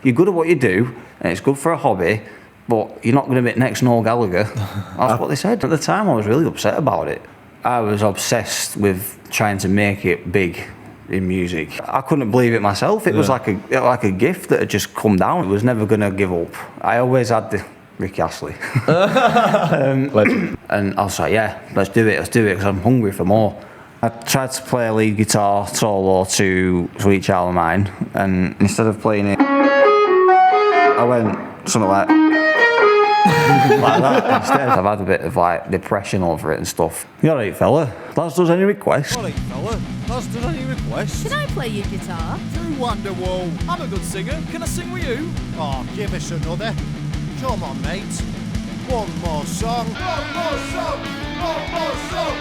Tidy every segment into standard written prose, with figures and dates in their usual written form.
you're good at what you do, and it's good for a hobby, but you're not going to be next Noel Gallagher. That's what they said. At the time, I was really upset about it. I was obsessed with trying to make it big in music. I couldn't believe it myself. It was like a gift that had just come down. It was never going to give up. I always had the Ricky Astley. And I was like, yeah, let's do it, because I'm hungry for more. I tried to play a lead guitar solo to Sweet Child of Mine, and instead of playing it, I went something like that. Instead, I've had a bit of like depression over it and stuff. You alright, fella? Lads, does any requests? Alright, fella. Lads, does any requests? Can I play your guitar? Through Wonderwall. I'm a good singer. Can I sing with you? Oh, give us another. Come on, mate. One more song. One more song. One more song.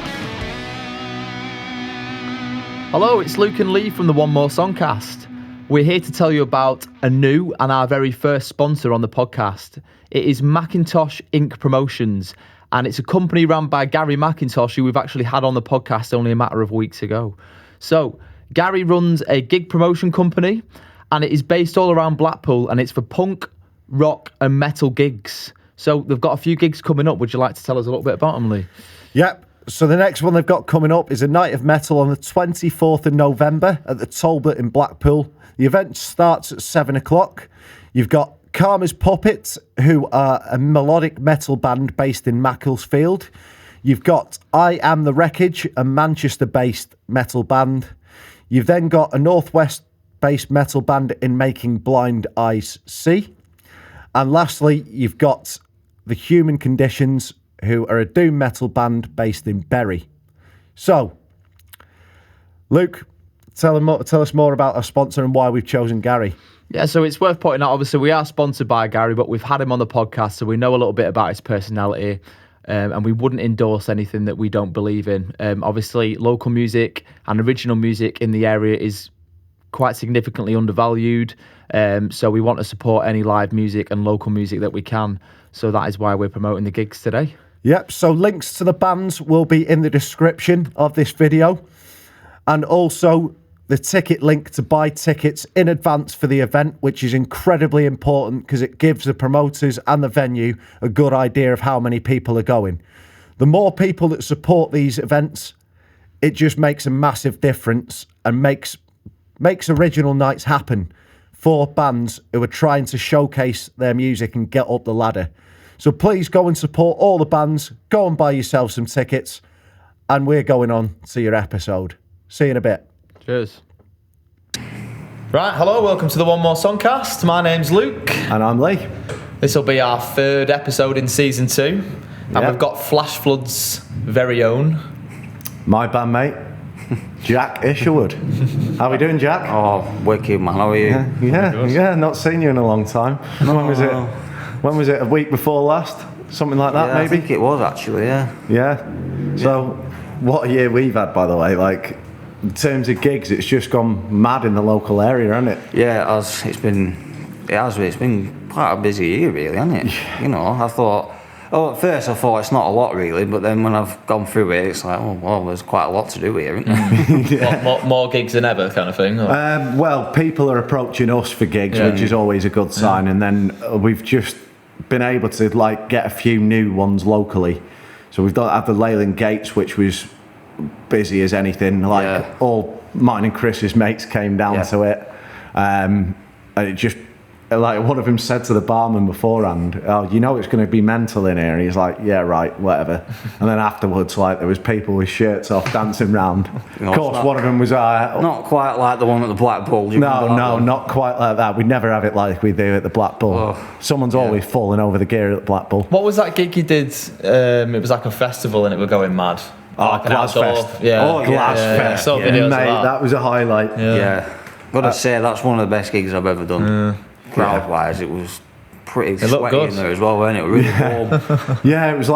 Hello, it's Luke and Lee from the One More Songcast. We're here to tell you about a new and our very first sponsor on the podcast. It is Macintosh Inc. Promotions, and it's a company run by Gary Macintosh, who we've actually had on the podcast only a matter of weeks ago. So, Gary runs a gig promotion company, and it is based all around Blackpool, and it's for punk, rock, and metal gigs. So, they've got a few gigs coming up. Would you like to tell us a little bit about them, Lee? Yep. So the next one they've got coming up is a Night of Metal on the 24th of November at the Talbot in Blackpool. The event starts at 7 o'clock. You've got Karma's Puppets, who are a melodic metal band based in Macclesfield. You've got I Am the Wreckage, a Manchester-based metal band. You've then got a Northwest-based metal band in Making Blind Eyes See. And lastly, you've got The Human Conditions, who are a doom metal band based in Bury. So, Luke, tell us more about our sponsor and why we've chosen Gary. Yeah, so it's worth pointing out, obviously, we are sponsored by Gary, but we've had him on the podcast, so we know a little bit about his personality, and we wouldn't endorse anything that we don't believe in. Obviously, local music and original music in the area is quite significantly undervalued, so we want to support any live music and local music that we can. So that is why we're promoting the gigs today. Yep, so links to the bands will be in the description of this video. And also the ticket link to buy tickets in advance for the event, which is incredibly important because it gives the promoters and the venue a good idea of how many people are going. The more people that support these events, it just makes a massive difference and makes original nights happen for bands who are trying to showcase their music and get up the ladder. So please go and support all the bands, go and buy yourself some tickets, and we're going on to your episode. See you in a bit. Cheers. Right, hello, welcome to the One More Songcast. My name's Luke. And I'm Lee. This will be our third episode in season 2. And we've got Flash Flood's very own. My bandmate, Jack Isherwood. How are we doing, Jack? Oh, wicked, man. How are you? Yeah, not seen you in a long time. When was it? A week before last? Something like that, Yeah, maybe? I think it was, actually, yeah. Yeah. So, what a year we've had, by the way. Like, in terms of gigs, it's just gone mad in the local area, hasn't it? Yeah, it has. It's been quite a busy year, really, hasn't it? Yeah. You know, at first I thought it's not a lot, really, but then when I've gone through it, it's like, oh, well, there's quite a lot to do here, isn't there? More gigs than ever, kind of thing? Or? Well, people are approaching us for gigs, which is always a good sign, and then we've just been able to get a few new ones locally. So we've had the Leyland Gates, which was busy as anything. All mine and Chris's mates came down to it, and it just one of them said to the barman beforehand, "Oh, you know it's going to be mental in here." And he's like, "Yeah, right, whatever." And then afterwards, there was people with shirts off dancing round. Of course, one of them was not quite like the one at the Black Bull. No, not quite like that. We'd never have it like we do at the Black Bull. Oh, Someone's always falling over the gear at the Black Bull. What was that gig you did? It was like a festival and it was going mad. Like Glasfest. Glasfest. Saw videos of that was a highlight. Yeah. Gotta say, that's one of the best gigs I've ever done. Crowd-wise, it was pretty sweaty in there as well, wasn't it? Really warm. Yeah, it was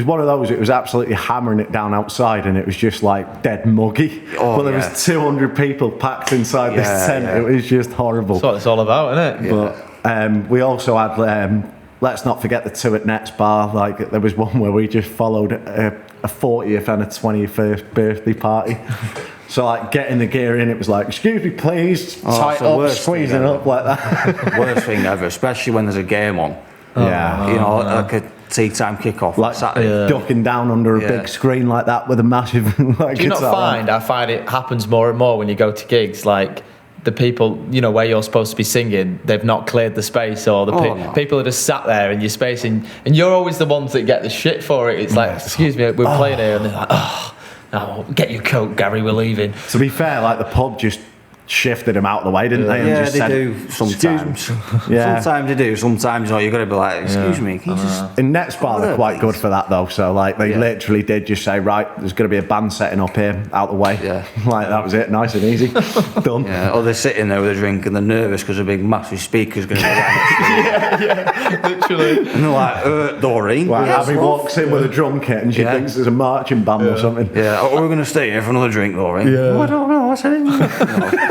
one of those. It was absolutely hammering it down outside, and it was just dead muggy. There was 200 people packed inside this tent. Yeah. It was just horrible. That's what it's all about, isn't it? But we also had. Let's not forget the two at Nets Bar. There was one where we just followed a 40th and a 21st birthday party. So like getting the gear in, it was like, excuse me, please, tight it's the up, worst squeezing thing up like that. Worst thing ever, especially when there's a game on. Yeah. You know, like a tea time kickoff. Like Saturday. ducking down under a Yeah. big screen like that with a massive like, Do you not guitar on. find? I find it happens more and more when you go to gigs. Like the people, you know, where you're supposed to be singing, they've not cleared the space, or the no. people are just sat there in your space, and you're always the ones that get the shit for it. It's like, excuse me, we're playing here, and they're like, oh, get your coat, Gary, we're leaving. To be fair, like the pub just shifted him out of the way, didn't they? And Yeah, just they said, do sometimes. Yeah. Sometimes they do. Sometimes, you know, you've got to be like, excuse me, can you just... In Netspa, they're quite good for that though. So like they literally did just say, right, there's going to be a band setting up here, out the way. Yeah. Like that was it, nice and easy, done. Yeah, or they're sitting there with a drink and they're nervous because a big massive speaker's going to be like, Literally. and they're like, Doreen. Like yes, Abby love." walks in with a drum kit and she Yeah. thinks there's a marching band or something. Yeah, oh, we're going to stay here for another drink, Doreen. Yeah. Oh, I don't know, what's it?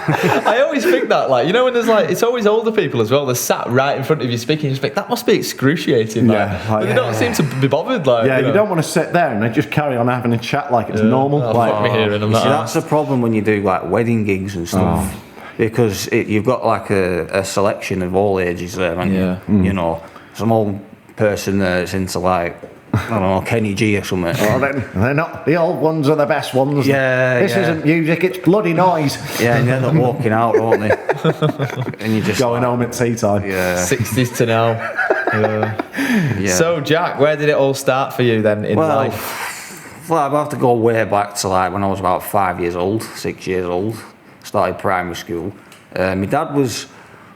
I always think that, like, you know, when there's like, it's always older people as well. They're sat right in front of you speaking. You just think that must be excruciating. Like, Yeah, but they don't seem to be bothered. Like, Yeah, you you know. don't want to sit there and they just carry on having a chat like it's normal. Oh, like fuck me hearing them You that. see, that's the problem when you do like wedding gigs and stuff. Because you've got like a selection of all ages there, haven't you? Yeah. You know, some old person that's into like, I don't know, Kenny G or something. Oh, they're not the old ones are the best ones. Yeah, this yeah. isn't music; it's bloody noise. Yeah, and you end up walking out, don't they? And you just Going like, home at tea time. Yeah, 60s to now. yeah. So, Jack, where did it all start for you then in life? Well, I have to go way back to like when I was about 5 years old, 6 years old. Started primary school. My dad was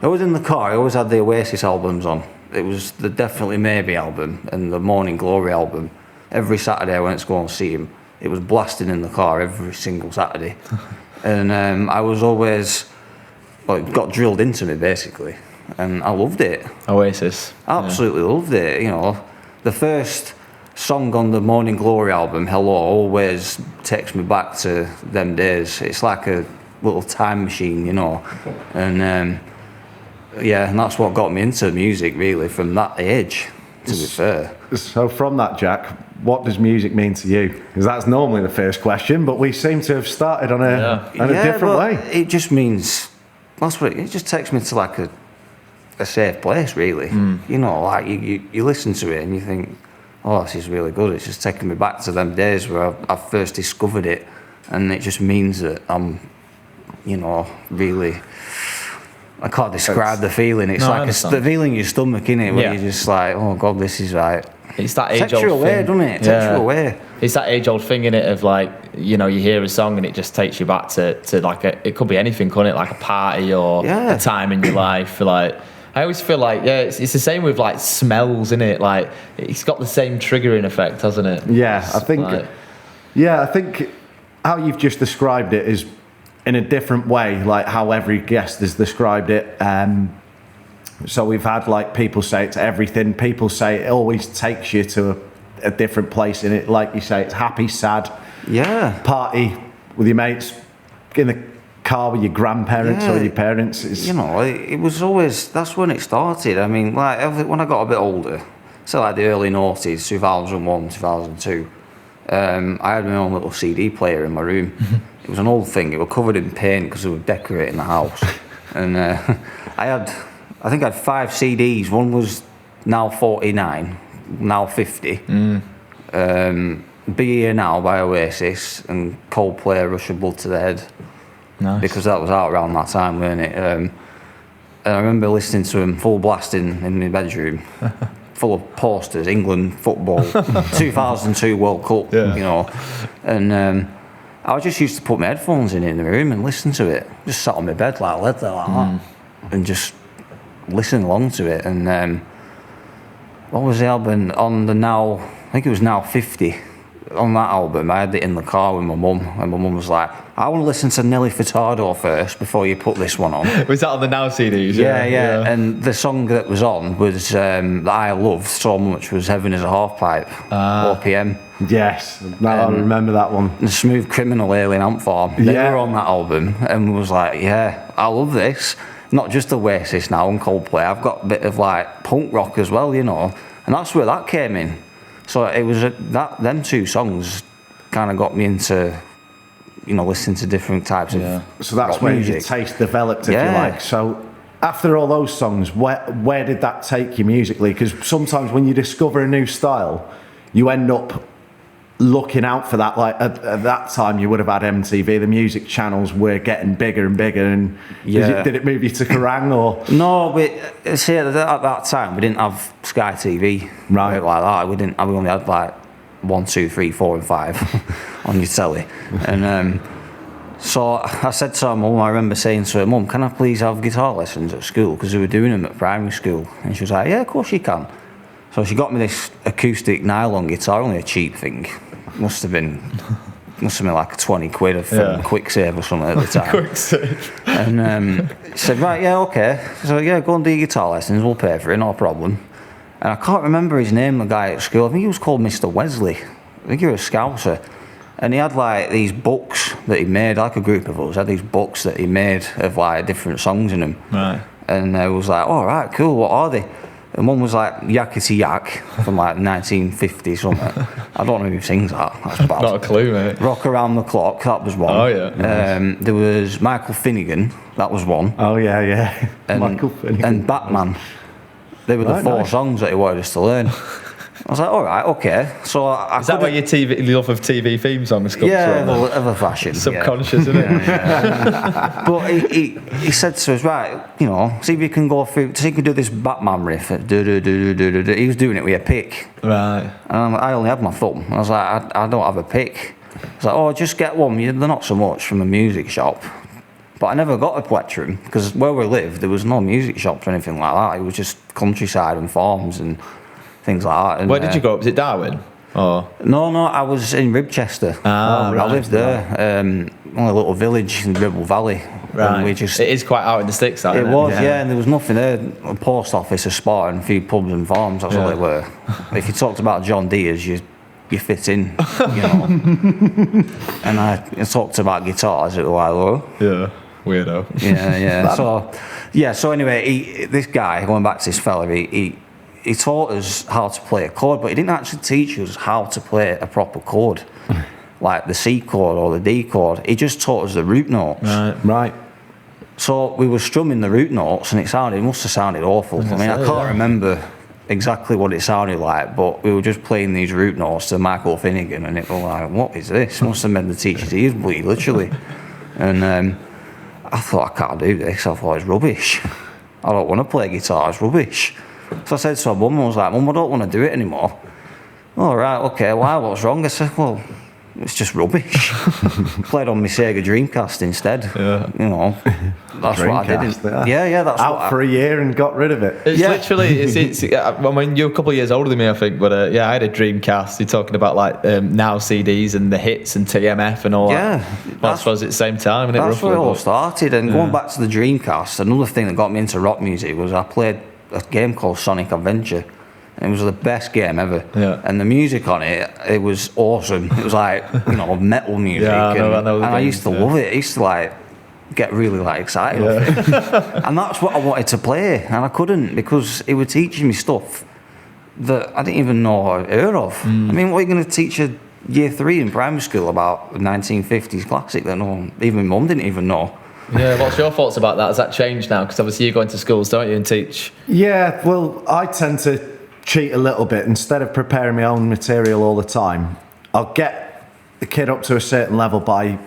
always in the car. He always had the Oasis albums on. It was the Definitely Maybe album and the Morning Glory album. Every Saturday I went to go and see him. It was blasting in the car every single Saturday. And I was always, well, it got drilled into me basically. And I loved it. Oasis. Absolutely loved it. You know, the first song on the Morning Glory album, Hello, always takes me back to them days. It's like a little time machine, you know. And yeah, and that's what got me into music really from that age, to be fair. So from that, Jack, what does music mean to you? Because that's normally the first question, but we seem to have started on a different way. It just means, that's what it just takes me to like a safe place really. You know, like you listen to it and you think, oh, this is really good. It's just taking me back to them days where I first discovered it, and it just means that I'm, you know, really, I can't describe the feeling. It's like the feeling in your stomach, innit, where you're just like, oh God, this is right. It's that Takes age-old you away, thing. doesn't it? It takes you away. It's that age-old thing, innit, of like, you know, you hear a song and it just takes you back to like it could be anything, couldn't it? Like a party or a time in your life. Like, I always feel like, it's the same with like smells, innit? Like, it's got the same triggering effect, hasn't it? Yeah, It's I think. like- I think how you've just described it is in a different way, like how every guest has described it. So we've had like people say it's everything. People say it always takes you to a different place in it. Like you say, it's happy, sad. Yeah. Party with your mates, in the car with your grandparents or your parents. It's, You know, it was always, that's when it started. I mean, like when I got a bit older, so like the early noughties, 2001, 2002, I had my own little CD player in my room. It was an old thing. It was covered in paint because we were decorating the house. And I think I had 5 CDs. One was Now 49, Now 50. Be Here Now by Oasis, and Coldplay, Rush of Blood to the Head. Nice. Because that was out around that time, weren't it? And I remember listening to him full blasting in my bedroom, full of posters, England football, 2002 World Cup, you know. And I just used to put my headphones in the room and listen to it. Just sat on my bed like that, and just listen along to it. And what was the album on the Now? I think it was Now 50. On that album, I had it in the car with my mum, and my mum was like, I want to listen to Nelly Furtado first before you put this one on. Was that on the Now CDs? Yeah. And the song that was on was that I loved so much was Heaven is a Halfpipe, OPM. yes, I remember that one. The Smooth Criminal Alien Ant Farm. They were on that album, and was like, I love this. Not just Oasis now and Coldplay. I've got a bit of like punk rock as well, you know, and that's where that came in. So it was them 2 songs kind of got me into listening to different types of So that's rock where music. your taste developed, if you like. So after all those songs, where did that take you musically? Because sometimes when you discover a new style, you end up looking out for that. Like at that time, you would have had MTV. The music channels were getting bigger and bigger. And did it move you to Kerrang or? No, but see, at that time we didn't have Sky TV, Right. like that. We only had like 1, 2, 3, 4, and 5 on your telly, and so I said to her mum, I remember saying to her, Mum, can I please have guitar lessons at school? Because we were doing them at primary school. And she was like, yeah, of course you can. So she got me this acoustic nylon guitar, only a cheap thing. Must have been like 20 quid from Quicksave or something at the time. Quicksave. And she said, right, yeah, okay. So yeah, go and do your guitar lessons, we'll pay for it, no problem. And I can't remember his name, the guy at school. I think he was called Mr. Wesley. I think he was a Scouser. And he had like these books that he made, like a group of us had these books that he made of like different songs in them. Right. And I was like, all right, cool, what are they? And one was like Yakety Yak from like 1950 something. I don't know who sings that. That's bad. Not a clue, mate. Rock Around the Clock, that was one. Oh, yeah. There was Michael Finnegan, that was one. Oh yeah. And, Michael Finnegan. And Batman. They were the 4 songs that he wanted us to learn. I was like, all right, okay. So Is that where your love of TV theme songs comes from? Of a fashion. Subconscious, isn't it? But he said to us, right, see if you can go through, see if you can do this Batman riff. He was doing it with a pick. Right. And I only had my thumb. I was like, I don't have a pick. I was like, oh, just get one. They're not so much from a music shop. But I never got a plectrum because where we lived, there was no music shops or anything like that. It was just countryside and farms and things like that. And, Where did you go? Was it Darwin? Or? No, I was in Ribchester. I lived there. Only a little village in Ribble Valley. Right. And it is quite out in the sticks, that, it isn't was, and there was nothing there. A post office, a spot, and a few pubs and farms. That's all they were. If you talked about John Deere's, you fit in, And I talked about guitars. It was like, oh. Yeah. Weirdo. Yeah. So anyway, this guy, going back to this fella, he taught us how to play a chord, but he didn't actually teach us how to play a proper chord, like the C chord or the D chord. He just taught us the root notes. Right. So we were strumming the root notes, and it must have sounded awful. I can't remember exactly what it sounded like, but we were just playing these root notes to Michael Finnegan, and it was like, what is this? Must have made the teacher's ears bleed, literally. And I thought, I can't do this. I thought, it's rubbish. I don't want to play guitar, it's rubbish. So I said to my mum, I was like, Mum, I don't want to do it anymore. All right, okay, why? What's wrong? I said, well, it's just rubbish. Played on my Sega Dreamcast instead. Yeah. That's what I did. That's out for a year and got rid of it. It's literally, I mean, you're a couple of years older than me, I think, but I had a Dreamcast. You're talking about like now CDs and the hits and TMF and all that. I suppose at the same time, and that's where it all started. And going back to the Dreamcast, another thing that got me into rock music was I played a game called Sonic Adventure. It was the best game ever. Yeah. And the music on it was awesome. It was like, metal music. I know I used to love it. I used to get really excited off it. And that's what I wanted to play. And I couldn't because it was teaching me stuff that I didn't even know or heard of. I mean, what are you going to teach a year 3 in primary school about 1950s classic that even mum didn't even know? Yeah, what's your thoughts about that? Has that changed now? Because obviously you go into schools, don't you, and teach? Yeah, well, I tend to cheat a little bit. Instead of preparing my own material all the time, I'll get the kid up to a certain level by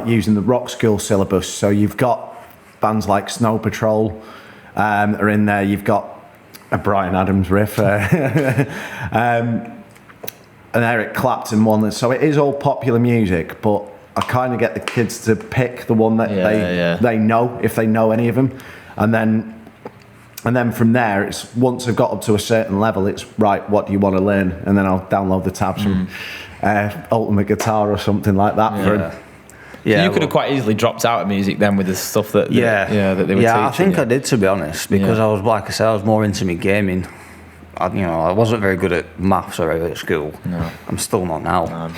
using the rock school syllabus. So you've got bands like Snow Patrol are in there. You've got a Bryan Adams riff, an Eric Clapton one. So it is all popular music, but I kind of get the kids to pick the one that they know, if they know any of them, and then from there, it's once I've got up to a certain level, it's right, what do you want to learn? And then I'll download the tabs from Ultimate Guitar or something like that for him. Yeah, so you could have quite easily dropped out of music then with the stuff that they were teaching. Yeah, I think I did, to be honest, because I was, like I said, I was more into me gaming. I wasn't very good at maths or at school. No. I'm still not now. No,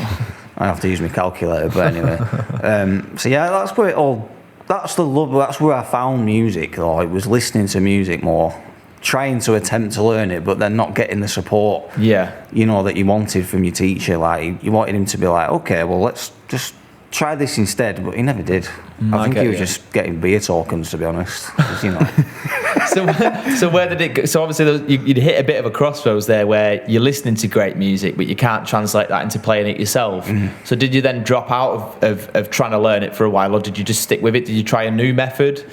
I have to use my calculator, but anyway. That's where it all. That's the love. That's where I found music. Though it was listening to music more, trying to attempt to learn it, but then not getting the support. Yeah. That you wanted from your teacher. Like you wanted him to be like, okay, well let's just try this instead, but he never did. I think he was just getting beer tokens, to be honest. 'Cause, you know. So where did it go? So obviously you'd hit a bit of a crossroads there where you're listening to great music, but you can't translate that into playing it yourself. So did you then drop out of trying to learn it for a while, or did you just stick with it? Did you try a new method?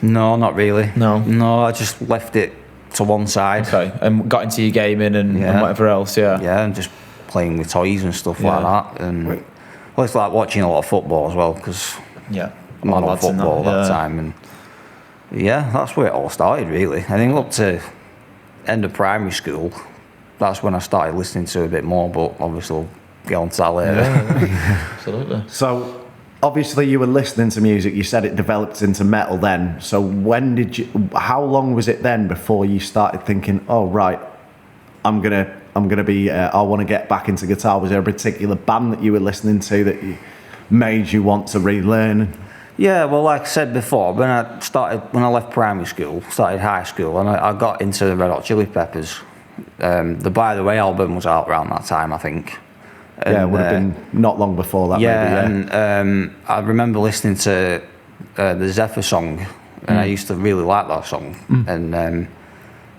No, not really. No, I just left it to one side. Okay, and got into your gaming and whatever else. Yeah, and just playing with toys and stuff like that. And well, it's like watching a lot of football as well, because I'm on football that time. And yeah, that's where it all started, really. I think up to end of primary school, that's when I started listening to a bit more, but obviously we'll get on to that later. Absolutely. So, obviously you were listening to music, you said it developed into metal then. So how long was it then before you started thinking, oh right, I want to get back into guitar? Was there a particular band that you were listening to that made you want to relearn? Yeah, well, like I said before, when I left primary school, started high school, and I got into the Red Hot Chili Peppers. The By the Way album was out around that time, I think. And, it would have been not long before that. And I remember listening to the Zephyr song, and I used to really like that song. And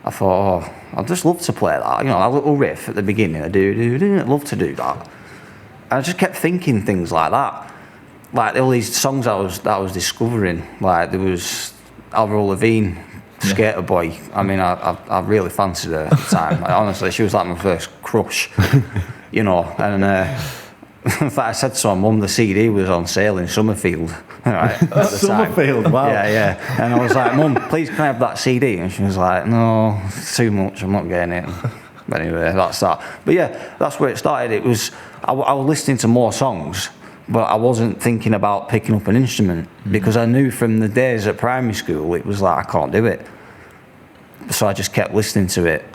I thought, I'd just love to play that. You know, a little riff at the beginning, I'd love to do that. And I just kept thinking things like that. Like all these songs I was discovering, like there was Avril Lavigne, Skater Boy. I mean, I really fancied her at the time. Like, honestly, she was like my first crush, you know. And in fact, I said to my mum, the CD was on sale in Summerfield. Right, at the Summerfield, time. wow. Yeah. And I was like, Mum, please can I have that CD? And she was like, no, it's too much, I'm not getting it. But anyway, that's that. But yeah, that's where it started. It was, I was listening to more songs, but I wasn't thinking about picking up an instrument because I knew from the days at primary school, it was like, I can't do it. So I just kept listening to it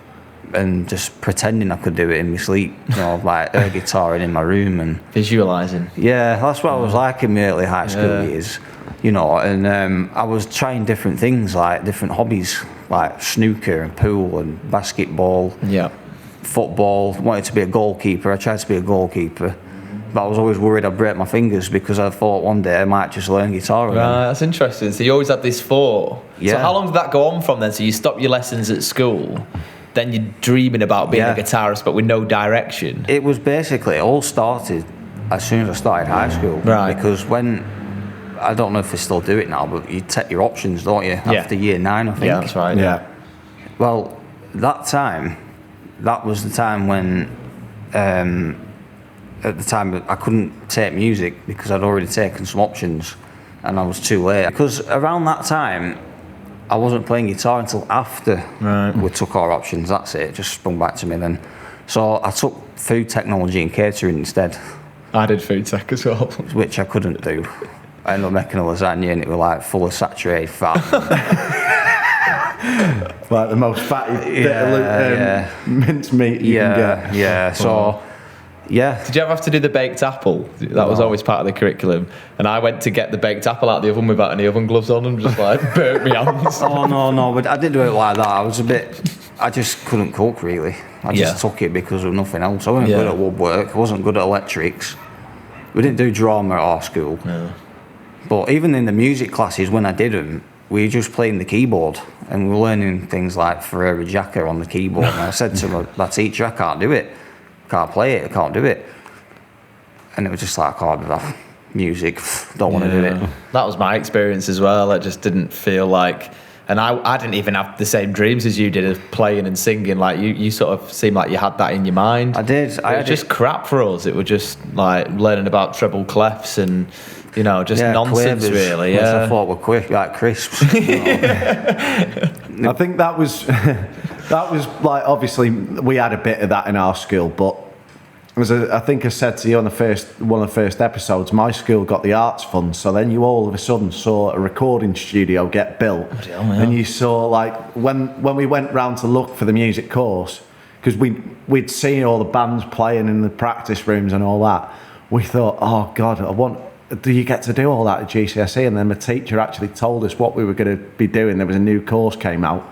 and just pretending I could do it in my sleep, you know, like air guitaring in my room and visualizing. Yeah, that's what I was like in my early high school years, you know. And I was trying different things, like different hobbies, like snooker and pool and basketball, football. Wanted to be a goalkeeper. I tried to be a goalkeeper, but I was always worried I'd break my fingers because I thought one day I might just learn guitar again. Right, that's interesting. So you always had this thought. Yeah. So how long did that go on from then? So you stopped your lessons at school, then you're dreaming about being a guitarist, but with no direction. It was basically, it all started as soon as I started high school. Right. Because when, I don't know if they still do it now, but you take your options, don't you? After year 9, I think. Yeah, that's right. Yeah. Well, that was the time when, at the time, I couldn't take music because I'd already taken some options and I was too late. Because around that time, I wasn't playing guitar until after we took our options. That's it. It just sprung back to me then. So I took food technology and catering instead. I did food tech as well. Which I couldn't do. I ended up making a lasagna and it was like full of saturated fat. Like the most fatty bit of minced meat you can get. Yeah. So, Did you ever have to do the baked apple? That was always part of the curriculum. And I went to get the baked apple out of the oven without any oven gloves on and just like burnt my hands. Oh, no, but I didn't do it like that. I just couldn't cook really. I just took it because of nothing else. I wasn't good at woodwork. I wasn't good at electrics. We didn't do drama at our school. No. But even in the music classes, when I did them, we were just playing the keyboard and we were learning things like Ferrari Jacka on the keyboard. And I said to my teacher, I can't do it. Can't play it, I can't do it. And it was just like, oh, music, don't want to do it. That was my experience as well. I just didn't feel like, and I didn't even have the same dreams as you did of playing and singing. Like you sort of seemed like you had that in your mind. I did. It was just crap for us. It was just like learning about treble clefs and, you know, just nonsense quavers, really. Which I thought were quick, like crisps. You know. I think that was like, obviously we had a bit of that in our school, but as I think I said to you on one of the first episodes, my school got the arts fund, so then you all of a sudden saw a recording studio get built, and you saw like when we went round to look for the music course, because we'd seen all the bands playing in the practice rooms and all that, we thought, oh God, do you get to do all that at GCSE? And then the teacher actually told us what we were going to be doing. There was a new course came out,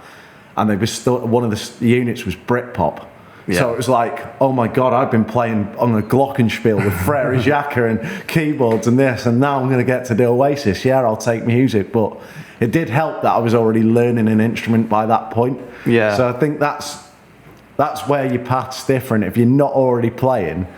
and there was one of the units was Britpop. So it was like, oh my God, I've been playing on a glockenspiel with Frere Jacques and keyboards and this, and now I'm going to get to do Oasis. Yeah, I'll take music. But it did help that I was already learning an instrument by that point. Yeah. So I think that's where your path's different. If you're not already playing,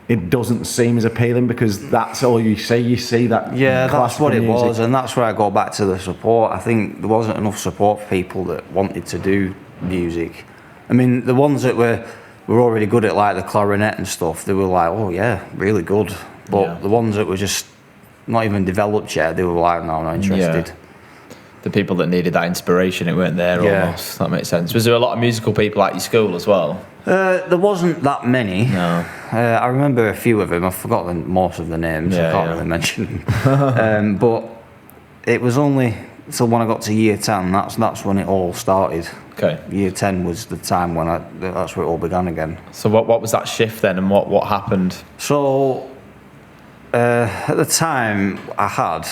it doesn't seem as appealing because that's all you see. You see that. Yeah, that's what it music. was, and that's where I go back to the support. I think there wasn't enough support for people that wanted to do music. I mean, the ones that were already good at like the clarinet and stuff, they were like, oh yeah, really good. But the ones that were just not even developed yet, they were like, no, I'm not interested. Yeah. The people that needed that inspiration, it weren't there almost. That makes sense. Was there a lot of musical people at your school as well? There wasn't that many. No. I remember a few of them. I've forgotten most of the names. I can't really mention them. But it was only till when I got to year 10. That's when it all started. Okay. Year 10 was the time when that's where it all began again. So what was that shift then, and what happened? So at the time, I had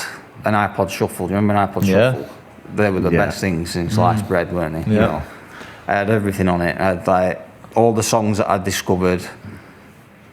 an iPod Shuffle. Do you remember an iPod Shuffle? They were the best things since sliced bread, weren't they? Yeah. You know, I had everything on it. I had like all the songs that I discovered,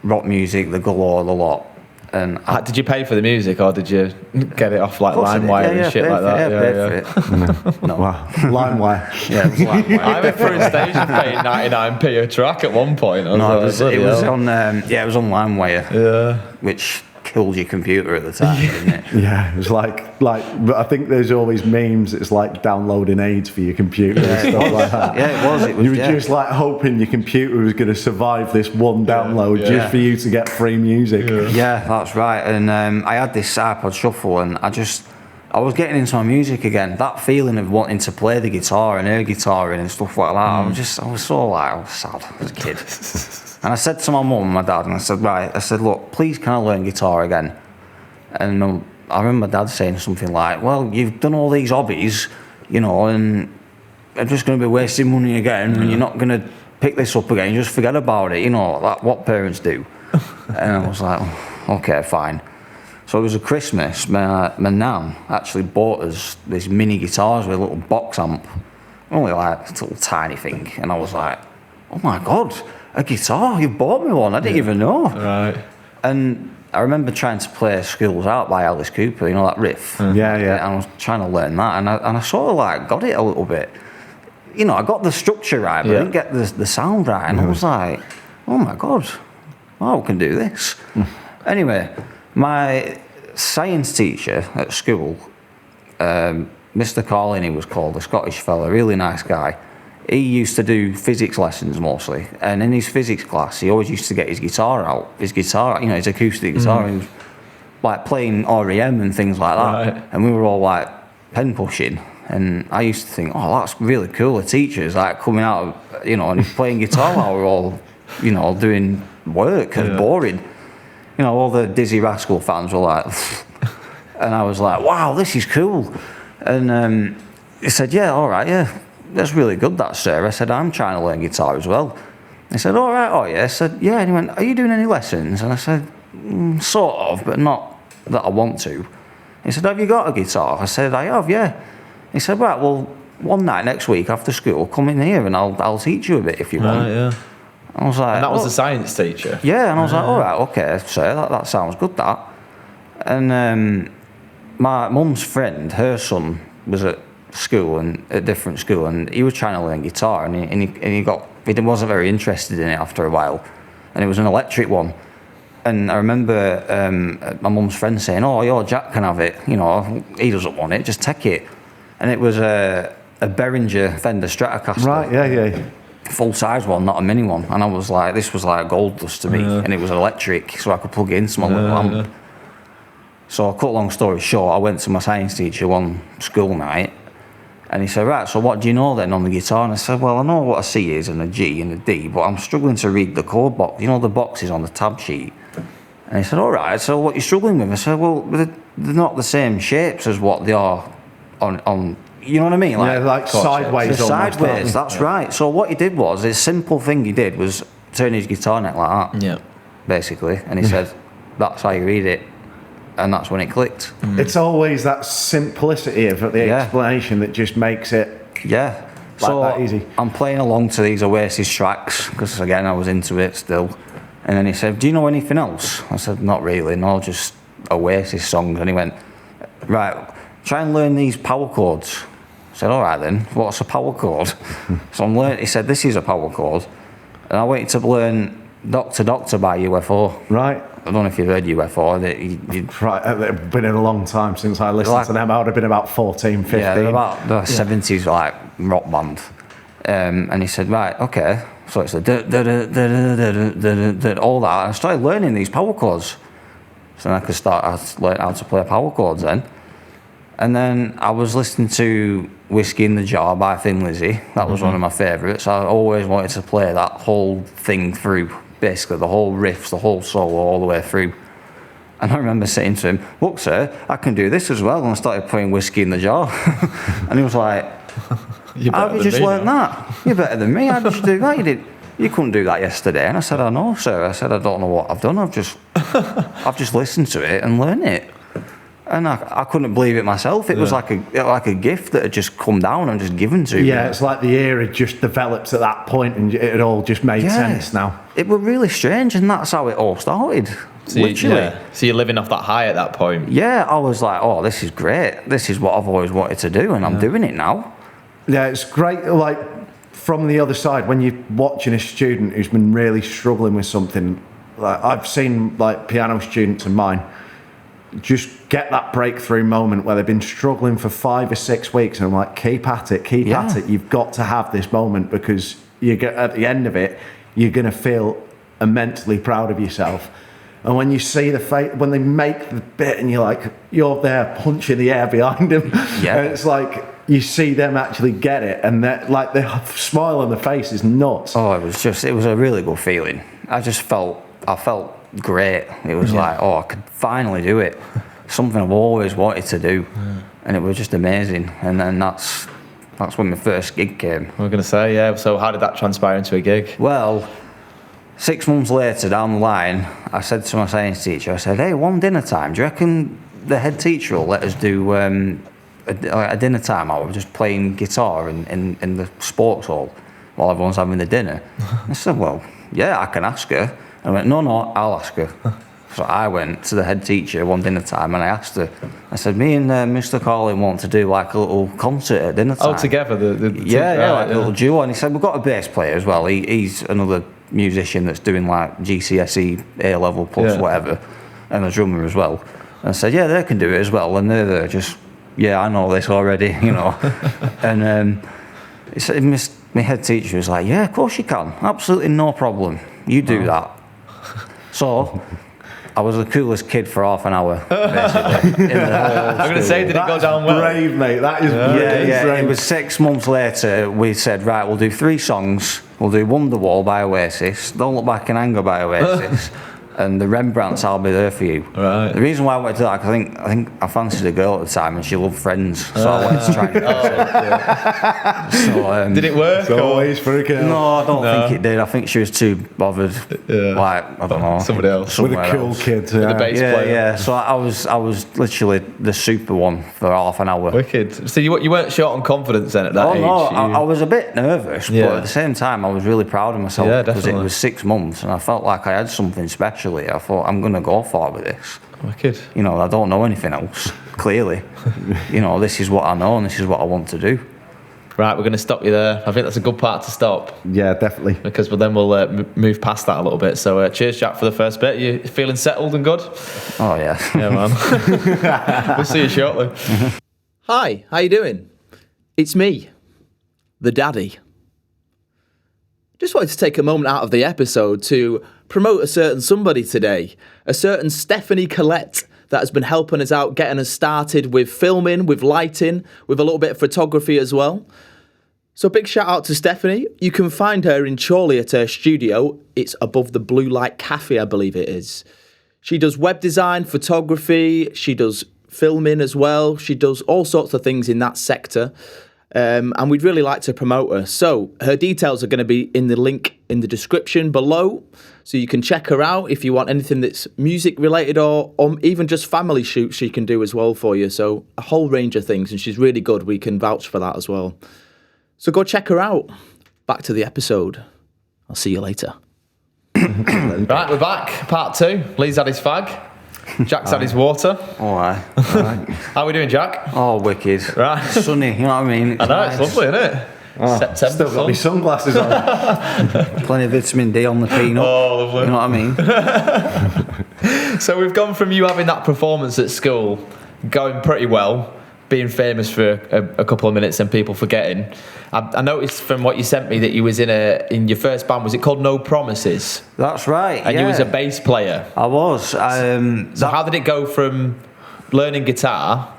rock music, the galore, the lot. And Did you pay for the music, or did you get it off like LimeWire and shit like that? Paid for it. No. Wow. LimeWire. Yeah, it was LimeWire. I went for a station paying 99p a track at one point. It was on LimeWire. Yeah. Which killed your computer at the time, didn't it? Yeah, it was like I think there's always memes. It's like downloading AIDS for your computer and stuff like that. Yeah, it was. You were just like hoping your computer was going to survive this one download just for you to get free music. Yeah, that's right. And I had this iPod Shuffle, and I was getting into my music again. That feeling of wanting to play the guitar and air guitaring and stuff like that. I was sad as a kid. And I said to my mum and my dad, and I said, look, please can I learn guitar again? And I remember my dad saying something like, well, you've done all these hobbies, you know, and I'm just going to be wasting money again, and you're not going to pick this up again, you just forget about it, you know, like what parents do. And I was like, okay, fine. So it was a Christmas, my nan actually bought us these mini guitars with a little box amp, only like a little tiny thing, and I was like, oh my God, a guitar, you bought me one, I didn't even know. Right. And I remember trying to play Schools Out by Alice Cooper, you know, that riff. Yeah. And I was trying to learn that, and I sort of like got it a little bit. You know, I got the structure right, but I didn't get the sound right, and I was like, oh my God, I can do this. Anyway, my science teacher at school, Mr. Carlin, he was called, a Scottish fella, really nice guy. He used to do physics lessons mostly, and in his physics class, he always used to get his guitar, you know, his acoustic guitar. He was like playing REM and things like that, and we were all like pen pushing. And I used to think, oh, that's really cool. The teacher's like coming out, you know, and he's playing guitar while we're all, you know, doing work. It's boring. You know, all the Dizzy Rascal fans were like, and I was like, wow, this is cool. And he said, yeah, all right, yeah. That's really good, that, sir. I said, I'm trying to learn guitar as well. He said, all right, oh yeah. I said, yeah. And he went, are you doing any lessons? And I said, sort of, but not that I want to. He said, have you got a guitar? I said, I have, yeah. He said, right, well, one night next week after school, come in here and I'll teach you a bit if you want. Yeah. I was like, and that was the science teacher? Yeah, and I was like, all right, okay, sir, that sounds good, that. And my mum's friend, her son, was at school, and a different school, and he was trying to learn guitar, and he wasn't very interested in it after a while, and it was an electric one. And I remember my mum's friend saying, oh, your Jack can have it, you know, he doesn't want it, just take it. And it was a Behringer Fender Stratocaster. Right, yeah. Full size one, not a mini one. And I was like, this was like gold dust to me, and it was electric, so I could plug it into my little lamp. So, cut long story short, I went to my science teacher one school night, and he said, right, so what do you know then on the guitar? And I said, well, I know what a C is and a G and a D, but I'm struggling to read the chord box, you know, the boxes on the tab sheet. And he said, all right, so what are you struggling with? I said, well, they're not the same shapes as what they are on you know what I mean? Like sideways. Sideways, that's right. So what he did was, his simple thing he did was turn his guitar neck like that. Yeah. Basically. And he said, that's how you read it. And that's when it clicked. It's always that simplicity of the explanation that just makes it. Yeah. So that easy. I'm playing along to these Oasis tracks because again I was into it still. And then he said, "Do you know anything else?" I said, "Not really, no, just Oasis songs." And he went, "Right, try and learn these power chords." I said, "All right then, what's a power chord?" So I'm learning. He said, "This is a power chord." And I waited to learn Doctor Doctor by UFO. Right. I don't know if you've heard UFO. Right, it's been a long time since I listened to them. I would have been about 14, 15. Yeah, they're about the 70s like rock band. And he said, "Right, okay." So it's like all that. And I started learning these power chords. So then I learned how to play power chords then. And then I was listening to Whiskey in the Jar by Thin Lizzy. That was one of my favourites. I always wanted to play that whole thing through. Basically, the whole riffs, the whole solo, all the way through. And I remember saying to him, "Look, sir, I can do this as well." And I started playing Whiskey in the Jar. And he was like, "How have you just learned that? You're better than me. How did you do that? You couldn't do that yesterday." And I said, "I know, sir." I said, "I don't know what I've done. I've just listened to it and learned it." And I couldn't believe it myself. It was like a gift that had just come down and just given to me. Yeah, it's like the ear had just developed at that point and it all just made sense now. It was really strange, and that's how it all started. Literally. So you're living off that high at that point. Yeah, I was like, "Oh, this is great. This is what I've always wanted to do, and I'm doing it now." Yeah, it's great, like, from the other side, when you're watching a student who's been really struggling with something, like, I've seen, like, piano students of mine just get that breakthrough moment where they've been struggling for 5 or 6 weeks, and I'm like, keep at it. You've got to have this moment, because you get at the end of it, you're going to feel immensely proud of yourself. And when you see the when they make the bit and you're there punching the air behind them, and it's like you see them actually get it, and that, like, the smile on the face is nuts. Oh, it was a really good feeling. I felt great. It was like, oh, I could finally do it. Something I've always wanted to do, and it was just amazing. And then that's when my first gig came. I was going to say, yeah. So how did that transpire into a gig? Well, 6 months later down the line, I said to my science teacher, I said, "Hey, one dinner time, do you reckon the head teacher will let us do a dinner time hour, just playing guitar in the sports hall while everyone's having the dinner?" I said, "Well, yeah, I can ask her." I went, no, I'll ask her. So I went to the head teacher one dinner time and I asked her, I said, "Me and Mr. Collin want to do like a little concert at dinner time." Oh, together? The a little duo. And he said, "We've got a bass player as well. He's another musician that's doing like GCSE A-level plus whatever, and a drummer as well." And I said, "Yeah, they can do it as well." And they're just, "Yeah, I know this already," you know. And he said, my head teacher was like, "Yeah, of course you can. Absolutely no problem. You do that." So I was the coolest kid for half an hour, basically. I'm going to say, did it go down well? Brave, mate. That is brave. It was 6 months later, we said, "Right, we'll do 3 songs. We'll do Wonderwall by Oasis, Don't Look Back in Anger by Oasis, and the Rembrandts, I'll Be There For You." Right. The reason why I wanted to do that, because I think I fancied a girl at the time and she loved Friends, so I wanted to try and so, did it work? It's always for a girl. No, I don't think it did. I think she was too bothered. Like, I don't know. Somebody else. With a cool kid. With a bass player. Yeah. So I was literally the super one for half an hour. Wicked. So you weren't short on confidence then at that age? No, I was a bit nervous, but at the same time, I was really proud of myself, because it was 6 months and I felt like I had something special here. I thought, I'm going to go for it with this. Wicked. You know, I don't know anything else, clearly. You know, this is what I know and this is what I want to do. Right, we're going to stop you there. I think that's a good part to stop. Yeah, definitely. Because then we'll move past that a little bit. So cheers, Jack, for the first bit. You feeling settled and good? Oh, yeah. Yeah, man. We'll see you shortly. Hi, how you doing? It's me, the daddy. Just wanted to take a moment out of the episode to promote a certain somebody today, a certain Stephanie Collette that has been helping us out, getting us started with filming, with lighting, with a little bit of photography as well. So big shout out to Stephanie. You can find her in Chorley at her studio. It's above the Blue Light Cafe, I believe it is. She does web design, photography, she does filming as well. She does all sorts of things in that sector. And we'd really like to promote her. So her details are going to be in the link in the description below. So you can check her out if you want anything that's music related or even just family shoots she can do as well for you. So a whole range of things. And she's really good. We can vouch for that as well. So go check her out. Back to the episode. I'll see you later. Right, we're back. Part 2. Lee's had his fag. Jack's had his water. All right. How are we doing, Jack? Oh, wicked. Right. Sunny, you know what I mean? I know, it's lovely, isn't it? September. Still got my sunglasses on. Plenty of vitamin D on the peanut. Oh, lovely. You know what I mean? So we've gone from you having that performance at school, going pretty well, being famous for a couple of minutes and people forgetting. I noticed from what you sent me that you was in your first band. Was it called No Promises? That's right. And you was a bass player. I was. So how did it go from learning guitar,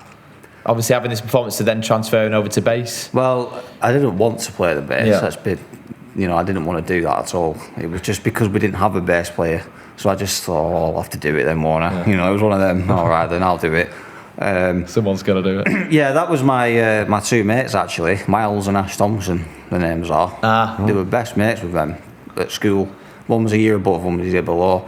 obviously having this performance, to then transferring over to bass? Well, I didn't want to play the bass. Yeah. That's been, I didn't want to do that at all. It was just because we didn't have a bass player. So I just thought, I'll have to do it then, won't I? Yeah. It was one of them. All right, then I'll do it. Someone's got to do it. Yeah, that was my two mates actually, Miles and Ash Thompson. The names are. They were best mates with them at school. One was a year above, one was a year below,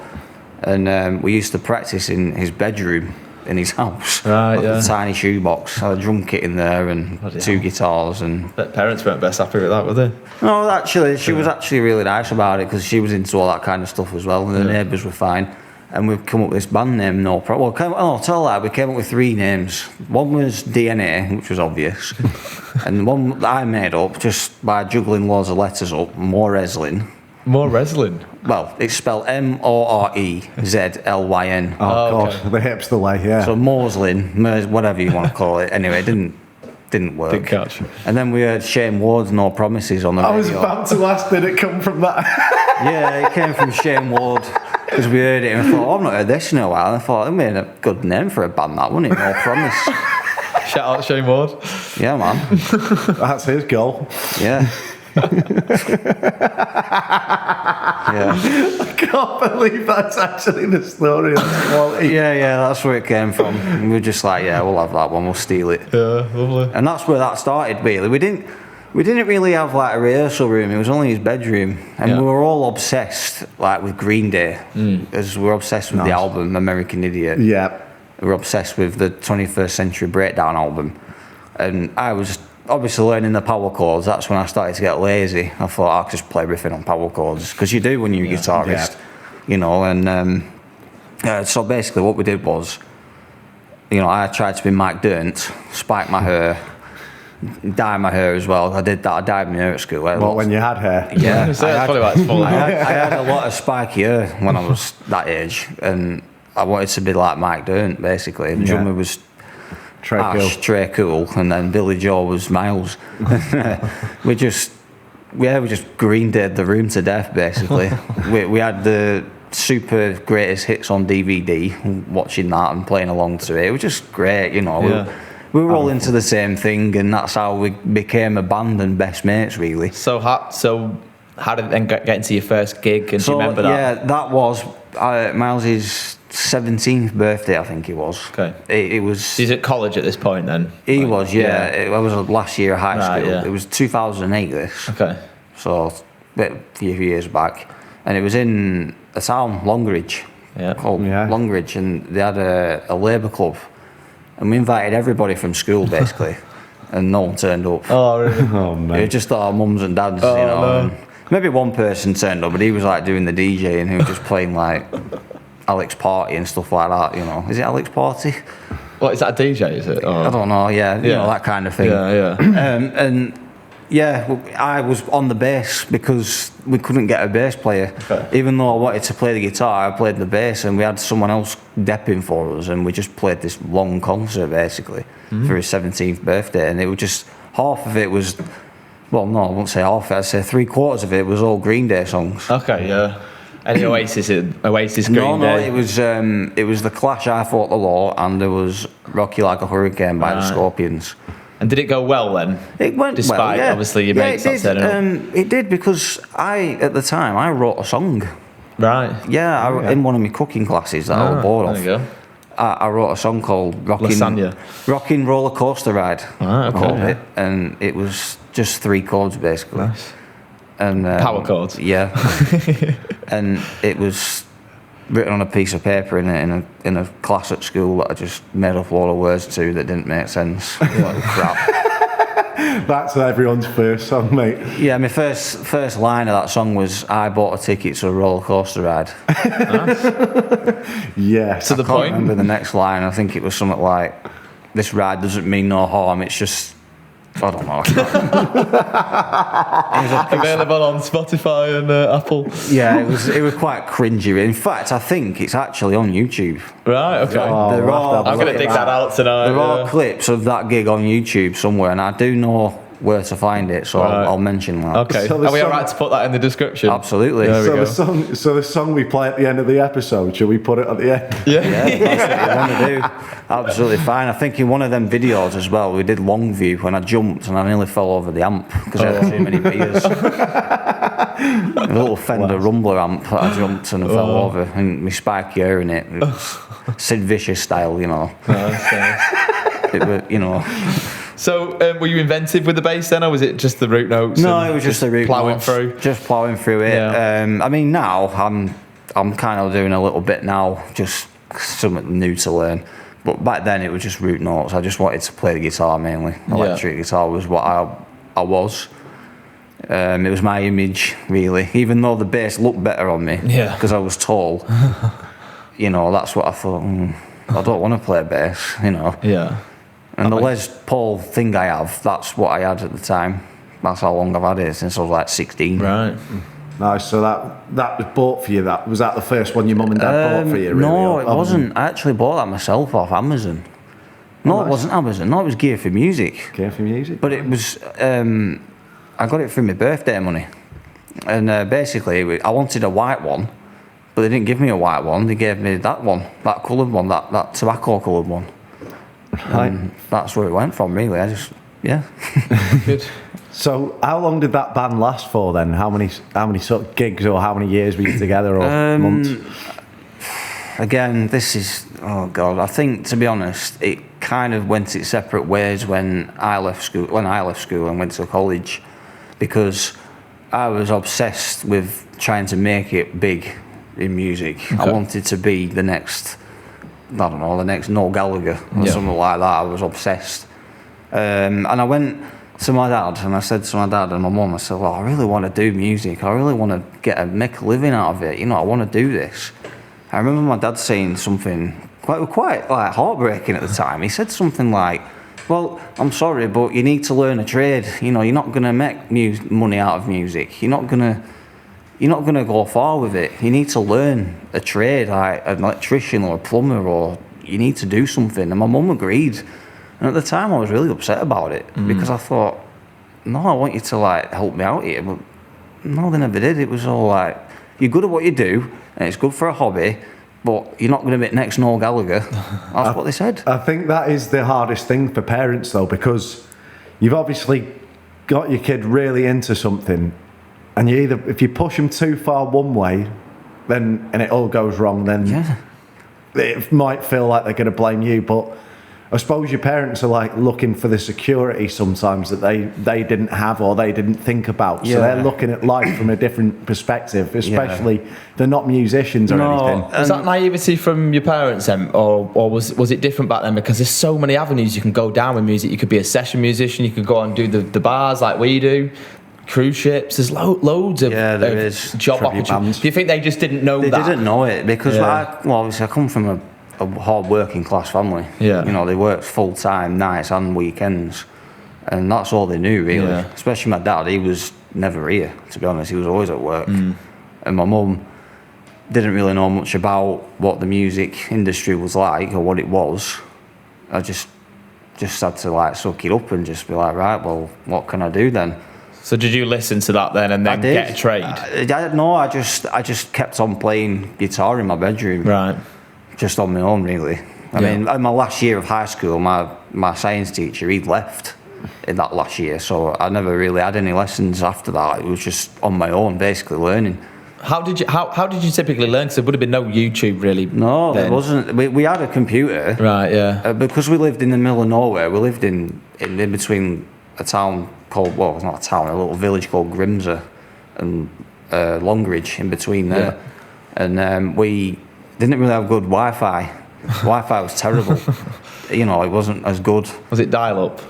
and we used to practice in his bedroom in his house. Right, A tiny shoebox, had a drum kit in there and two guitars and. But parents weren't best happy with that, were they? No, actually, she was actually really nice about it because she was into all that kind of stuff as well, and the neighbours were fine. And we've come up with this band name, No Problem. Well, I'll tell that, we came up with 3 names. One was DNA, which was obvious. And the one that I made up just by juggling loads of letters up, More Reslin. More Reslin? Well, it's spelled Morezlyn. Oh, God, okay. the hipster way, yeah. So Morslin, whatever you want to call it. Anyway, it didn't work. Didn't catch. And then we heard Shane Ward's No Promises on the radio. I was about to ask, did it come from that? Yeah, it came from Shane Ward. Because we heard it and I thought, I've not heard this in a while. And I thought, it made a good name for a band, that, wouldn't it? No Promise. Shout out Shane Ward. Yeah, man. That's his goal. Yeah. Yeah. I can't believe that's actually the story. That's quality. Yeah, that's where it came from. And we were just like, yeah, we'll have that one, we'll steal it. Yeah, lovely. And that's where that started, really. We didn't really have like a rehearsal room. It was only his bedroom, and we were all obsessed like with Green Day, as we were obsessed with the album American Idiot. Yeah. We were obsessed with the 21st Century Breakdown album, and I was obviously learning the power chords. That's when I started to get lazy. I thought I could just play everything on power chords because you do when you're a guitarist, And so basically, what we did was, I tried to be Mike Dirnt, spike my hair. Dye my hair as well. I did that. I dyed my hair at school. Well, when you had hair. Yeah. So that's probably why it's falling out. I had a lot of spiky hair when I was that age, and I wanted to be like Mike Dirnt, basically. The drummer was Trey Cool, and then Billy Joe was Miles. we just Green Dayed the room to death, basically. we had the super greatest hits on DVD, watching that and playing along to it. It was just great, We were all into the same thing, and that's how we became a band and best mates, really. So how did it then get into your first gig? And do you remember that? Yeah, that was Miles's 17th birthday, I think it was. Okay. It was. He's at college at this point then? He was, yeah. I was last year of high school. Yeah. It was 2008, this. Okay. So, a few years back. And it was in a town, Longridge. Yeah. Called Longridge, and they had a labour club. And we invited everybody from school, basically, and no one turned up. Oh, really? Oh, man. It was just our mums and dads, No. and maybe one person turned up, but he was like doing the DJ, and he was just playing like Alex Party and stuff like that, Is it Alex Party? What, is that a DJ, is it? I don't know, that kind of thing. Yeah. I was on the bass because we couldn't get a bass player. Okay. Even though I wanted to play the guitar, I played the bass, and we had someone else depping for us, and we just played this long concert basically for his 17th birthday, and it was just half of it was, well, no, I won't say half. I'd say 3/4 of it was all Green Day songs. Okay, yeah. Any Oasis Green No, Day? it was the Clash, I Fought the Law, and there was Rocky Like a Hurricane by the Scorpions. And did it go well then? It went Despite, well, yeah. obviously, your mates not turning up. It did because at the time, I wrote a song. Right. Yeah, in one of my cooking classes that I was bored of. There you go. I wrote a song called Rockin' Roller Coaster Ride. Ah, okay, I called yeah. it, and it was just 3 chords basically. Nice. And Power chords. Yeah. And it was written on a piece of paper in a class at school that I just made up a lot of words to that didn't make sense. Like crap. That's everyone's first song, mate. Yeah, my first line of that song was, "I bought a ticket to a roller coaster ride." Yes. To the I can't point. remember the next line. I think it was something like, "This ride doesn't mean no harm. It's just." I don't know. Available on Spotify and Apple. Yeah, it was quite cringy. In fact, I think it's actually on YouTube. Right, okay. Oh, There we'll are- have to have a I'm going look to dig at that out tonight. There are yeah. clips of that gig on YouTube somewhere, and I do know where to find it, so Right. I'll mention that. Okay. So the Are we song- alright to put that in the description? Absolutely. There we So go. the song we play at the end of the episode, should we put it at the end? Yeah. Yeah, that's what you want to do. Absolutely fine. I think in one of them videos as well, we did long view when I jumped and I nearly fell over the amp because I had too many beers. A little Fender Rumbler amp that I jumped and I fell over, and my spiky hair in it. It was Sid Vicious style, you know. Nice, nice. It was, you know. So, were you inventive with the bass then, or was it just the root notes? No, and it was just the root plowing notes, through. just plowing through it. Yeah. I mean, now I'm kind of doing a little bit now, just something new to learn. But back then it was just root notes. I just wanted to play the guitar mainly. Electric guitar was what I was. It was my image really. Even though the bass looked better on me, Yeah. because I was tall. You know, that's what I thought. I don't want to play bass. You know. Yeah. And the Les Paul thing I have, that's what I had at the time. That's how long I've had it, since I was like 16. Right. Nice. So that was bought for you. Was that the first one your mum and dad bought for you? Really? No, Or- it wasn't. I actually bought that myself off Amazon. No, it wasn't Amazon. No, it was Gear for Music. Care for music? But it was, I got it through my birthday money. And basically, I wanted a white one, but they didn't give me a white one. They gave me that one, that coloured one, that tobacco coloured one. And that's where it went from, really. I just, yeah. Good. So how long did that band last for then? How many sort of gigs or how many years were you together or months? Again, this is, oh God, I think, to be honest, it kind of went its separate ways when I left school and went to college, because I was obsessed with trying to make it big in music. I wanted to be the next, I don't know, the next Noel Gallagher or something like that. I was obsessed. And I went to my dad and I said to my dad and my mum, I said, well, I really want to do music. I really want to make a living out of it. You know, I want to do this. I remember my dad saying something quite like heartbreaking at the time. He said something like, well, I'm sorry, but you need to learn a trade. You know, you're not going to make money out of music. You're not going to go far with it. You need to learn a trade, like an electrician or a plumber, or you need to do something. And my mum agreed. And at the time, I was really upset about it because I thought, no, I want you to like help me out here. But no, they never did. It was all like, you're good at what you do, and it's good for a hobby, but you're not going to be next Noel Gallagher. That's what they said. I think that is the hardest thing for parents though, because you've obviously got your kid really into something, and you either, if you push them too far one way, then and it all goes wrong, then Yeah. it might feel like they're going to blame you. But I suppose your parents are like looking for the security sometimes that they didn't have or they didn't think about. So Yeah. they're looking at life from a different perspective, especially they're not musicians or anything. Was that naivety from your parents then, or was it different back then? Because there's so many avenues you can go down with music. You could be a session musician, you could go and do the bars like we do, cruise ships. There's loads of, Yeah, there of is. job Tribute opportunities. bands. Do you think they just didn't know They that? didn't know it because Yeah. obviously I come from a hard working class family. Yeah. You know, they worked full time, nights and weekends, and that's all they knew really. Yeah. Especially my dad, he was never here, to be honest. He was always at work. And my mum didn't really know much about what the music industry was like or what it was. I just had to like suck it up and just be like, right, well, what can I do then? So did you listen to that then and then get a trade? I just kept on playing guitar in my bedroom. Right. Just on my own, really. I mean, in my last year of high school, my science teacher, he'd left in that last year, so I never really had any lessons after that. It was just on my own, basically learning. How did you typically learn? Because there would have been no YouTube really. No, then. it wasn't. We had a computer. Right. Yeah. Because we lived in the middle of nowhere. We lived in between a town called, well, it's not a town, a little village called Grimsby and Longridge in between there. And we didn't really have good Wi-Fi. Wi-Fi was terrible. you know, it wasn't as good. Was it dial-up?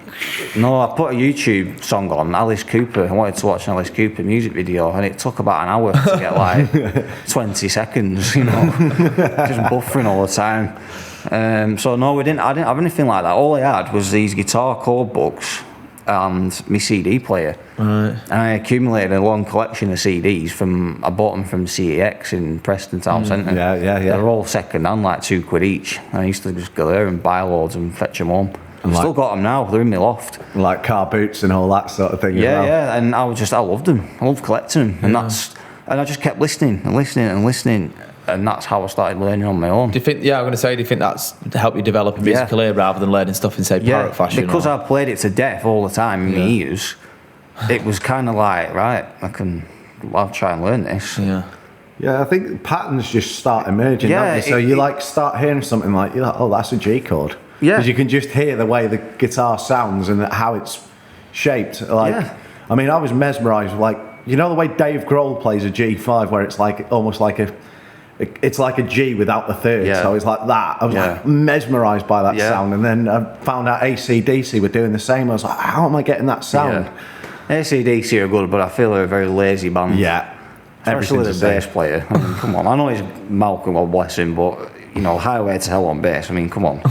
No, I put a YouTube song on, Alice Cooper. I wanted to watch an Alice Cooper music video, and it took about an hour to get like 20 seconds, you know, just buffering all the time. So no, I didn't have anything like that. All I had was these guitar chord books and my CD player. Right. And I accumulated a long collection of CDs I bought them from CEX in Preston Town Centre. Yeah. They're all second hand, like £2 each. And I used to just go there and buy loads and fetch them home. I've still got them now. They're in my loft. Like car boots and all that sort of thing. Yeah, as well. yeah. And I loved them. I loved collecting them. And I just kept listening and listening and listening. And that's how I started learning on my own. Do you think that's helped you develop a music career rather than learning stuff in, say, parrot fashion? Because I played it to death all the time in my ears, it was kind of like, right, I'll try and learn this. Yeah. Yeah, I think patterns just start emerging, don't they? So you start hearing something like, you're like, oh, that's a G chord. Yeah. Because you can just hear the way the guitar sounds and how it's shaped. I mean, I was mesmerised, you know the way Dave Grohl plays a G5 where it's like almost like it's like a G without the third, so it's like that. I was like mesmerised by that sound, and then I found out AC/DC were doing the same. I was like, how am I getting that sound? AC/DC are good, but I feel they're a very lazy band. Yeah, especially the bass player. I mean, come on, I know he's Malcolm, God bless him, but you know, Highway to Hell on bass. I mean, come on,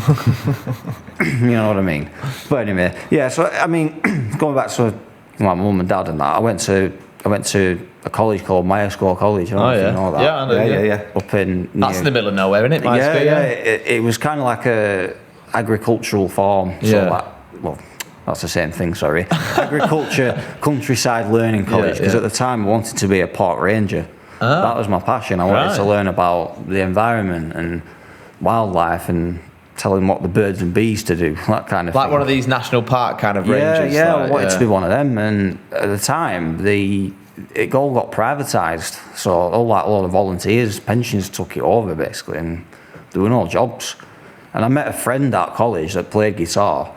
you know what I mean. But anyway, so I mean, going back to my mum and dad and that, I went to a college called Myerscough College. I don't know if you know that. Yeah, I know. Yeah. Up in that's in the middle of nowhere, isn't it? Myerscough, It was kind of like a agricultural farm. So that's the same thing. Sorry, agriculture, countryside learning college. Because at the time I wanted to be a park ranger. That was my passion. I wanted to learn about the environment and wildlife and tell them what the birds and bees to do, that kind of thing. Like one of these national park kind of rangers. Yeah, I wanted to be one of them. And at the time, it all got privatised. So a lot of volunteers, pensions took it over basically, and there were no jobs. And I met a friend at college that played guitar,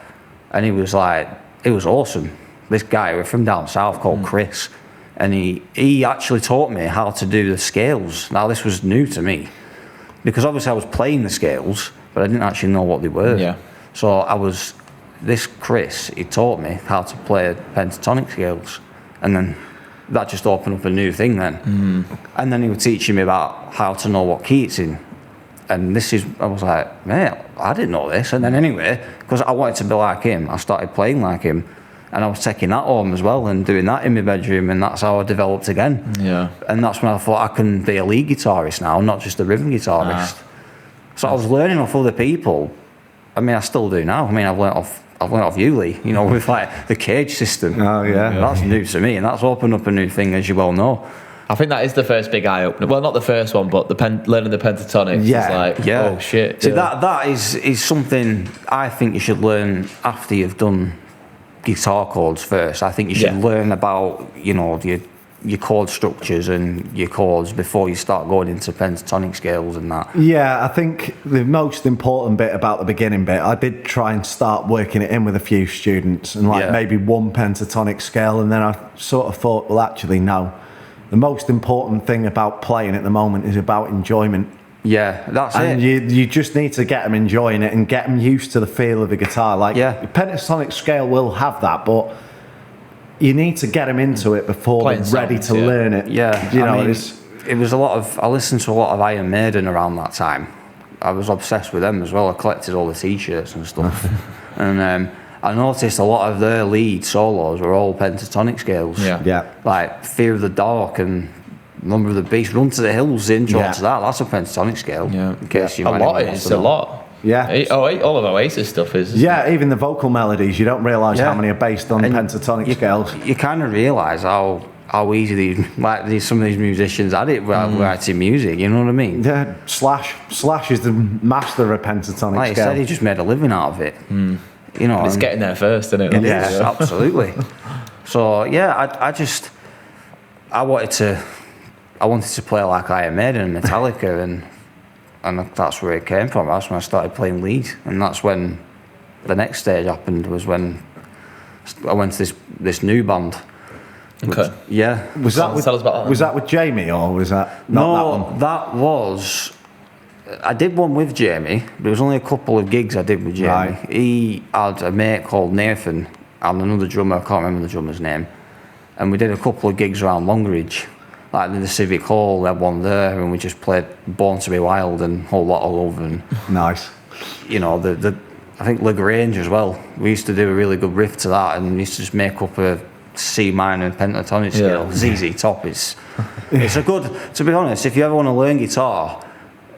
and he was awesome. This guy, we're from down south, called Chris, and he actually taught me how to do the scales. Now this was new to me, because obviously I was playing the scales, but I didn't actually know what they were. Yeah. So this Chris, he taught me how to play pentatonic scales, and then that just opened up a new thing then. And then he was teaching me about how to know what key it's in. And I was like, mate, I didn't know this. And then anyway, because I wanted to be like him, I started playing like him. And I was taking that home as well and doing that in my bedroom, and that's how I developed again. Yeah. And that's when I thought I can be a lead guitarist now, not just a rhythm guitarist. So I was learning off other people. I mean, I still do now. I mean, I've learned off you, Lee, you know, with like the cage system. Oh, yeah. That's new to me, and that's opened up a new thing, as you well know. I think that is the first big eye-opener. Well, not the first one, but learning the pentatonics is like, oh, shit. So that is something I think you should learn after you've done guitar chords first. I think you should learn about, you know, your chord structures and your chords before you start going into pentatonic scales and that. Yeah, I think the most important bit about the beginning bit, I did try and start working it in with a few students and maybe one pentatonic scale, and then I sort of thought, well, actually, no. The most important thing about playing at the moment is about enjoyment. Yeah, that's it. And you just need to get them enjoying it and get them used to the feel of the guitar. Like, pentatonic scale will have that, but you need to get them into it before they're ready to learn it. Yeah, you know, I mean, it was I listened to a lot of Iron Maiden around that time. I was obsessed with them as well. I collected all the t-shirts and stuff. And I noticed a lot of their lead solos were all pentatonic scales. Yeah. Like Fear of the Dark and Number of the Beast, Run to the Hills, the intro to that's a pentatonic scale. Yeah. In case you a lot. Yeah. All of Oasis stuff is. Even the vocal melodies, you don't realise how many are based on pentatonic scales. You kind of realise how easy some of these musicians had it writing music, you know what I mean? Yeah, Slash is the master of pentatonic scale. Like I said, he just made a living out of it. You know, it's getting there first, isn't it? It is, absolutely. So I wanted to play like Iron Maiden and Metallica, and that's where it came from. That's when I started playing lead, and that's when the next stage happened. Was when I went to this new band. Okay. Was that with Jamie, or was that not that one? That was I did one with Jamie, but it was only a couple of gigs I did with Jamie. Right. He had a mate called Nathan and another drummer, I can't remember the drummer's name, and we did a couple of gigs around Longridge. Like in the Civic Hall, we had one there, and we just played Born to be Wild and Whole Lot of Love, and Nice. you know, I think Lagrange as well. We used to do a really good riff to that, and we used to just make up a C minor and pentatonic scale. ZZ Top is, it's a good, to be honest, if you ever want to learn guitar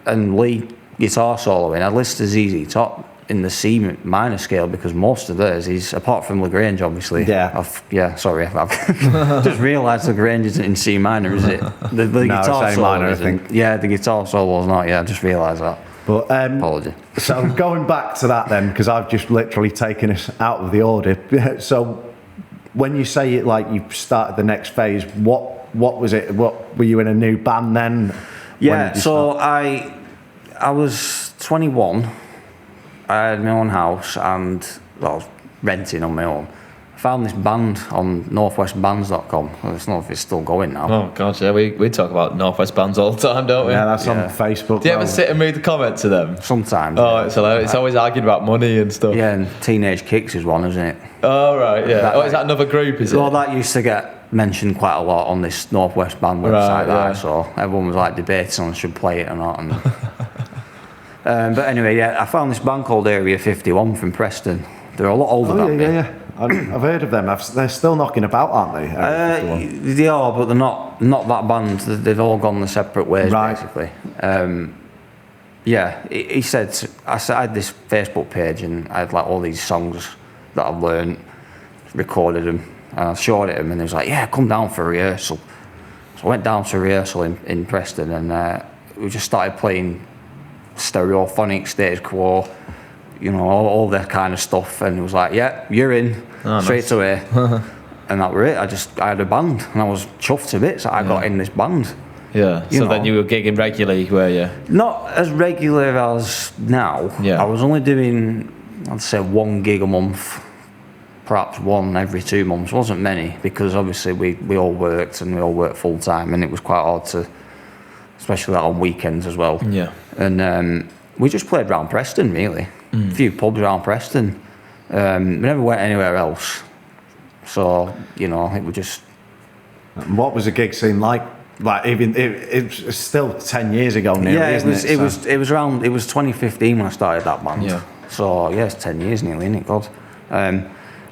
and lead guitar soloing, I'd listen to ZZ Top in the C minor scale, because most of theirs is, apart from Lagrange obviously. Yeah. Sorry, I've just realised Lagrange isn't in C minor, is it? The No, guitar it's A solo minor, I isn't. think. Yeah, the guitar solo's not, I just realised that. But Apology. So going back to that then, because I've just literally taken us out of the order. So when you say it like you started the next phase, what was it? What were you in a new band then? When Yeah, did you so start? I was 21. I had my own house and I was renting on my own. I found this band on northwestbands.com. I don't know if it's still going now. Oh god, yeah, we talk about Northwest bands all the time, don't we? Yeah, that's on Yeah. Facebook. Do you ever though. sit and read the comments to them? Sometimes. Oh, it's hilarious. It's always arguing about money and stuff. Yeah, and Teenage Kicks is one, isn't it? Oh right, yeah. That- Oh, is that another group? Is Well, it? that used to get mentioned quite a lot on this Northwest Band website Right, that I yeah. saw. Everyone was like debating on I should play it or not. And, but anyway, yeah, I found this band called Area 51 from Preston. They're a lot older Oh, than me. yeah. I've heard of them. They're still knocking about, aren't they? They are, but they're not that band. They've all gone their separate ways, Right. basically. Yeah, he said, I had this Facebook page and I had like all these songs that I've learned, recorded them, and I showed it him, and he was like, yeah, come down for rehearsal. So I went down to rehearsal in Preston, and we just started playing Stereophonic, Status Quo, you know, all that kind of stuff, and he was like, yeah, you're in, straight away. And that were it. I had a band, and I was chuffed to bits that I got in this band. Yeah. You So know. then you were gigging regularly, were you? Not as regular as now. Yeah. I was only doing, I'd say, one gig a month, perhaps one every 2 months. Wasn't many, because obviously we all worked, and we all worked full time, and it was quite hard to, especially on weekends as well. Yeah. And we just played round Preston, really. A few pubs around Preston. We never went anywhere else. So, you know, it was just... What was the gig scene like? Like even it's still 10 years ago nearly, Yeah, isn't it? it was around. It was 2015 when I started that band. Yeah. So yeah, it's 10 years nearly, isn't it? God.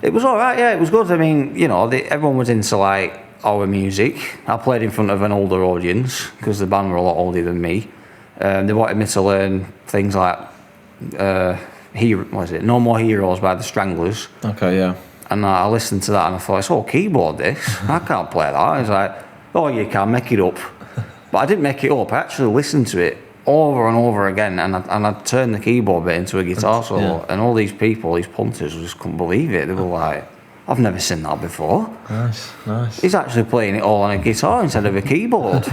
It was all right. Yeah, it was good. I mean, you know, everyone was into like our music. I played in front of an older audience because the band were a lot older than me. They wanted me to learn things like what was it? No More Heroes by the Stranglers. Okay, yeah. And I listened to that and I thought, it's all keyboard this. I can't play that. It's like, oh, you can, make it up. But I didn't make it up. I actually listened to it over and over again, and I turned the keyboard bit into a guitar solo. Yeah. And all these people, these punters, just couldn't believe it. They were like, I've never seen that before. Nice. He's actually playing it all on a guitar instead of a keyboard.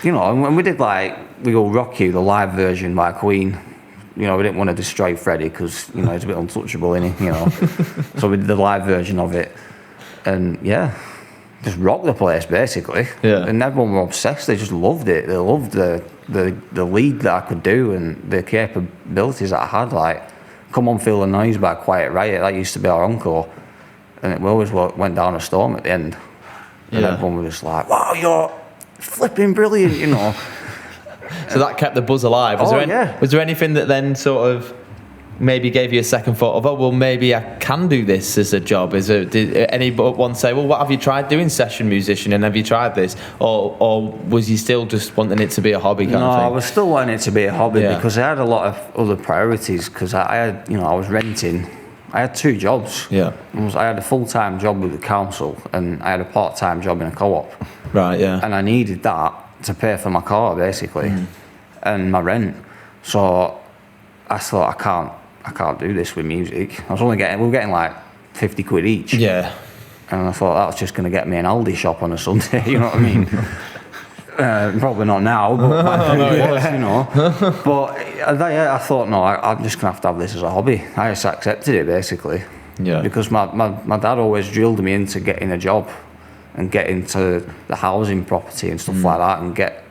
You know, and when we did like, We Go Rock You, the live version by Queen, you know, we didn't want to destroy Freddie because, you know, he's a bit untouchable, isn't he? You know. So we did the live version of it. And yeah, just rocked the place basically. Yeah. And everyone were obsessed. They just loved it. They loved the lead that I could do and the capabilities that I had. Like, Come On Feel the Noise by Quiet Riot, that used to be our encore. And we always went down a storm at the end. And Yeah. everyone was just like, wow, you're flipping brilliant, you know. So that kept the buzz alive. Was, was there anything that then sort of maybe gave you a second thought of, oh, well, maybe I can do this as a job? Did anyone say, well, what have you tried doing, session musician, and have you tried this? Or was you still just wanting it to be a hobby kind of No, thing? I was still wanting it to be a hobby Yeah. because I had a lot of other priorities because I had, you know, I was renting. I had 2 jobs. Yeah. I had a full-time job with the council and I had a part-time job in a co-op. Right, yeah. And I needed that to pay for my car basically and my rent. So I thought I can't do this with music. We were getting like 50 quid each. Yeah. And I thought that was just going to get me an Aldi shop on a Sunday, you know what I mean? Probably not now, but back then it was, you know. But I thought, no, I'm just going to have this as a hobby. I just accepted it basically. Yeah. Because my dad always drilled me into getting a job and get into the housing property and stuff like that and get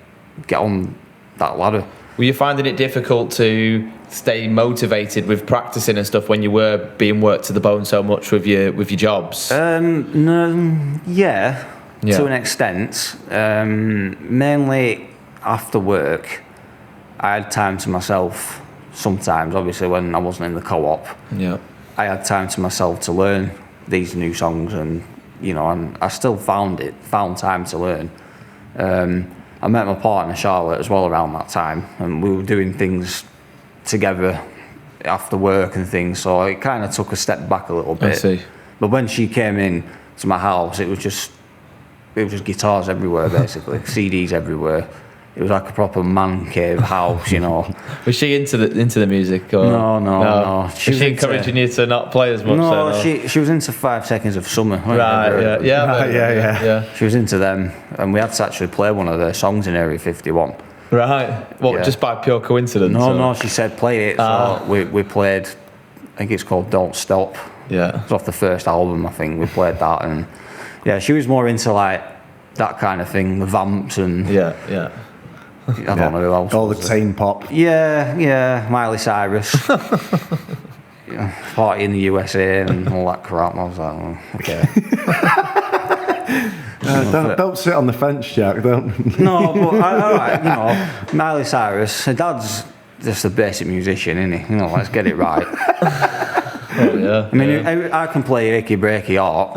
on that ladder. Were you finding it difficult to stay motivated with practicing and stuff when you were being worked to the bone so much with your jobs? No, yeah, to an extent. Mainly after work, I had time to myself. Sometimes, obviously, when I wasn't in the co-op, I had time to myself to learn these new songs, and and I still found time to learn. I met my partner Charlotte as well around that time, and we were doing things together after work and things, so it kind of took a step back a little bit. I see. But when she came in to my house, it was just guitars everywhere, basically, CDs everywhere. It was like a proper man cave house, Was she into the music? Or? No. Was she encouraging you to not play as much? No, she was into 5 Seconds of Summer. Right, yeah. She was into them, and we had to actually play one of their songs in Area 51. Right. What, just by pure coincidence? No, she said play it, so we played, I think it's called Don't Stop. Yeah. It's off the first album, I think. We played that, and she was more into like that kind of thing, the Vamps and... Yeah. I don't know who else. All the teen pop. Yeah, Miley Cyrus. Party in the USA and all that crap. I was like, okay. Don't sit on the fence, Jack. Don't. No, but all right, Miley Cyrus. Her dad's just a basic musician, isn't he? Let's get it right. Oh, yeah. I mean, I can play Achy Breaky Heart.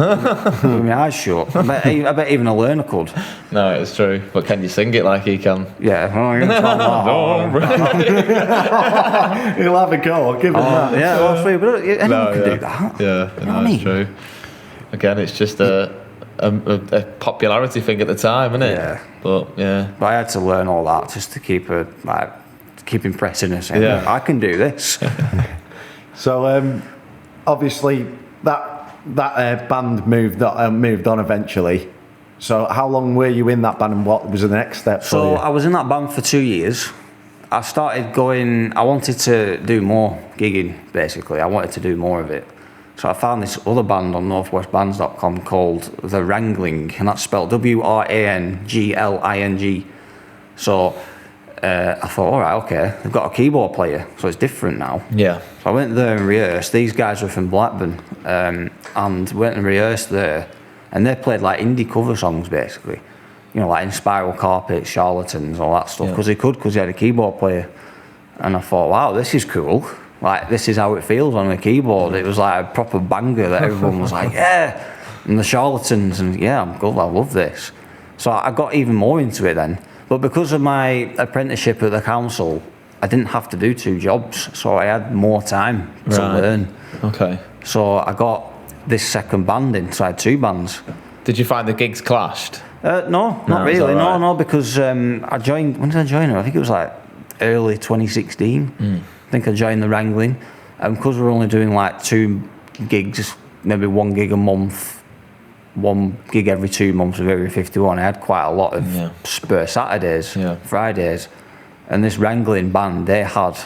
With my eyes shut. I bet even a learner could. No, it's true. But can you sing it like he can? Yeah. He'll have a go. I'll give him that. Yeah, well, free, but anyone can do that. Yeah, it's true. Again, it's just a popularity thing at the time, isn't it? Yeah. But I had to learn all that just to keep impressing her. Saying, I can do this. So obviously that band moved on eventually. So how long were you in that band, and what was the next step for you? So I was in that band for 2 years. I started going. I wanted to do more gigging. Basically, I wanted to do more of it. So I found this other band on northwestbands.com called The Wrangling, and that's spelled WRANGLING. So I thought, all right, okay, they've got a keyboard player, so it's different now. Yeah. So I went there and rehearsed. These guys were from Blackburn, and went and rehearsed there, and they played like indie cover songs, basically. Like In Spiral Carpets, Charlatans, all that stuff, because he had a keyboard player. And I thought, wow, this is cool. Like, this is how it feels on a keyboard. It was like a proper banger that everyone was like, yeah. And the Charlatans, and I'm good, I love this. So I got even more into it then. But because of my apprenticeship at the council, I didn't have to do 2 jobs, so I had more time to learn. Okay. So I got this second band in, so I had 2 bands. Did you find the gigs clashed? No, not really. No, because I joined. When did I join it? I think it was like early 2016. I think I joined the Wrangling, and because we're only doing like 2 gigs, maybe 1 gig a month, 1 gig every 2 months of Area 51, I had quite a lot of spare Saturdays, Fridays, and this Wrangling band, they had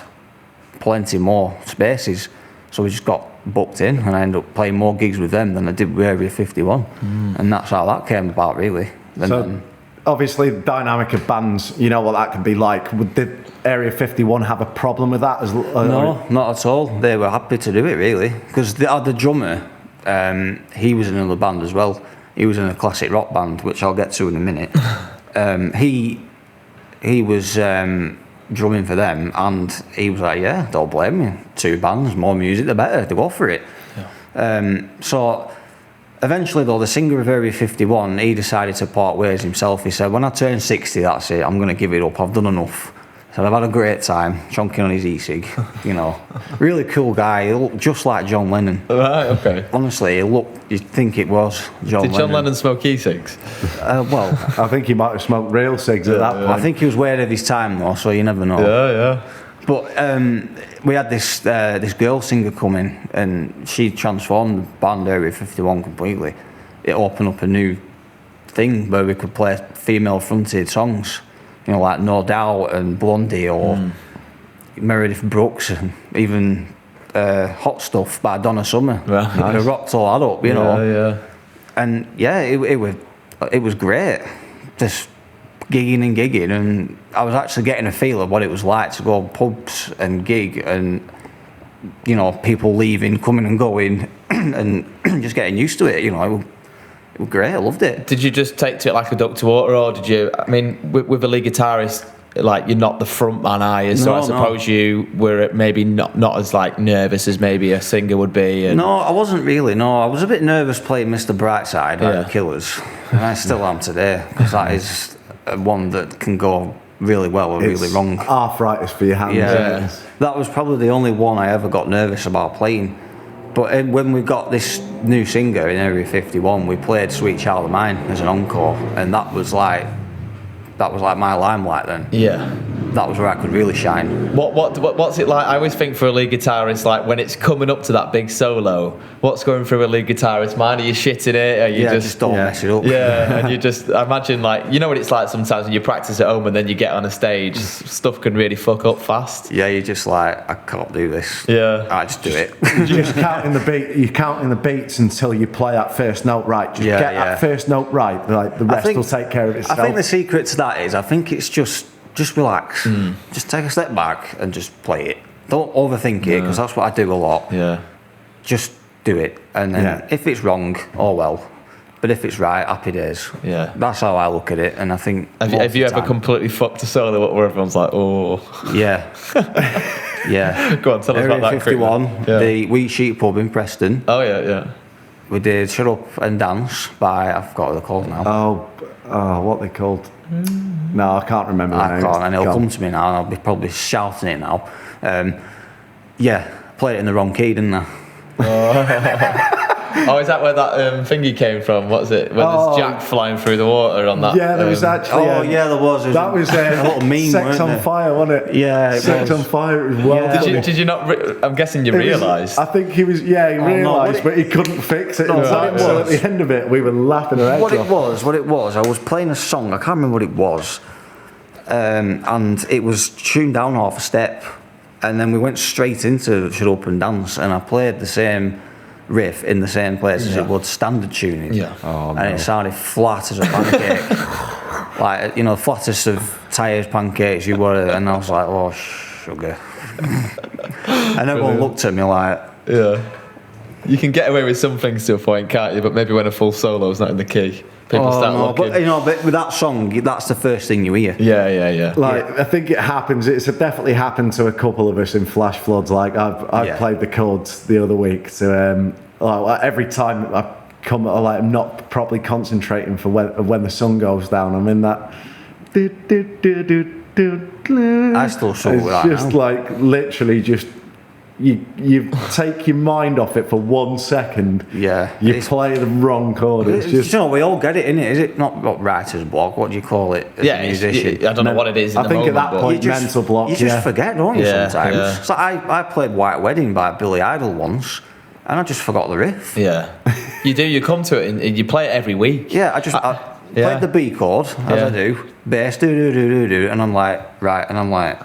plenty more spaces, so we just got booked in, and I ended up playing more gigs with them than I did with Area 51, and that's how that came about, really. So obviously the dynamic of bands, you know what that can be like. Did Area 51 have a problem with that? No, not at all. They were happy to do it, really, because the drummer, he was in another band as well. He was in a classic rock band, which I'll get to in a minute. He was drumming for them, and he was like, yeah, don't blame me. 2 bands, more music, the better. They go for it. So eventually, though, the singer of Area 51, he decided to part ways himself. He said, when I turn 60, that's it. I'm going to give it up. I've done enough. He said, I've had a great time chonking on his e-cig. Really cool guy. He looked just like John Lennon. Right, okay. Honestly, you'd think it was John Lennon. Did John Lennon smoke e-cigs? Well, I think he might have smoked real cigs at that point. I think he was way ahead of his time, though, so you never know. Yeah. But we had this girl singer come in, and she transformed the band Area 51 completely. It opened up a new thing where we could play female-fronted songs, like No Doubt and Blondie or Meredith Brooks, and even Hot Stuff by Donna Summer. Right. Nice. It rocked all that up, Yeah. And it was great. Just gigging, and I was actually getting a feel of what it was like to go pubs and gig, and you know, people leaving, coming and going, and just getting used to it. You know, it was great. I loved it. Did you just take to it like a duck to water, or did you? I mean, with a lead guitarist, like you're not the front man, are you? So I suppose you were maybe not as like nervous as maybe a singer would be. And... No, I wasn't really. No, I was a bit nervous playing Mr. Brightside by the Killers, and I still am today, because that is one that can go really well or really wrong. Arthritis for your hands. Yeah, that was probably the only one I ever got nervous about playing. But when we got this new singer in Area 51, we played Sweet Child of Mine as an encore, and that was like my limelight then. Yeah. That was where I could really shine. What's it like? I always think for a lead guitarist, like when it's coming up to that big solo, what's going through a lead guitarist's mind? Are you shitting it? Are you just don't mess it up. Yeah, and you just, I imagine, like, you know what it's like sometimes when you practice at home and then you get on a stage, stuff can really fuck up fast. Yeah, you're just like, I can't do this. Yeah. I just do it. You're just counting the beat. You're counting the beats until you play that first note right. Just get that first note right. Like the rest will take care of itself. I think the secret to that is, I think it's just relax. Just take a step back and just play it. Don't overthink it, because that's what I do a lot. Yeah. Just do it, and then if it's wrong, oh well. But if it's right, happy days. Yeah. That's how I look at it, and I think. Have you ever completely fucked a solo where everyone's like, oh? Yeah. Yeah. Go on, tell us about that. 51, the Wheat Sheep pub in Preston. Oh yeah. We did Shut Up and Dance by, I forgot what they're called now. Oh, what they called? No, I can't remember the name. I can't, and it'll come to me now, and I'll be probably shouting it now. Played it in the wrong key, didn't I? Oh, is that where that thingy came from? What's it? Where there's Jack flying through the water on that? Yeah, there was actually. There was. That was a little meme. Sex on Fire, wasn't it? Yeah, Sex on Fire. It was well. Did you not? I'm guessing you realised. I think he was. Yeah, he realised, but he couldn't fix it. So at the end of it, we were laughing our heads off. What it was, I was playing a song. I can't remember what it was, and it was tuned down half a step, and then we went straight into Shut Up and Dance, and I played the same riff in the same place as it would standard tuning, and it sounded flat as a pancake, like, you know, flattest of tired pancakes you were, and I was like, oh sugar. And everyone looked at me like, you can get away with some things to a point, can't you? But maybe when a full solo's not in the key, people start looking. But with that song, that's the first thing you hear. Yeah. I think it happens. It's definitely happened to a couple of us in flash floods. Like I've played the chords the other week, so every time I come, I'm not properly concentrating for when the sun goes down. I'm in that. I still struggle with that. It's just like literally just. You take your mind off it for 1 second. Yeah. You play the wrong chord. It's just. You know, we all get it, innit? Is it not writer's block? What do you call it as a musician? I don't know what it is. I think at that point, mental block. You just forget, don't you? Sometimes. Yeah. So I played White Wedding by Billy Idol once, and I just forgot the riff. Yeah. You do. You come to it and you play it every week. Yeah. I played the B chord as I do, bass do, and I'm like right, and I'm like.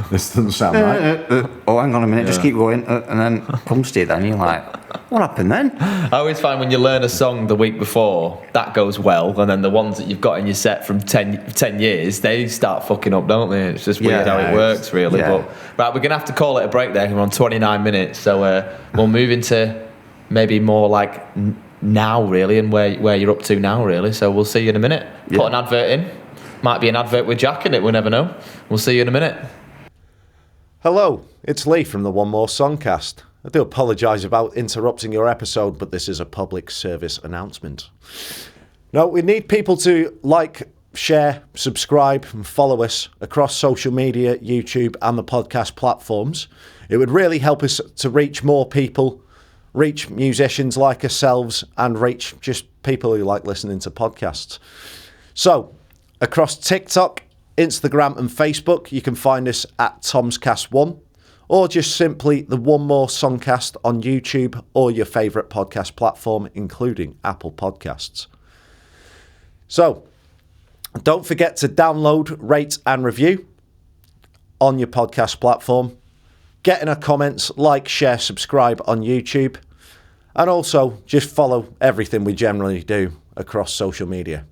This doesn't sound right. Oh, hang on a minute, just keep going. And then comes to you then, you're like, what happened then? I always find when you learn a song the week before, that goes well, and then the ones that you've got in your set from 10 years, they start fucking up, don't they? It's just weird how it works, really. Yeah. But right, we're going to have to call it a break there. We're on 29 minutes, so we'll move into maybe more like now, really, and where you're up to now, really. So we'll see you in a minute. Put an advert in. Might be an advert with Jack in it, we'll never know. We'll see you in a minute. Hello, it's Lee from the One More Songcast. I do apologise about interrupting your episode, but this is a public service announcement. Now, we need people to like, share, subscribe and follow us across social media, YouTube and the podcast platforms. It would really help us to reach more people, reach musicians like ourselves and reach just people who like listening to podcasts. So, across TikTok, Instagram and Facebook, you can find us at TomsCast1 or just simply the One More Songcast on YouTube or your favourite podcast platform, including Apple Podcasts. So, don't forget to download, rate and review on your podcast platform. Get in our comments, like, share, subscribe on YouTube, and also just follow everything we generally do across social media.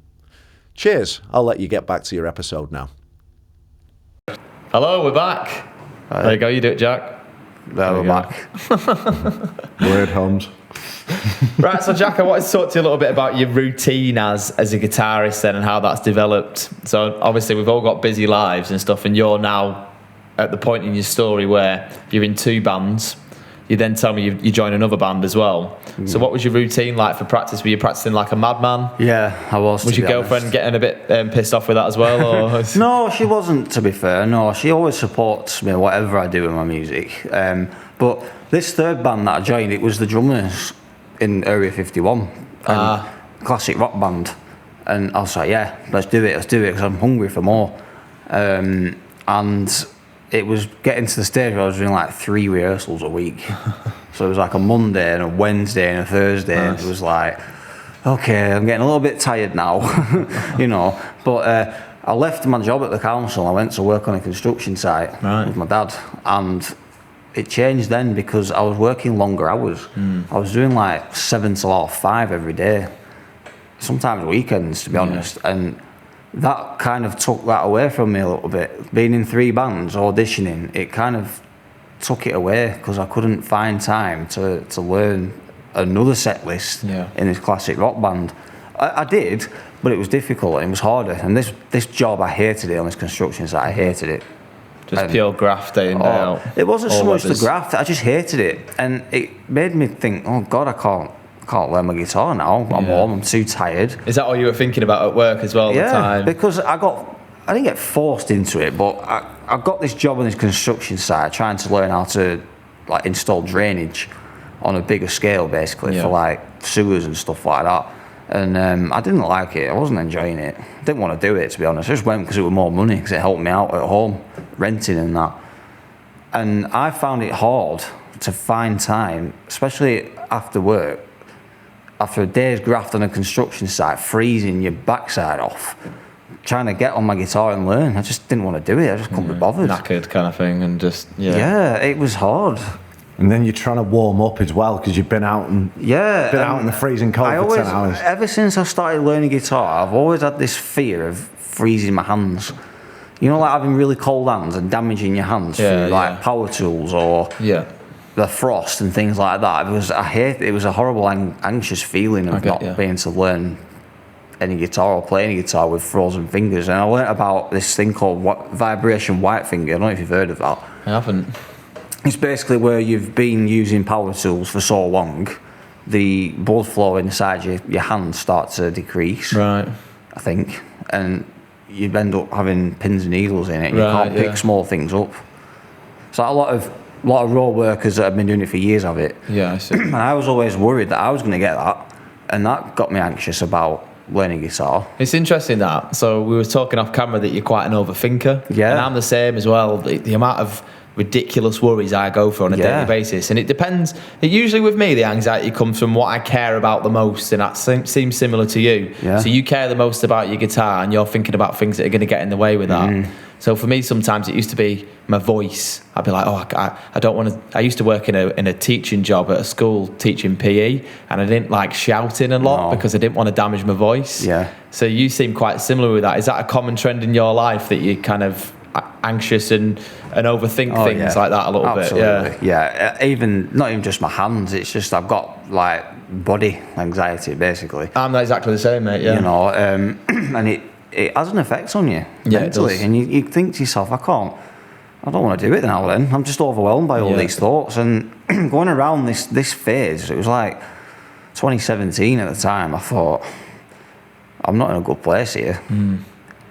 Cheers. I'll let you get back to your episode now. Hello, we're back. There you go, you do it, Jack. There we're back. Word Holmes. Right, so Jack, I wanted to talk to you a little bit about your routine as a guitarist then and how that's developed. So obviously we've all got busy lives and stuff, and you're now at the point in your story where you're in 2 bands. You then tell me you join another band as well. So what was your routine like for practice? Were you practicing like a madman? Yeah, I was. Was your girlfriend getting a bit pissed off with that as well? Or? No, she wasn't, to be fair. No, she always supports me, whatever I do with my music. But this third band that I joined, it was the drummers in Area 51. Classic rock band. And I was like, yeah, let's do it, because I'm hungry for more. And it was getting to the stage where I was doing like 3 rehearsals a week. So it was like a Monday and a Wednesday and a Thursday. Nice. And it was like, okay, I'm getting a little bit tired now, you know. But I left my job at the council. I went to work on a construction site with my dad. And it changed then because I was working longer hours. I was doing like 7 till 5 every day. Sometimes weekends, to be honest. And that kind of took that away from me a little bit. Being in 3 bands, auditioning, it kind of took it away because I couldn't find time to learn another set list in this classic rock band. I did, but it was difficult and it was harder. And this job, I hated it on this construction site. I hated it. Just pure graft day in, day out. It wasn't so much the graft, I just hated it. And it made me think, oh God, I can't learn my guitar now. I'm home, I'm too tired. Is that all you were thinking about at work as well at the time? Yeah, because I didn't get forced into it, but I got this job on this construction site trying to learn how to like install drainage on a bigger scale, basically, for like sewers and stuff like that. And I didn't like it. I wasn't enjoying it. Didn't want to do it, to be honest. I just went because it was more money, because it helped me out at home, renting and that. And I found it hard to find time, especially after work, after a day's graft on a construction site, freezing your backside off, trying to get on my guitar and learn. I just didn't want to do it. I just couldn't be bothered. Knackered kind of thing, and just yeah, it was hard. And then you're trying to warm up as well because you've been out and out in the freezing cold for 10 hours. Ever since I started learning guitar, I've always had this fear of freezing my hands. You know, like having really cold hands and damaging your hands through like power tools or the frost and things like that. It was a horrible, anxious feeling of not being able to learn any guitar or play any guitar with frozen fingers. And I learnt about this thing called vibration white finger. I don't know if you've heard of that. I haven't. It's basically where you've been using power tools for so long, the blood flow inside your hands starts to decrease. Right. I think. And you end up having pins and needles in it. And you can't pick small things up. So a lot of road workers that have been doing it for years have it. Yeah, I see. And I was always worried that I was going to get that. And that got me anxious about learning guitar. It's interesting that. So we were talking off camera that you're quite an overthinker. Yeah. And I'm the same as well. The amount of ridiculous worries I go for on a daily basis, and it depends. Usually with me, the anxiety comes from what I care about the most, and that seems similar to you. So you care the most about your guitar, and you're thinking about things that are going to get in the way with that. So for me, sometimes it used to be my voice. I'd be like, I don't want to. I used to work in a teaching job at a school teaching PE, and I didn't like shouting a lot because I didn't want to damage my voice. So you seem quite similar with that. Is that a common trend in your life that you kind of anxious and overthink things like that a little bit? Even not even just my hands, it's just I've got like body anxiety basically. I'm not exactly the same, mate. You know, and it has an effect on you mentally, and you think to yourself, I don't want to do it now then. I'm just overwhelmed by all these thoughts. And going around this phase, it was like 2017 at the time, I thought, I'm not in a good place here.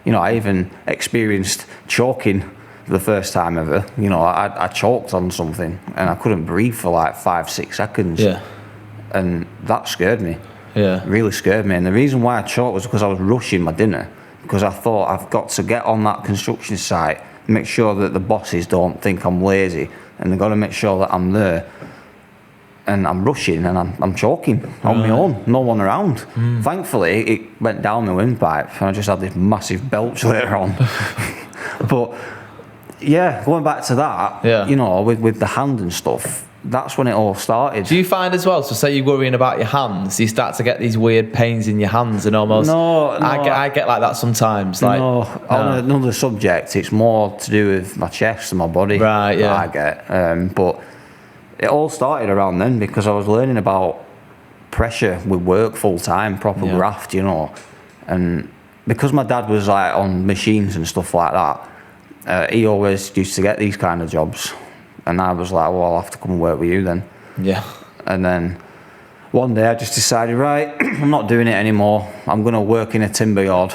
You know, I even experienced choking for the first time ever. You know, I choked on something and I couldn't breathe for like 5-6 seconds. And that scared me. Really scared me. And the reason why I choked was because I was rushing my dinner, because I thought I've got to get on that construction site, make sure that the bosses don't think I'm lazy, and they've got to make sure that I'm there. And I'm rushing and I'm choking on my own, no one around. Thankfully, it went down my windpipe and I just had this massive belch later on. But yeah, going back to that, you know, with the hand and stuff, that's when it all started. Do you find as well, so say you're worrying about your hands, you start to get these weird pains in your hands and almost... No, I get like that sometimes. Like, on another subject, it's more to do with my chest and my body. Right, yeah. That I get. But it all started around then because I was learning about pressure with work full time, proper graft, you know. And because my dad was like on machines and stuff like that, he always used to get these kind of jobs. And I was like, well, I'll have to come and work with you then. Yeah. And then one day I just decided, right, I'm not doing it anymore. I'm going to work in a timber yard.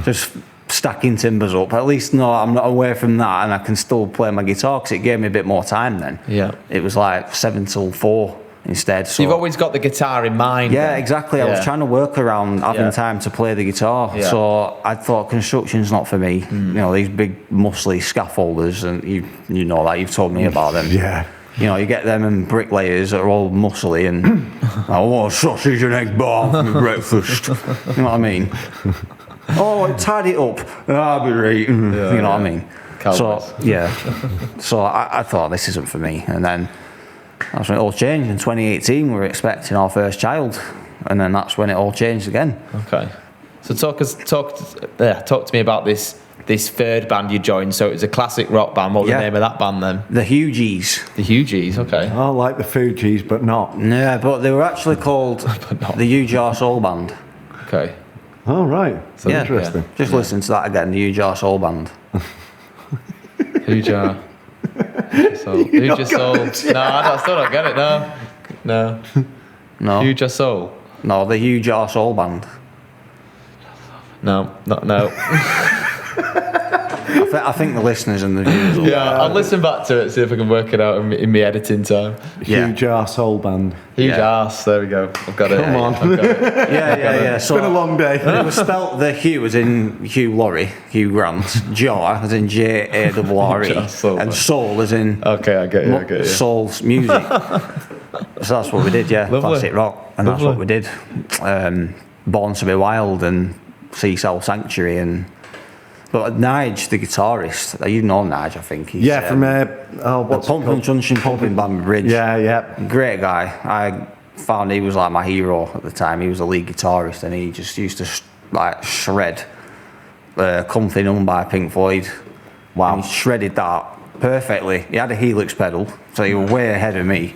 Just stacking timbers up. At least, no, I'm not away from that and I can still play my guitar because it gave me a bit more time then. Yeah. It was like 7 till 4 instead. So you've always got the guitar in mind. Yeah, then. exactly. I was trying to work around having time to play the guitar. Yeah. So I thought construction's not for me. You know, these big muscly scaffolders, and you know that, you've told me about them. Yeah. You know, you get them and bricklayers that are all muscly and I want a sausage and egg bar for my breakfast. You know what I mean? Oh, tidy it up. I'll be right. You know what I mean? Cowboys. So, so I thought this isn't for me. And then that's when it all changed. In 2018, we were expecting our first child. And then that's when it all changed again. Okay. So talk to me about this third band you joined. So it was a classic rock band. What was the name of that band then? The Hugies. The Hugies, okay. Oh, like the Fugees, but not. Yeah, but they were actually called the Huge Our Soul Band. Okay. Oh, right. So Yeah. interesting. Just listen to that again, the Huge Our Soul Band. Huge Our Soul. Huge Our Soul. No, I still don't get it, no. No. Huge Our Soul. No, the Huge Our Soul Band. No. I think the listeners and the viewers will. Yeah, I'll listen back to it, see if I can work it out in my editing time. Yeah. Huge arsehole band. Huge arse, there we go. I've got it. Come on. I've got it. Yeah. It's been a long day. It was spelt the Hugh as in Hugh Laurie, Hugh Grant, Jar as in J-A-R-R-E, Jar Soul, and man. Soul as in Okay, I get you. Soul's music. So that's what we did, yeah. Lovely. Classic rock, and that's what we did. Born to be Wild and Sea Cell Sanctuary But Nige, the guitarist, you know Nige, I think. He's, From what's Pump and Junction Pumping Band Bridge. Yeah. Great guy. I found he was like my hero at the time. He was a lead guitarist and he just used to shred Comfy Numb by Pink Floyd. Wow. And he shredded that perfectly. He had a Helix pedal, so he was way ahead of me.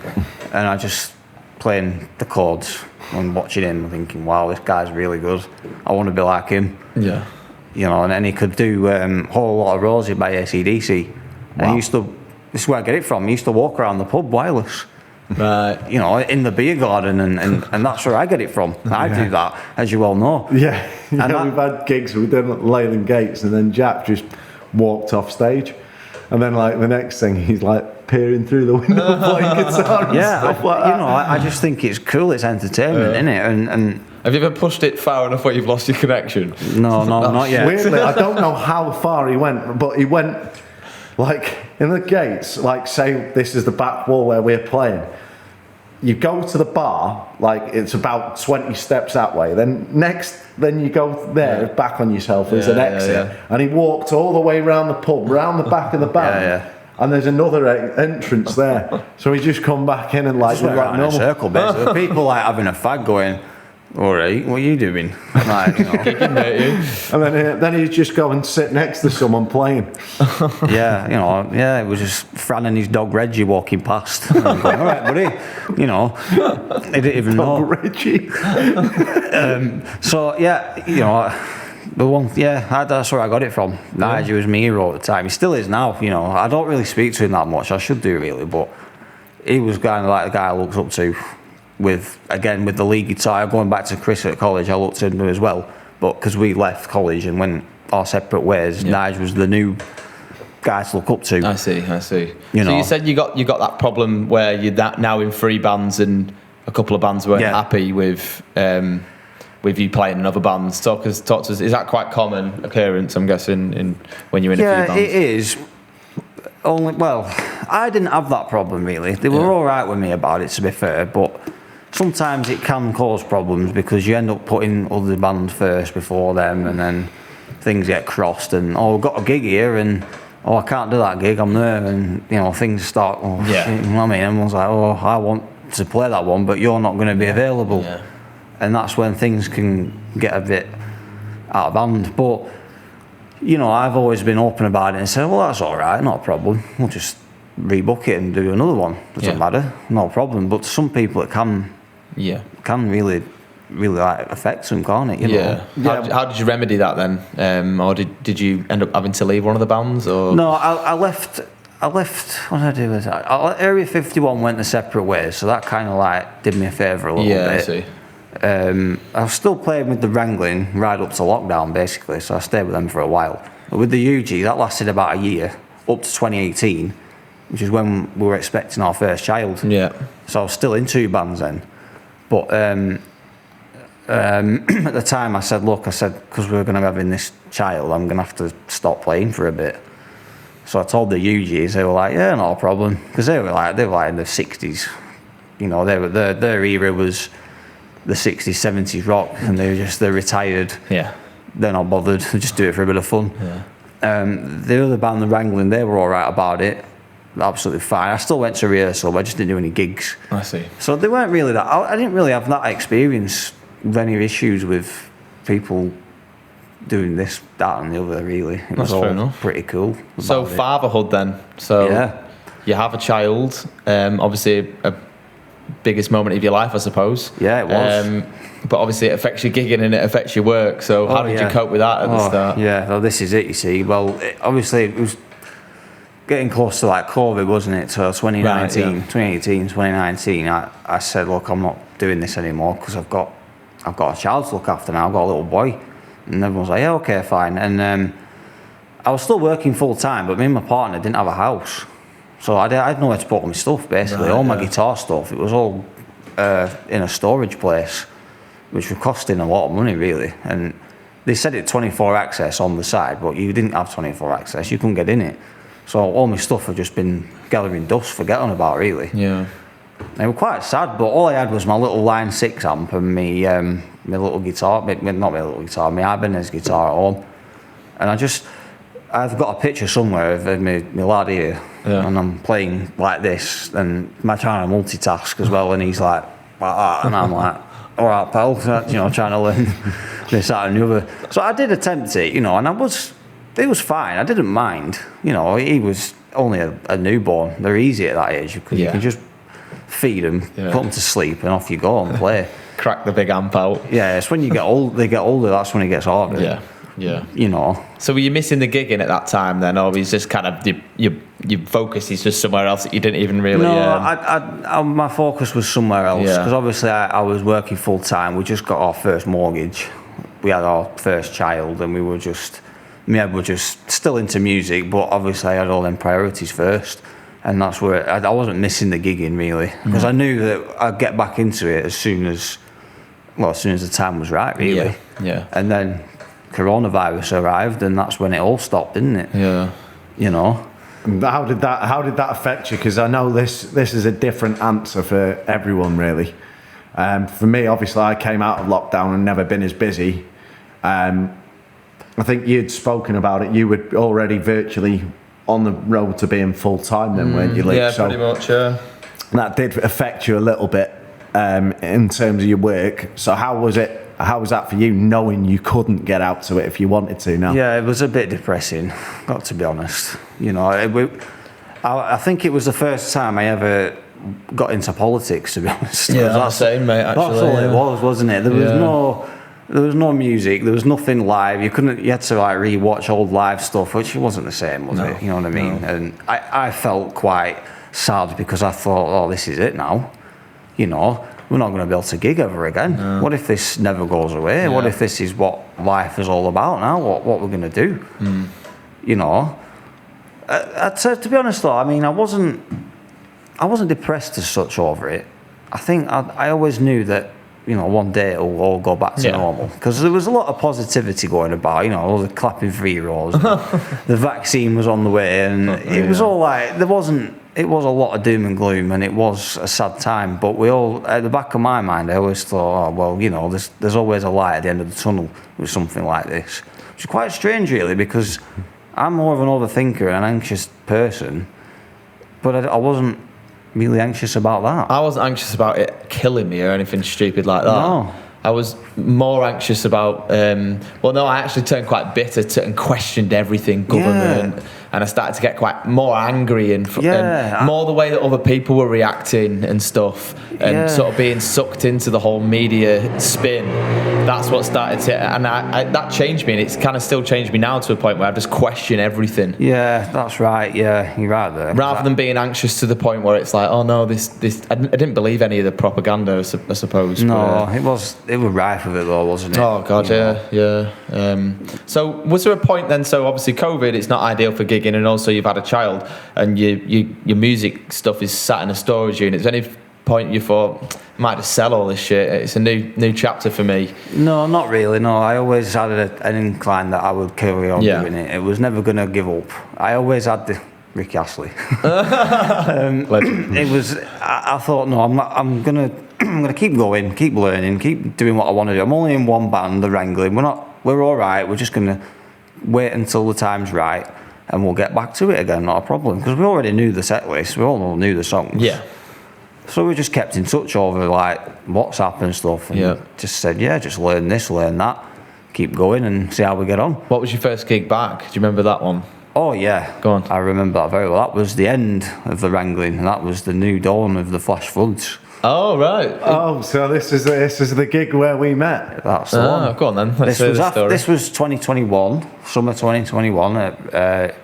And I just playing the chords and watching him thinking, wow, this guy's really good. I want to be like him. Yeah. You know, and then he could do Whole Lot of Rosie by AC/DC. And he used to, this is where I get it from, he used to walk around the pub wireless. Right. You know, in the beer garden, and that's where I get it from. I do that, as you well know. Yeah. And We've had gigs, we've done Leyland Gates, and then Jack just walked off stage. And then, like, the next thing, he's like peering through the window playing guitar and stuff like that. You know, I just think it's cool, it's entertainment, isn't it? And Have you ever pushed it far enough where you've lost your connection? no, not yet. Weirdly, I don't know how far he went, but he went, like, in the gates, like, say this is the back wall where we're playing. You go to the bar, like, it's about 20 steps that way. Then you go there, back on yourself, there's an exit. Yeah. And he walked all the way around the pub, round the back of the band. And there's another entrance there. So he just come back in and, like, Just went around in a circle, basically. People, like, having a fag going, all right, what are you doing? Like, you know. And then he'd just go and sit next to someone playing. It was just Fran and his dog Reggie walking past. And I'm going, all right, buddy. You know, he didn't even know. Reggie. That's where I got it from. Nigel was my hero at the time. He still is now, you know. I don't really speak to him that much. I should do, really, but he was kind of like the guy I looked up to. With the lead guitar, going back to Chris at college, I looked into as well. But because we left college and went our separate ways, Nige was the new guy to look up to. I see. You know. So you said you got that problem where you're now in 3 bands and a couple of bands weren't happy with you playing in other bands. Talk to us. Is that quite common occurrence? I'm guessing when you're in a few bands. Yeah, it is. I didn't have that problem really. They were all right with me about it, to be fair, but sometimes it can cause problems because you end up putting other bands first before them, and then things get crossed. And we've got a gig here, and oh, I can't do that gig, I'm there, and you know, things start, oh, shit, you know what I mean? Everyone's like, oh, I want to play that one, but you're not going to be available. Yeah. And that's when things can get a bit out of hand. But, you know, I've always been open about it and said, well, that's all right, not a problem. We'll just rebook it and do another one. Doesn't matter, no problem. But to some people, it can really like affect them, can't it? You know? How did you remedy that then? Or did you end up having to leave one of the bands? Or no, I left. What did I do with that? Area 51 went a separate way, so that kind of like did me a favour a little bit. I see. I was still playing with the Wrangling right up to lockdown, basically, so I stayed with them for a while. But with the UG, that lasted about a year, up to 2018, which is when we were expecting our first child. Yeah. So I was still in 2 bands then. But at the time I said, because we're going to be having this child, I'm going to have to stop playing for a bit. So I told the UGs, they were like, yeah, no problem. Because they were like in the 60s. You know, their era was the 60s, 70s rock, and they're retired. Yeah. They're not bothered, they just do it for a bit of fun. Yeah. The other band, the Wrangling, they were all right about it. Absolutely fine. I still went to rehearsal, but I just didn't do any gigs. I see. So they weren't really that. I didn't really have that experience with any issues with people doing this, that, and the other. Really, it was all pretty cool. So fatherhood then. So you have a child. Obviously, a biggest moment of your life, I suppose. Yeah, it was. But obviously, it affects your gigging and it affects your work. So how did you cope with that at the start? Yeah, well, this is it. You see, well, obviously it was getting close to like COVID, wasn't it? So 2019, I said, look, I'm not doing this anymore because I've got a child to look after now. I've got a little boy, and everyone's like, yeah, okay, fine. And I was still working full time, but me and my partner didn't have a house, so I had nowhere to put all my stuff. Basically, all my guitar stuff, it was all in a storage place, which was costing a lot of money, really. And they said it 24 access on the side, but you didn't have 24 access. You couldn't get in it. So all my stuff had just been gathering dust, forgetting about, really. Yeah. They were quite sad, but all I had was my little Line 6 amp and my little guitar, not my little guitar, my Ibanez guitar at home. And I've got a picture somewhere of my lad here, and I'm playing like this, and I'm trying to multitask as well, and he's like that, and I'm like, all right, pal, you know, trying to learn this, that, and the other. So I did attempt it, you know, and it was fine. I didn't mind. You know, he was only a newborn. They're easy at that age because you can just feed them, put them to sleep, and off you go and play. Crack the big amp out. Yeah, it's when you get they get older, that's when it gets harder. Yeah. You know. So were you missing the gigging at that time then, or was just kind of your focus is just somewhere else that you didn't even really? No, my focus was somewhere else because obviously I was working full time. We just got our first mortgage. We had our first child, and we were just still into music, but obviously I had all them priorities first, and that's where I wasn't missing the gigging really, because I knew that I'd get back into it as soon as the time was right, really. Yeah. And then coronavirus arrived, and that's when it all stopped, didn't it? Yeah. You know. How did that affect you? Because I know this is a different answer for everyone, really. For me, obviously, I came out of lockdown and never been as busy. I think you'd spoken about it. You were already virtually on the road to being full time then, weren't you, Lee? Yeah, pretty much. That did affect you a little bit in terms of your work. So how was it? How was that for you, knowing you couldn't get out to it if you wanted to now? Yeah, it was a bit depressing, got to be honest. You know, I think it was the first time I ever got into politics, to be honest. Yeah, that's the same, mate, actually. That's all it was, wasn't it? There was no music, there was nothing live. You had to like re-watch old live stuff, which wasn't the same, was it? You know what I mean? No. And I felt quite sad because I thought, oh, this is it now. You know, we're not going to be able to gig ever again. No. What if this never goes away? Yeah. What if this is what life is all about now? What we're going to do? You know, to be honest though, I mean, I wasn't depressed as such over it. I think I always knew that, you know, one day it'll all go back to normal, because there was a lot of positivity going about. You know, all the clapping 3-year-olds. The vaccine was on the way, and it was all like it was a lot of doom and gloom, and it was a sad time. But we all, at the back of my mind, I always thought, oh well, you know, there's always a light at the end of the tunnel with something like this, which is quite strange, really, because I'm more of an overthinker and an anxious person, but I wasn't really anxious about that. I wasn't anxious about it killing me or anything stupid like that. No. I was more anxious about, I actually turned quite bitter and questioned everything, government, and I started to get quite more angry and more the way that other people were reacting and stuff, and sort of being sucked into the whole media spin. That's what started to, and that changed me, and it's kind of still changed me now to a point where I just question everything. Yeah, that's right. Yeah, you're right there. Rather than being anxious to the point where it's like, oh no, this. I didn't believe any of the propaganda, I suppose. No, it was rife with it though, wasn't it? Oh god, yeah. So was there a point then? So obviously COVID, it's not ideal for gigging, and also you've had a child, and your music stuff is sat in a storage unit. Is there any point you thought, I might just sell all this shit? It's a new chapter for me. No, not really. No, I always had an incline that I would carry on doing it. It was never going to give up. I always had the Rick Astley. It was. I thought, no, I'm gonna keep going, keep learning, keep doing what I want to do. I'm only in one band, the Wrangling. We're all right. We're just gonna wait until the time's right, and we'll get back to it again. Not a problem, because we already knew the set list. We all knew the songs. Yeah. So we just kept in touch over like WhatsApp and stuff, and just said, just learn this, learn that, keep going, and see how we get on. What was your first gig back? Do you remember that one? Oh yeah, go on. I remember that very well. That was the end of the Wrangling, and that was the new dawn of the Flash Floods. Oh right. Oh, so this is the gig where we met. That's the one. Go on then. This was 2021, summer 2021 at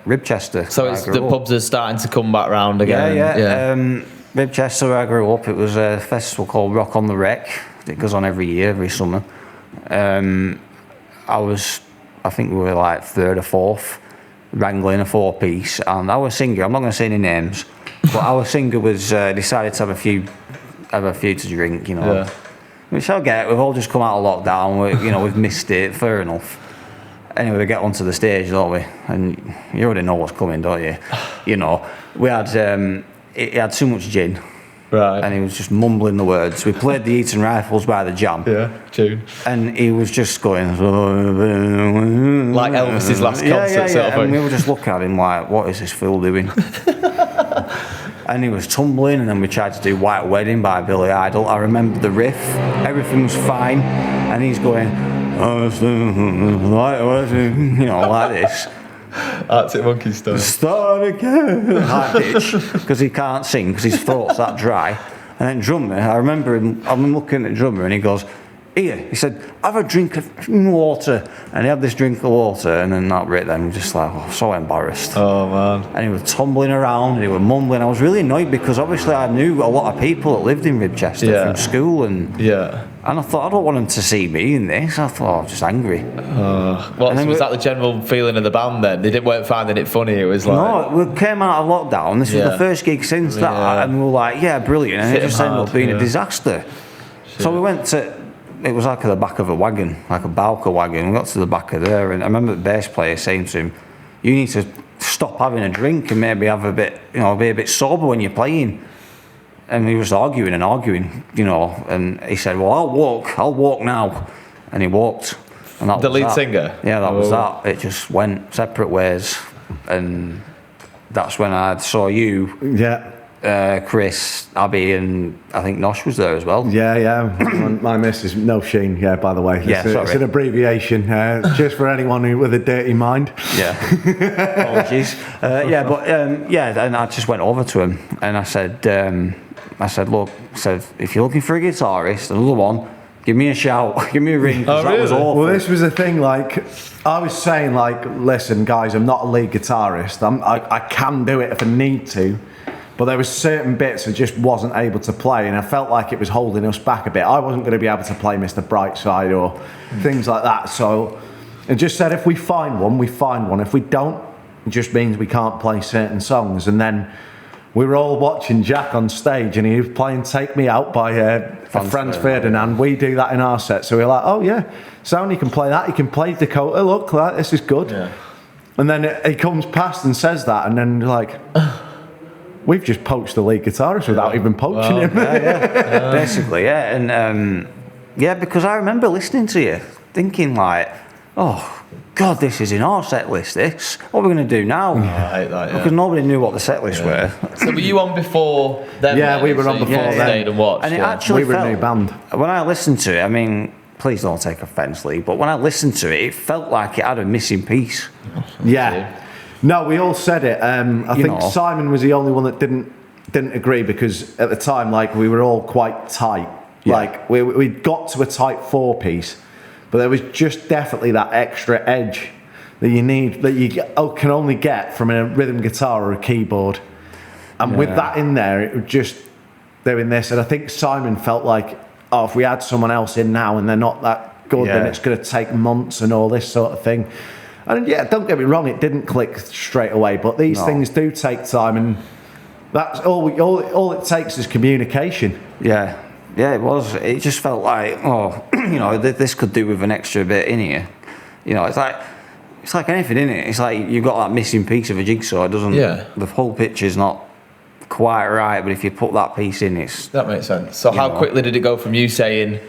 Ribchester. So it's the pubs are starting to come back round again. Yeah. Ribchester, where I grew up, it was a festival called Rock on the Wreck. It goes on every year, every summer. I think we were like third or fourth, wrangling a 4-piece, and our singer, I'm not going to say any names, but our singer was decided to have a few to drink, which I get. We've all just come out of lockdown. We've missed it. Fair enough. Anyway, we get onto the stage, don't we? And you already know what's coming, don't you? We had he had too much gin, right? And he was just mumbling the words. We played the Eton Rifles by the Jam, tune, and he was just going like Elvis's last concert, sort of thing. And we were just looking at him like, what is this fool doing? And he was tumbling, and then we tried to do White Wedding by Billy Idol. I remember the riff, everything was fine, and he's going, White Wedding, like this. Arctic Monkey style. Start again. High pitch, because he can't sing, because his throat's that dry. And then drummer, I remember him, I'm looking at the drummer, and he goes, here, he said, have a drink of water. And he had this drink of water, and then that bit, then just like, so embarrassed. Oh man. And he was tumbling around, and he was mumbling. I was really annoyed, because obviously I knew a lot of people that lived in Ribchester from school, and I thought, I don't want them to see me in this. I thought, I was just angry. Was that the general feeling of the band then? They weren't finding it funny, it was like... No, we came out of lockdown, this was the first gig since that, and we were like, brilliant, and it just ended up being a disaster. Shit. So we went to... It was like at the back of a wagon, like a Balka wagon. We got to the back of there, and I remember the bass player saying to him, you need to stop having a drink and maybe have a bit, be a bit sober when you're playing. And he was arguing, and he said, well, I'll walk now. And he walked. And that the was lead that. singer? Yeah, that was that. It just went separate ways. And that's when I saw you. Yeah. Chris, Abby, and I think Nosh was there as well. Yeah. My missus, no Sheen, by the way. It's an abbreviation, just for anyone with a dirty mind. Yeah. Apologies. And I just went over to him, and I said, look, if you're looking for a guitarist, another one, give me a shout, give me a ring, because that was awful. Well, this was the thing, like, I was saying, like, listen, guys, I'm not a lead guitarist. I can do it if I need to. But there was certain bits I just wasn't able to play, and I felt like it was holding us back a bit. I wasn't going to be able to play Mr. Brightside or things like that. So it just said, if we find one, we find one. If we don't, it just means we can't play certain songs. And then we were all watching Jack on stage, and he was playing Take Me Out by Franz Ferdinand. We do that in our set. So we were like, oh yeah, sound, he can play that. He can play Dakota. Look, this is good. Yeah. And then he comes past and says that, and then like... We've just poached the lead guitarist without even poaching him. Basically, and because I remember listening to you, thinking like, oh, God, this is in our set list, this. What are we going to do now? I hate that, yeah. Because nobody knew what the set lists were. So were you on before them? Yeah, then? we were So on you before them. stayed and watched. And it yeah. actually We were a felt, new band. when I listened to it, I mean, please don't take offence, Lee, but when I listened to it, it felt like it had a missing piece. Yeah. No, we all said it. I think know. Simon was the only one that didn't agree because at the time, like, we were all quite tight. Yeah. Like, we got to a tight 4-piece, but there was just definitely that extra edge that you need, that you can only get from a rhythm guitar or a keyboard. And with that in there, it was just doing this. And I think Simon felt like, oh, if we had someone else in now and they're not that good, then it's going to take months and all this sort of thing. And yeah, don't get me wrong, it didn't click straight away, but these things do take time, and that's all it takes is communication. Yeah, it was. It just felt like, oh, you know, this could do with an extra bit in here. You know, it's like anything in it. It's like you've got that missing piece of a jigsaw. It doesn't. Yeah. The whole picture's not quite right, but if you put that piece in, it's. That makes sense. So how quickly did it go from you saying,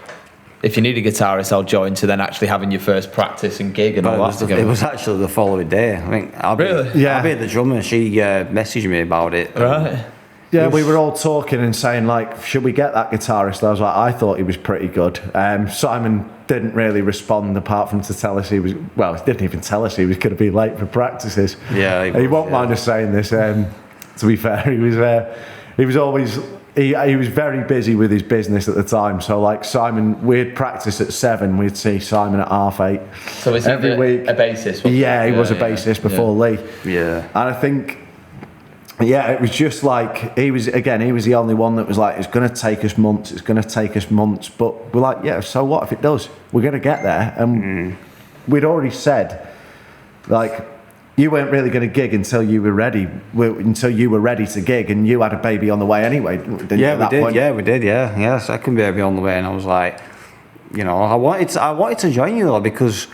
if you need a guitarist, I'll join, to then actually having your first practice and gig and all that together? It was actually the following day. I think Abby, the drummer, she messaged me about it. Right. Yeah, we were all talking and saying, like, should we get that guitarist? I was like, I thought he was pretty good. Simon didn't really respond apart from to tell us he didn't even tell us he was going to be late for practices. Yeah, he won't mind us saying this. To be fair, he was always. He was very busy with his business at the time. So, like, Simon, we'd practice at 7, we'd see Simon at 8:30. So is every week. A bassist? Yeah, he was a bassist before Lee. Yeah. And I think, it was just like, he was the only one that was like, it's going to take us months, but we're like, yeah, so what if it does? We're going to get there. And we'd already said, like, you weren't really going to gig until you were ready to gig, and you had a baby on the way anyway, didn't you, at that point? Yeah, we did. Yeah, second baby on the way, and I was like, you know, I wanted to join you though, because,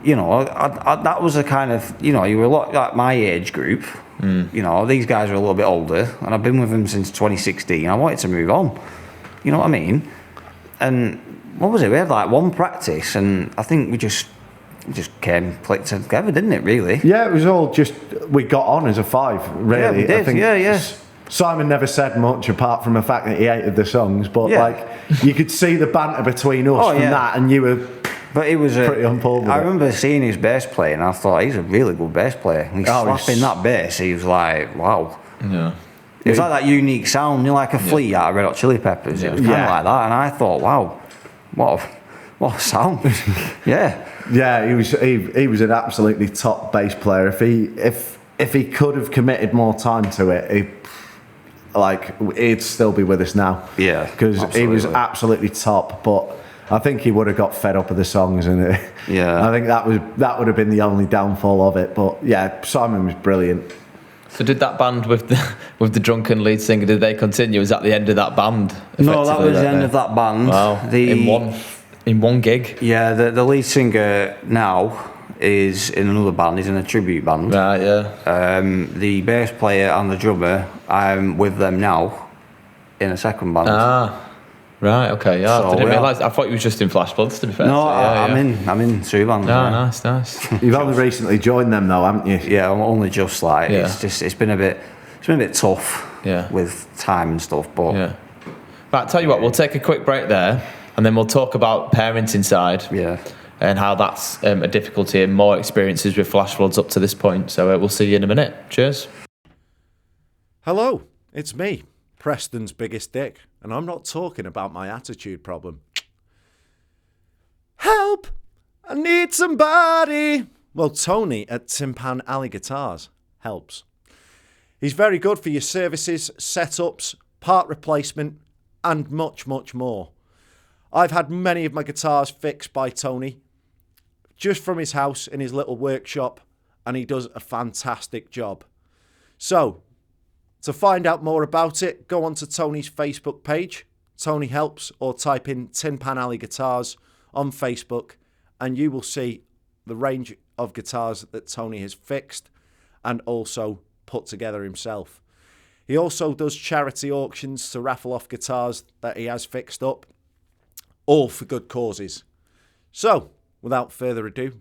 you know, I that was a kind of, you know, you were a lot like my age group. You know, these guys are a little bit older, and I've been with them since 2016. I wanted to move on. You know what I mean? And what was it? We had like one practice, and I think we just clicked together, didn't it, really? Yeah, it was all just, we got on as a 5, really. Yeah, we did, I think yeah. Simon never said much apart from the fact that he hated the songs, but like, you could see the banter between us from that, and you were pretty on board with I it. remember seeing his bass playing, and I thought, he's a really good bass player. And he's slapping that bass, he was like, wow. Yeah. It was like that unique sound, you know, like a Flea out of Red Hot Chili Peppers. It was kind of like that, and I thought, wow, what a sound. Yeah, he was an absolutely top bass player. If he could have committed more time to it, he'd still be with us now. Yeah, because he was absolutely top. But I think he would have got fed up with the songs, and I think that would have been the only downfall of it. But yeah, Simon was brilliant. So did that band with the drunken lead singer, did they continue? Was that the end of that band? No, that was the end of that band. Wow. In one gig? Yeah, the lead singer now is in another band. He's in a tribute band. Right, yeah. The bass player and the drummer, I'm with them now in a second band. Ah, right, okay. Yeah, So I didn't realise. I thought you was just in Flash Bloods, to be fair. No, so, I'm in two bands. Ah, nice. You've only recently joined them though, haven't you? Yeah, I'm only just like it's been a bit tough. Yeah. With time and stuff, but yeah. Right, tell you what, we'll take a quick break there, and then we'll talk about parenting side. Yeah. And how that's a difficulty and more experiences with flash floods up to this point. So we'll see you in a minute. Cheers. Hello, it's me, Preston's biggest dick, and I'm not talking about my attitude problem. Help! I need somebody! Well, Tony at Timpan Alley Guitars helps. He's very good for your services, setups, part replacement, and much, much more. I've had many of my guitars fixed by Tony, just from his house in his little workshop, and he does a fantastic job. So, to find out more about it, go onto Tony's Facebook page, Tony Helps, or type in Tin Pan Alley Guitars on Facebook, and you will see the range of guitars that Tony has fixed and also put together himself. He also does charity auctions to raffle off guitars that he has fixed up, all for good causes. So, without further ado,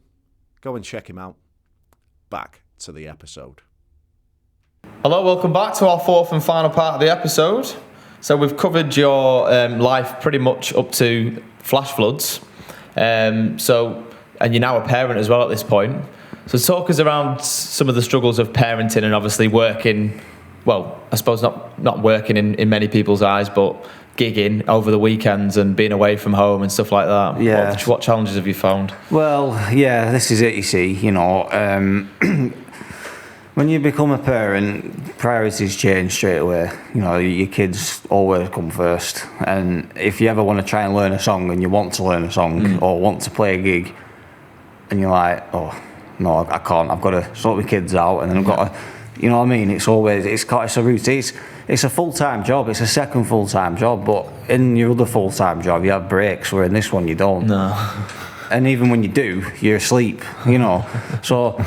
Go and check him out. Back to the episode. Hello, welcome back to our fourth and final part of the episode. So we've covered your life pretty much up to flash floods. And you're now a parent as well at this point. So talk us around some of the struggles of parenting and obviously working, well, I suppose not working in many people's eyes, but gigging over the weekends and being away from home and stuff like that. Yeah. What challenges have you found? Well, yeah, this is it, you see, when you become a parent, priorities change straight away. Your kids always come first. And if you ever want to try and learn a song and you want to learn a song or want to play a gig and you're like, oh, no, I can't. I've got to sort my kids out and then I've got to, you know what I mean? It's a routine. It's a full-time job. It's a second full-time job. But in your other full-time job, you have breaks, where in this one you don't. No. And even when you do, you're asleep, So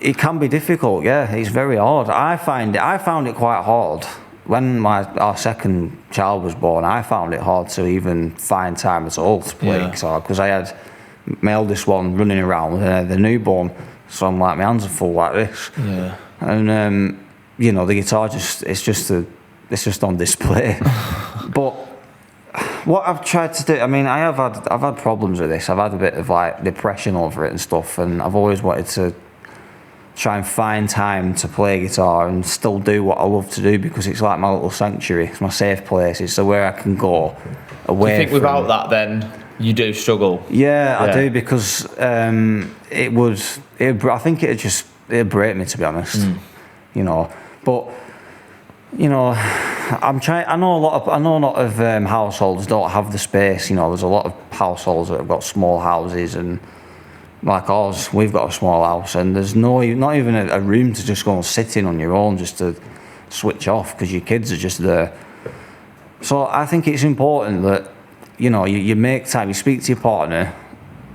it can be difficult, yeah. It's very hard. I found it quite hard. When our second child was born, I found it hard to even find time at all to play guitar, because I had my eldest one running around, the newborn, so I'm like, my hands are full like this. Yeah. And, the guitar it's just on display. But what I've tried to do, I've had problems with this. I've had a bit of like depression over it and stuff, and I've always wanted to try and find time to play guitar and still do what I love to do, because it's like my little sanctuary. It's my safe place. It's where I can go away. Do you think without that, then you do struggle? Yeah, I do, because I think it'd break me, to be honest. But. I'm trying. I know a lot of households don't have the space. There's a lot of households that have got small houses, and like ours, we've got a small house, and there's not even a room to just go and sit in on your own, just to switch off, because your kids are just there. So I think it's important that you make time. You speak to your partner,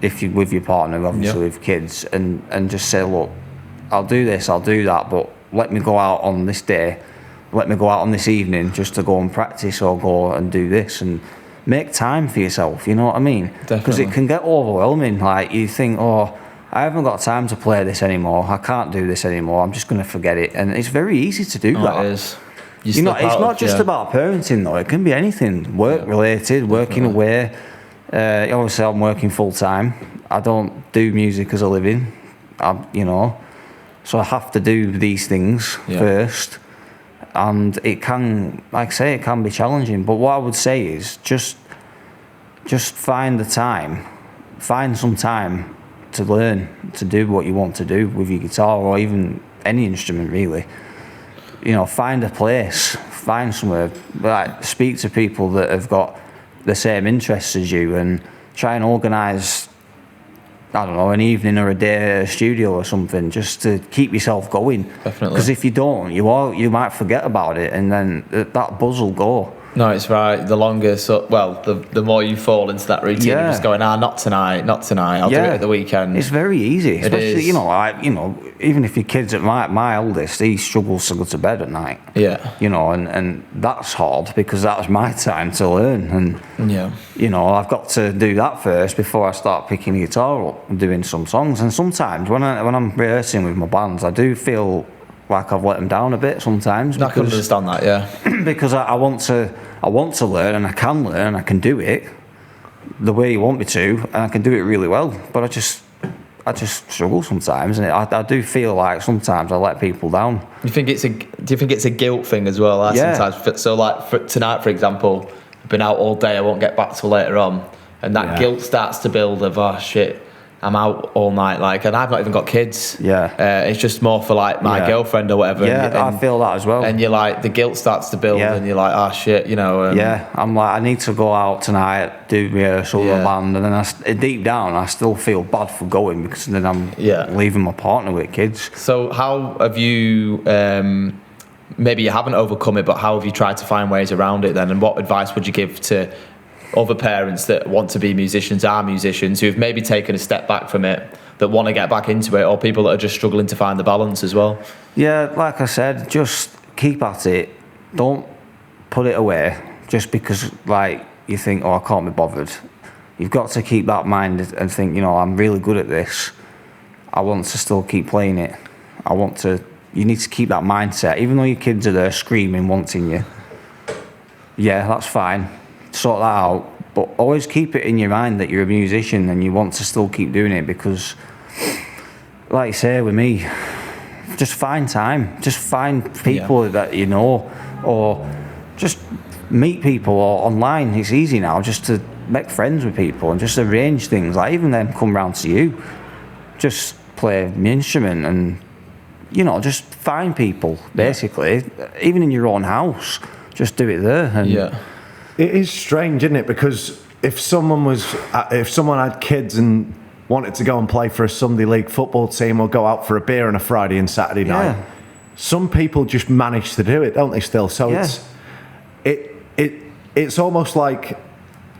if you're with your partner, obviously with kids, and just say, look, I'll do this, I'll do that, but let me go out on this day. Let me go out on this evening just to go and practice or go and do this, and make time for yourself, you know what I mean? Because it can get overwhelming. Like, you think, oh, I haven't got time to play this anymore, I can't do this anymore, I'm just going to forget it. And it's very easy to do that. It is. It's not just about parenting, though. It can be anything, work-related, working away. Obviously, I'm working full-time. I don't do music as a living, so I have to do these things first. And it can, like I say, it can be challenging. But what I would say is just find some time to learn, to do what you want to do with your guitar, or even any instrument, really. Find a place, find somewhere, like, speak to people that have got the same interests as you, and try and organise, I don't know, an evening or a day at a studio or something, just to keep yourself going. Definitely. Because if you don't, you might forget about it, and then that buzz will go. No, it's right. The longer, the more you fall into that routine, you're just going, not tonight. I'll do it at the weekend. It's very easy, especially, is. Even if your kids, my eldest, he struggles to go to bed at night. Yeah. And that's hard, because that's my time to learn, and I've got to do that first before I start picking the guitar up and doing some songs. And sometimes when I'm rehearsing with my bands, I do feel like I've let them down a bit sometimes. I can understand that, yeah. Because I want to learn, and I can learn, and I can do it the way you want me to, and I can do it really well. But I just struggle sometimes, and I do feel like sometimes I let people down. Do you think it's a guilt thing as well? Sometimes. So, like, for tonight, for example, I've been out all day, I won't get back till later on, and that guilt starts to build of, oh shit, I'm out all night, and I've not even got kids. Yeah. It's just more for, like, my girlfriend or whatever. Yeah, and I feel that as well. And you're like, the guilt starts to build, and you're like, oh shit, I'm like, I need to go out tonight, do rehearsal with a band, and then deep down, I still feel bad for going, because then I'm leaving my partner with kids. So how have you, maybe you haven't overcome it, but how have you tried to find ways around it then? And what advice would you give to other parents that want to be musicians, are musicians, who've maybe taken a step back from it, that want to get back into it, or people that are just struggling to find the balance as well? Yeah, like I said, just keep at it. Don't put it away just because, like, you think, oh, I can't be bothered. You've got to keep that mind and think, I'm really good at this. I want to still keep playing it. You need to keep that mindset, even though your kids are there screaming, wanting you. Yeah, that's fine. Sort that out. But always keep it in your mind that you're a musician and you want to still keep doing it, because, like you say with me, just find time. Just find people that you know, or just meet people or online. It's easy now just to make friends with people and just arrange things. Like even them come round to you, just play the instrument and, just find people, basically. Even in your own house, just do it there. And It is strange, isn't it? Because if someone had kids and wanted to go and play for a Sunday league football team or go out for a beer on a Friday and Saturday night, some people just manage to do it, don't they? Still, so it's almost like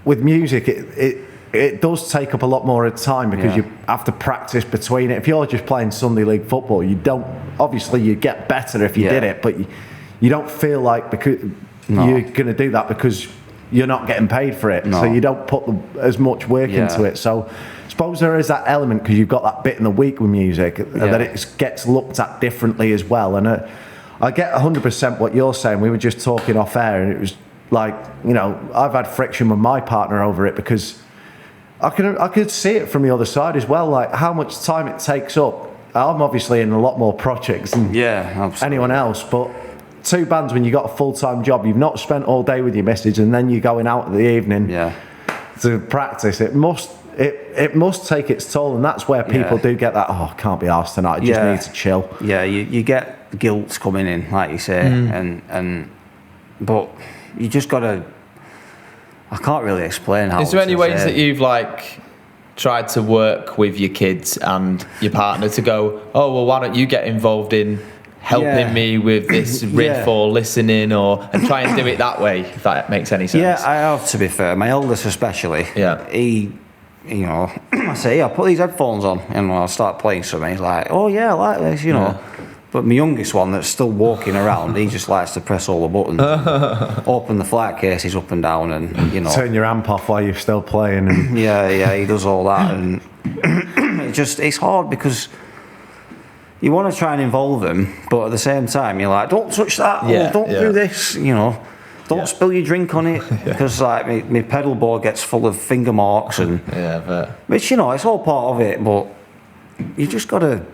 with music, it does take up a lot more of time because you have to practice between it. If you're just playing Sunday league football, you don't. Obviously, you get better if you did it, but you don't feel like because you're going to do that because you're not getting paid for it, so you don't put as much work into it. So I suppose there is that element because you've got that bit in the week with music that it gets looked at differently as well. And I get 100% what you're saying. We were just talking off air, and it was like, I've had friction with my partner over it because I could see it from the other side as well, like how much time it takes up. I'm obviously in a lot more projects than anyone else, but 2 bands when you got a full-time job, you've not spent all day with your missus, and then you're going out in the evening to practice. It must take its toll, and that's where people do get that. Oh, I can't be arsed tonight. I just need to chill. Yeah, you get guilt coming in, like you say, but you just gotta. I can't really explain how. Is there any ways that you've tried to work with your kids and your partner to go, oh well, why don't you get involved in helping me with this riff or listening and try and do it that way, if that makes any sense? Yeah, I have, to be fair. My eldest especially. Yeah. He, I say, I put these headphones on and I'll start playing something. He's like, oh yeah, I like this, know. But my youngest one that's still walking around, he just likes to press all the buttons, open the flight cases up and down, and turn your amp off while you're still playing. And he does all that, and it's hard because you want to try and involve them, but at the same time you're like, don't touch that, don't do this, don't spill your drink on it, because like my pedal board gets full of finger marks and which it's all part of it, but you just gotta.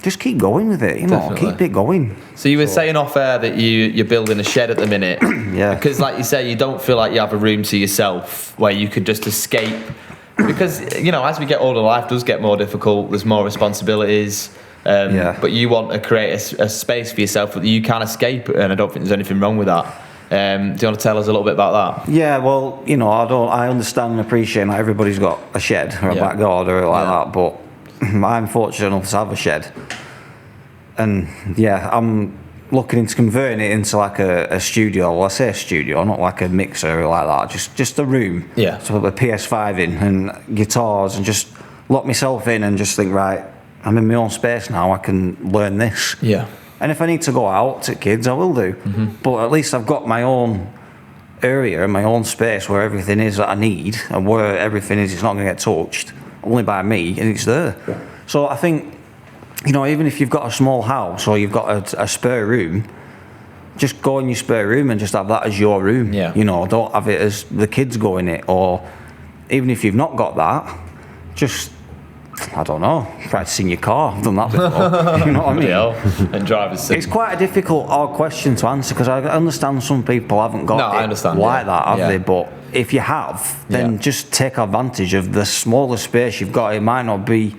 Just keep going with it, keep it going. So you were saying off air that you're building a shed at the minute. Because like you say, you don't feel like you have a room to yourself where you could just escape. Because, as we get older, life does get more difficult. There's more responsibilities. But you want to create a space for yourself that you can escape, and I don't think there's anything wrong with that. Do you want to tell us a little bit about that? Yeah, well, I understand and appreciate that everybody's got a shed or a back garden or like that, but I'm fortunate enough to have a shed, and I'm looking into converting it into like a studio. Well, I say a studio, not like a mixer or like that. Just a room. Yeah. So put a PS5 in and guitars, and just lock myself in and just think, right, I'm in my own space now. I can learn this. Yeah. And if I need to go out to kids, I will do. Mm-hmm. But at least I've got my own area and my own space where everything is that I need, and where everything is, it's not going to get touched. Only by me, and it's there. So I think, even if you've got a small house or you've got a spare room, just go in your spare room and just have that as your room. Yeah. Don't have it as the kids go in it. Or even if you've not got that, just, I don't know, practice in your car. I've done that before. You know what I mean? And drive us. It's quite a difficult question to answer, because I understand some people haven't got that, have they? But if you have, then just take advantage of the smaller space you've got. It might not be,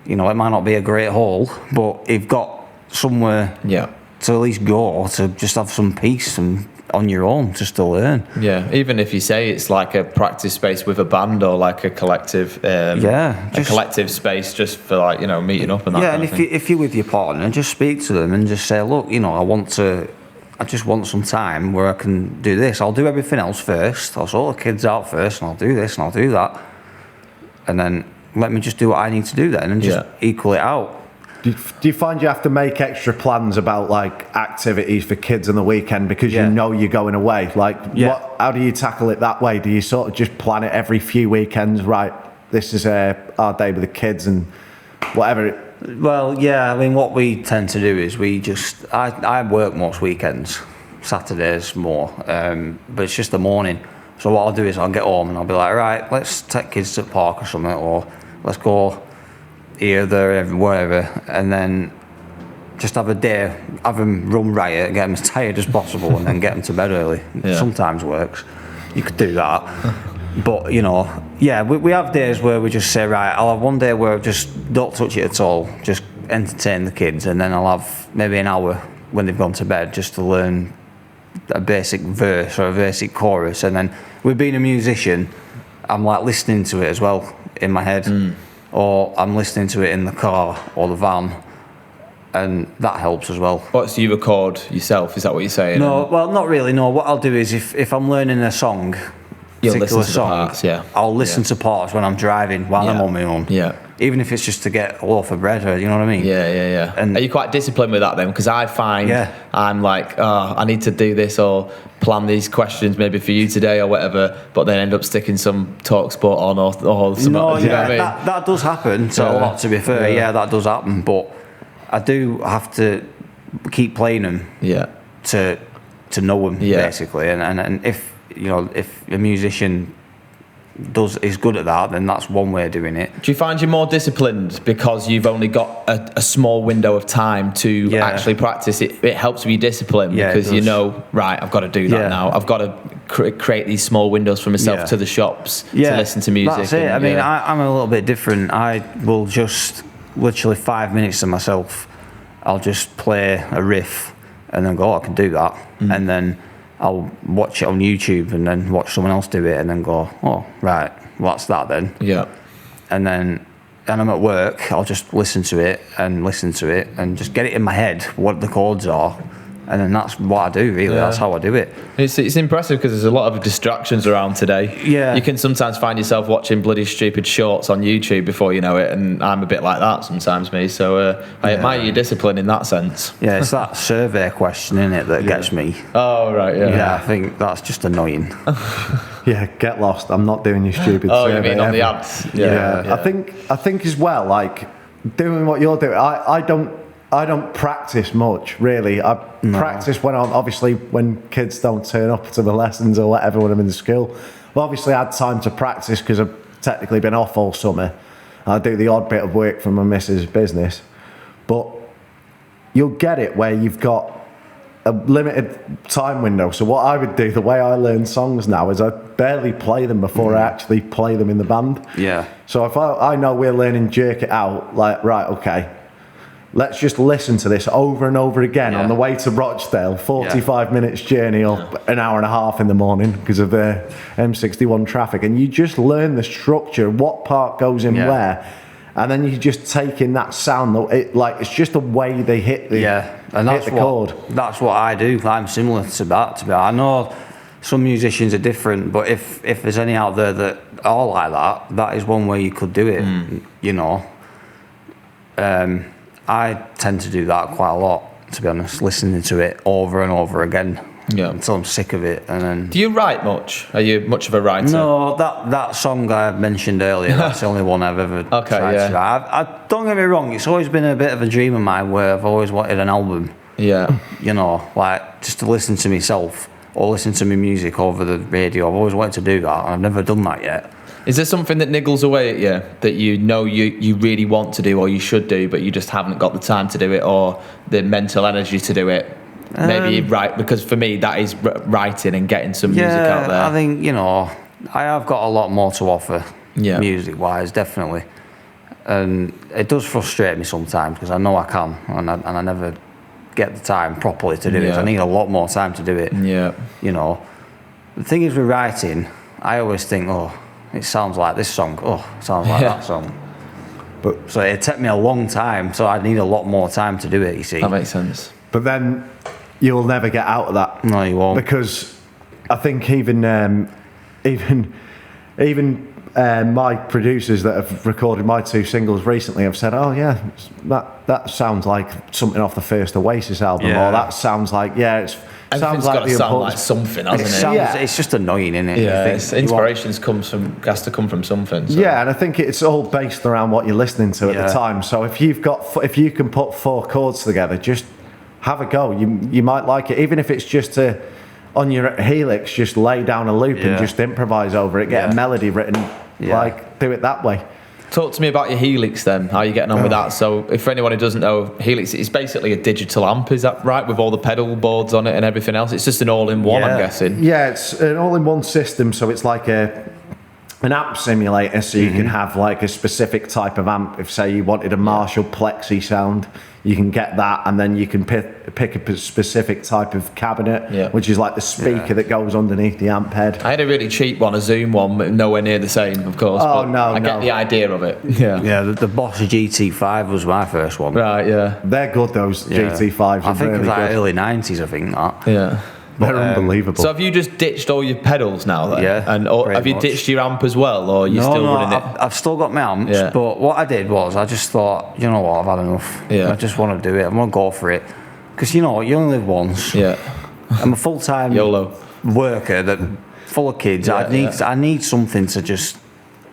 it might not be a great hall, but you've got somewhere to at least go to just have some peace and on your own just to learn. Yeah, even if you say it's like a practice space with a band or like a collective, a collective space just for meeting up and that. Yeah, kind and of thing. if you're with your partner, just speak to them and just say, look, I just want some time where I can do this. I'll do everything else first. I'll sort the kids out first, and I'll do this and I'll do that. And then let me just do what I need to do then, and just equal it out. Do you find you have to make extra plans about activities for kids on the weekend because you're going away? How do you tackle it that way? Do you sort of just plan it every few weekends? Right, this is our day with the kids, and whatever. Well, yeah, I mean, what we tend to do is I work most weekends, Saturdays more, but it's just the morning. So what I'll do is I'll get home and I'll be like, right, let's take kids to the park or something, or let's go here, there, wherever, and then just have a day, have them run riot, get them as tired as possible, and then get them to bed early. Yeah. Sometimes works. You could do that. But, you know, yeah, we have days where we just say, right, I'll have one day where I just don't touch it at all, just entertain the kids, and then I'll have maybe an hour when they've gone to bed just to learn a basic verse or a basic chorus. And then with being a musician, I'm like listening to it as well in my head, or I'm listening to it in the car or the van, and that helps as well. What, so you record yourself? Is that what you're saying? No, well, not really. No, what I'll do is if I'm learning a song, You'll particular listen to the song, parts, yeah. I'll listen to parts when I'm driving while I'm Yeah. on my own. Yeah. Even if it's just to get a loaf of bread, or you know what I mean. Yeah. And are you quite disciplined with that then? Because I find I'm like, I need to do this or plan these questions maybe for you today or whatever, but then end up sticking some talk sport on or something. No, you know yeah, what I mean? that does happen to a lot, to be fair. Yeah, that does happen. But I do have to keep playing them Yeah. to know them, Yeah. basically. And if, you know, if a musician is good at that, then that's one way of doing it. Do you find you're more disciplined because you've only got a small window of time to actually practice? It helps you be disciplined because you know, right, I've got to do that now. I've got to create these small windows for myself to the shops to listen to music. That's it. I mean, I'm a little bit different. I will just literally 5 minutes to myself. I'll just play a riff and then go, I can do that. And then I'll watch it on YouTube and then watch someone else do it and then go, oh, right, what's that then? Yeah. And then I'm at work, I'll just listen to it and just get it in my head what the chords are. And then that's what I do, really. That's how I do it. It's impressive because there's a lot of distractions around today. Yeah. You can sometimes find yourself watching bloody stupid shorts on YouTube before you know it, and I'm a bit like that sometimes, me. So I admire your discipline in that sense. Yeah, it's that survey question, isn't it, that gets me. Oh, right, yeah. Yeah, I think that's just annoying. Yeah, get lost. I'm not doing your stupid Oh, survey you mean on the ever. ads? Yeah. I think as well, like doing what you're doing. I don't practice much, really. I practice when kids don't turn up to the lessons or whatever when I'm in the school. Well, obviously I had time to practice because I've technically been off all summer. I do the odd bit of work for my missus' business, but you'll get it where you've got a limited time window. So what I would do, the way I learn songs now, is I barely play them before I actually play them in the band. Yeah. So if I know we're learning Jerk It Out, like, right, okay, let's just listen to this over and over again on the way to Rochdale, 45 minutes journey or an hour and a half in the morning because of the M61 traffic. And you just learn the structure, what part goes in where. And then you just take in that sound. It's just the way they hit the, chord. That's what I do. I'm similar to that. I know some musicians are different, but if there's any out there that are like that, that is one way you could do it, you know. I tend to do that quite a lot, to be honest, listening to it over and over again until I'm sick of it. And then, do you write much? Are you much of a writer? No, that song I mentioned earlier, that's the only one I've ever tried to write. I don't get me wrong, it's always been a bit of a dream of mine where I've always wanted an album. Yeah. You know, like just to listen to myself or listen to my music over the radio. I've always wanted to do that, and I've never done that yet. Is there something that niggles away at you that you know you really want to do or you should do, but you just haven't got the time to do it or the mental energy to do it? Maybe because for me that is writing and getting some music out there. I think, you know, I have got a lot more to offer music-wise, definitely. And it does frustrate me sometimes because I know I can and I never get the time properly to do it. I need a lot more time to do it. Yeah. You know, the thing is with writing, I always think, it sounds like this song. It sounds like that song. But so it took me a long time, so I need a lot more time to do it, you see. That makes sense. But then you'll never get out of that. No, you won't. Because I think even my producers that have recorded my 2 singles recently have said, "Oh yeah, that sounds like something off the first Oasis album," or "That sounds like Everything's sounds like got to the sound like something, hasn't it? It's just annoying, isn't it? Yeah, You think inspirations has to come from something. So. Yeah, and I think it's all based around what you're listening to at the time. So if you can put 4 chords together, just have a go. You might like it, even if it's just on your Helix, just lay down a loop and just improvise over it, get a melody written, like do it that way. Talk to me about your Helix then. How are you getting on with that? So, if for anyone who doesn't know, Helix is basically a digital amp, is that right? With all the pedal boards on it and everything else? It's just an all-in-one, I'm guessing. Yeah, it's an all-in-one system, so it's like an amp simulator, so you can have like a specific type of amp. If say you wanted a Marshall Plexi sound, you can get that, and then you can pick a specific type of cabinet, which is like the speaker that goes underneath the amp head. I had a really cheap one, a Zoom one, but nowhere near the same, of course. Oh, but I get the idea of it. Yeah, the Boss GT5 was my first one. Right, yeah. They're good, those GT5s. I think really it was like good. early 90s, I think that. Yeah. They're unbelievable. So have you just ditched all your pedals now then? Yeah, And have you much. ditched your amp as well, or are you still running it? I've still got my amps, but what I did was I just thought, you know what, I've had enough. Yeah. I just want to do it. I'm going to go for it. Because you know what, you only live once. Yeah. I'm a full-time YOLO worker that full of kids. I need something to just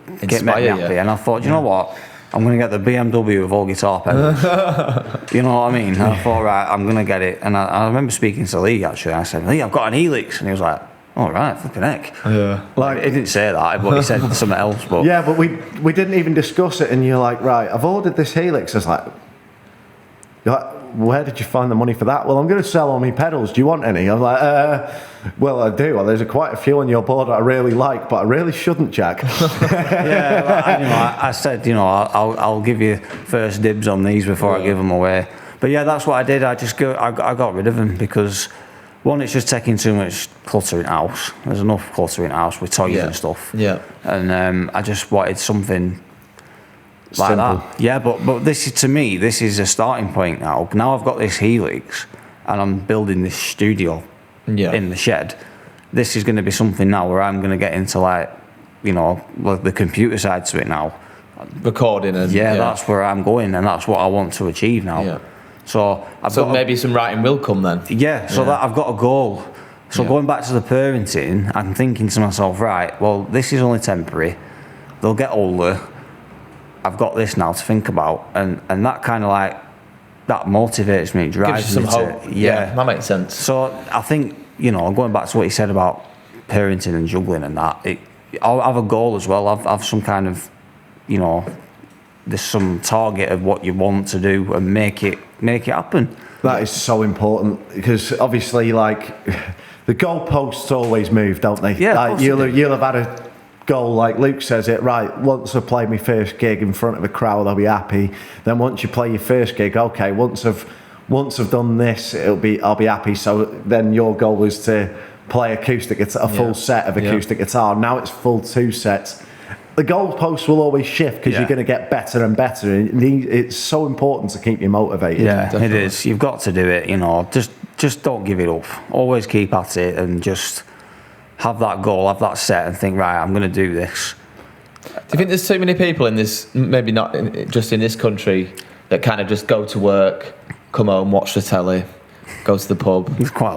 get me Inspire happy. you. And I thought, you know what, I'm going to get the BMW of all guitar pedals. You know what I mean? And I thought, right, I'm going to get it. And I remember speaking to Lee, actually. I said, Lee, I've got an Helix. And he was like, all right, flipping heck. Yeah. Like, he didn't say that, but he said something else. But Yeah, but we didn't even discuss it, and you're like, right, I've ordered this Helix. I was like, where did you find the money for that? Well, I'm going to sell all my pedals. Do you want any? I'm like, well, I do. Well, there's quite a few on your board that I really like, but I really shouldn't, Jack. I said, I'll give you first dibs on these before I give them away. But yeah, that's what I did. I got rid of them because, one, it's just taking too much clutter in house. There's enough clutter in house with toys and stuff. Yeah. And I just wanted something like Simple. that. Yeah, but this is, to me, this is a starting point now. Now I've got this Helix and I'm building this studio in the shed. This is going to be something now where I'm going to get into the computer side to it now. Recording and that's where I'm going, and that's what I want to achieve now. Yeah. So maybe some writing will come then. Yeah, so that I've got a goal. So going back to the parenting, I'm thinking to myself, right, well, this is only temporary. They'll get older. I've got this now to think about, and that kind of that motivates me, drives Gives you me some to hope. Yeah, that makes sense. So I think going back to what you said about parenting and juggling and that, I'll have a goal as well. I've some kind of, there's some target of what you want to do and make it happen. That is so important because obviously, the goalposts always move, don't they? Yeah, you'll have had a goal, like Luke says it, right, once I play my first gig in front of a crowd, I'll be happy. Then once you play your first gig, okay, once I've done this, I'll be happy. So then your goal is to play acoustic guitar, a full set of acoustic guitar. Now it's full 2 sets. The goalposts will always shift because you're going to get better and better. And it's so important to keep you motivated. Yeah, definitely. It is. You've got to do it. Just don't give it up. Always keep at it and just have that goal, have that set, and think, right, I'm going to do this. Do you think there's too many people in this, maybe not just in this country, that kind of just go to work, come home, watch the telly, go to the pub,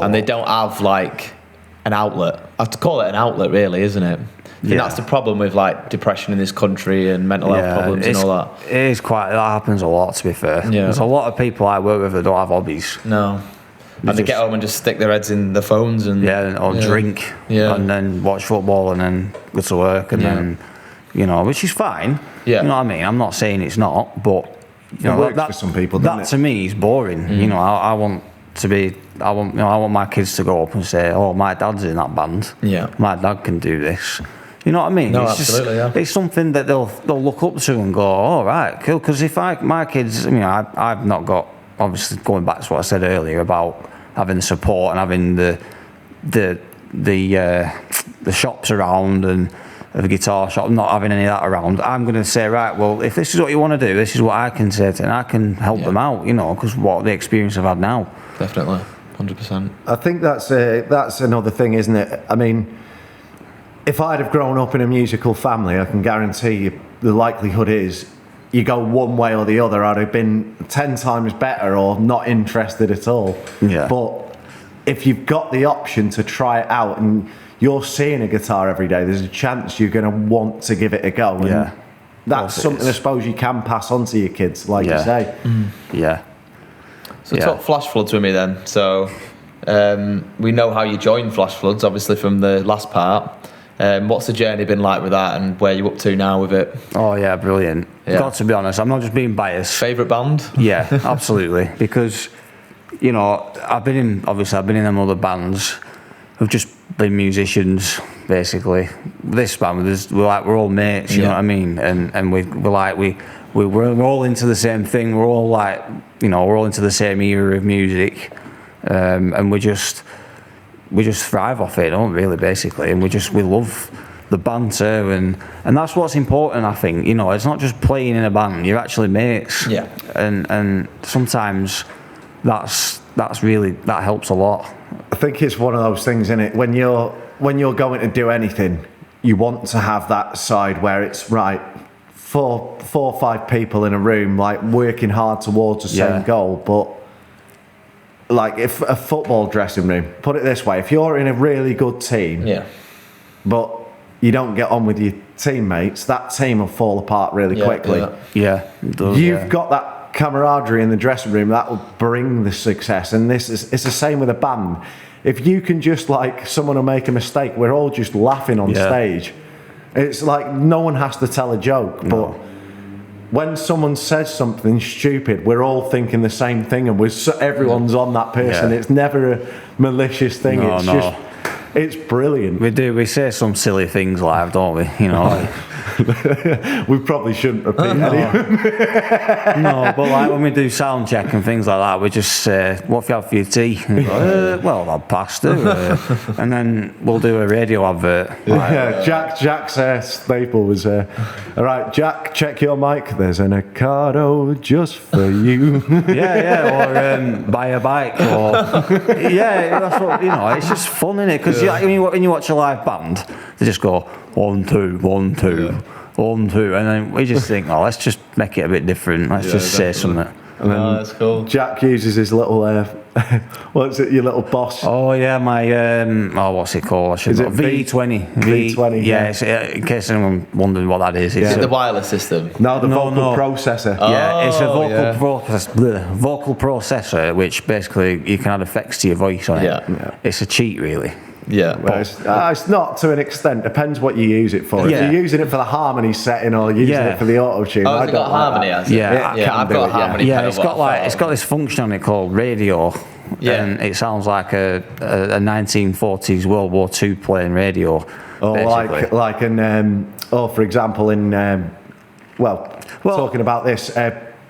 and they don't have an outlet? I have to call it an outlet, really, isn't it? I think that's the problem with depression in this country and mental health problems and all that. It is that happens a lot, to be fair. Yeah. There's a lot of people I work with that don't have hobbies. No. And they get home and just stick their heads in their phones and drink and then watch football and then go to work and then which is fine. Yeah. You know what I mean? I'm not saying it's not, but it works for some people, doesn't it? That to me is boring. I want my kids to grow up and say, oh, my dad's in that band. Yeah. My dad can do this. You know what I mean? No, it's absolutely, it's something that they'll look up to and go, all right, cool. Because if my kids, I've not got, obviously going back to what I said earlier about having the support and having the shops around and the guitar shop, not having any of that around, I'm going to say, right, well, if this is what you want to do, this is what I can say to, and I can help them out, because what the experience I've had now. Definitely, 100%. I think that's another thing, isn't it? I mean, if I'd have grown up in a musical family, I can guarantee you the likelihood is you go one way or the other. I'd have been 10 times better or not interested at all. Yeah. But if you've got the option to try it out and you're seeing a guitar every day, there's a chance you're going to want to give it a go. And Yeah. that's something I suppose you can pass on to your kids, like you say. Yeah. So talk Flash Floods with me then. So we know how you joined Flash Floods, obviously from the last part. What's the journey been like with that, and where are you up to now with it? Oh yeah, brilliant. Yeah. Got to be honest, I'm not just being biased. Favourite band? Yeah, absolutely. Because, you know, I've been in them other bands who've just been musicians, basically. This band, we're all mates, you know what I mean? And we're all into the same thing. We're all like, you know, we're all into the same era of music. And we just thrive off it, don't we, really, basically. And we love the banter, and that's what's important, I think. You know, it's not just playing in a band, you're actually mates. Yeah. And sometimes that helps a lot. I think it's one of those things, isn't it? When you're going to do anything, you want to have that side where it's right, four or five people in a room, like working hard towards the same goal. But like, if a football dressing room, put it this way, if you're in a really good team, but you don't get on with your teammates, that team will fall apart really quickly. Yeah, it does, You've got that camaraderie in the dressing room that will bring the success, and it's the same with a band. If you can just, like, someone will make a mistake, we're all just laughing on stage. It's like no one has to tell a joke, but when someone says something stupid, we're all thinking the same thing, and everyone's on that person. It's never a malicious thing. It's brilliant. We say some silly things live, don't we? You know, we probably shouldn't repeat any of them. No, but like when we do sound check and things like that, we just say, "What have you had for your tea?" And we go, well, I've had pasta, and then we'll do a radio advert. Jack's staple was, all right, Jack, check your mic. There's an Ocado just for you. Or buy a bike, or that's what, you know. It's just fun, isn't it? Because when you watch a live band, they just go 1 2 1 2 1 2, and then we just think, oh, let's just make it a bit different. Let's just say something. And then that's cool. Jack uses his little, what's it, your little Boss? Oh yeah, my what's it called? Is it V20? V20? Yeah, it's, in case anyone wondering what that is. Is it the wireless system? No, the vocal processor. It's a vocal processor, which basically you can add effects to your voice on it. Yeah. It's a cheat, really. Yeah. Well, it's not to an extent. Depends what you use it for. If you're using it for the harmony setting or using it for the auto tune, I've got harmony. I've got harmony. Yeah, it's got this function on it called radio. Yeah. And it sounds like a 1940s World War II playing radio. Or like for example, in talking about this.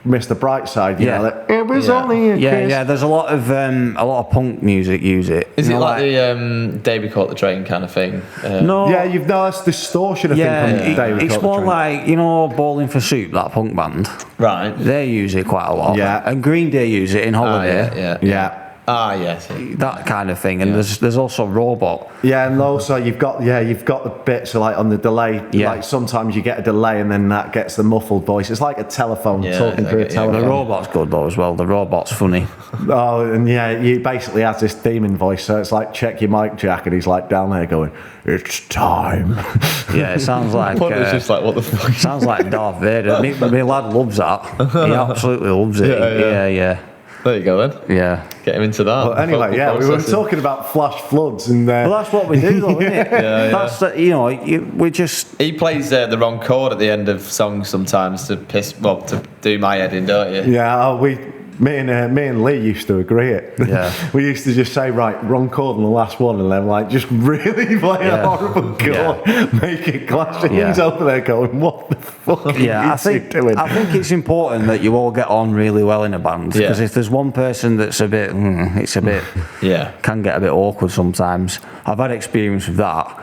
Mr. Brightside, you know, that it was only a kiss. There's a lot of punk music use it. Is it like the Day We Caught the Train kind of thing? No. Yeah, you've noticed distortion, I think, from Day We Caught the Train. It's more like, you know, Bowling for Soup, that punk band. Right. They use it quite a lot. Yeah. And Green Day use it in Holiday. Yeah. Yes. That kind of thing. And there's also Robot. Yeah, and also you've got the bits like on the delay. Yeah. Like sometimes you get a delay and then that gets the muffled voice. It's like a telephone talking through a telephone. The Robot's good though as well. The Robot's funny. Oh, and he basically has this demon voice, so it's like, check your mic, Jack, and he's like down there going, "It's time." Yeah, it sounds like. It's just like, what the fuck? Sounds like Darth Vader. My lad loves that. He absolutely loves it. Yeah. There you go then. Yeah. Get him into that. But anyway, we were talking about Flash Floods, and well, that's what we do, though, isn't it? That's we just. He plays the wrong chord at the end of songs sometimes to do my head in, don't you? Yeah, me and Lee used to agree it. Yeah. We used to just say, right, wrong chord on the last one, and then like just really play a horrible chord, make it clash. And he's over there going, "What the fuck?" I think it's important that you all get on really well in a band, because if there's one person that's a bit, can get a bit awkward sometimes. I've had experience with that,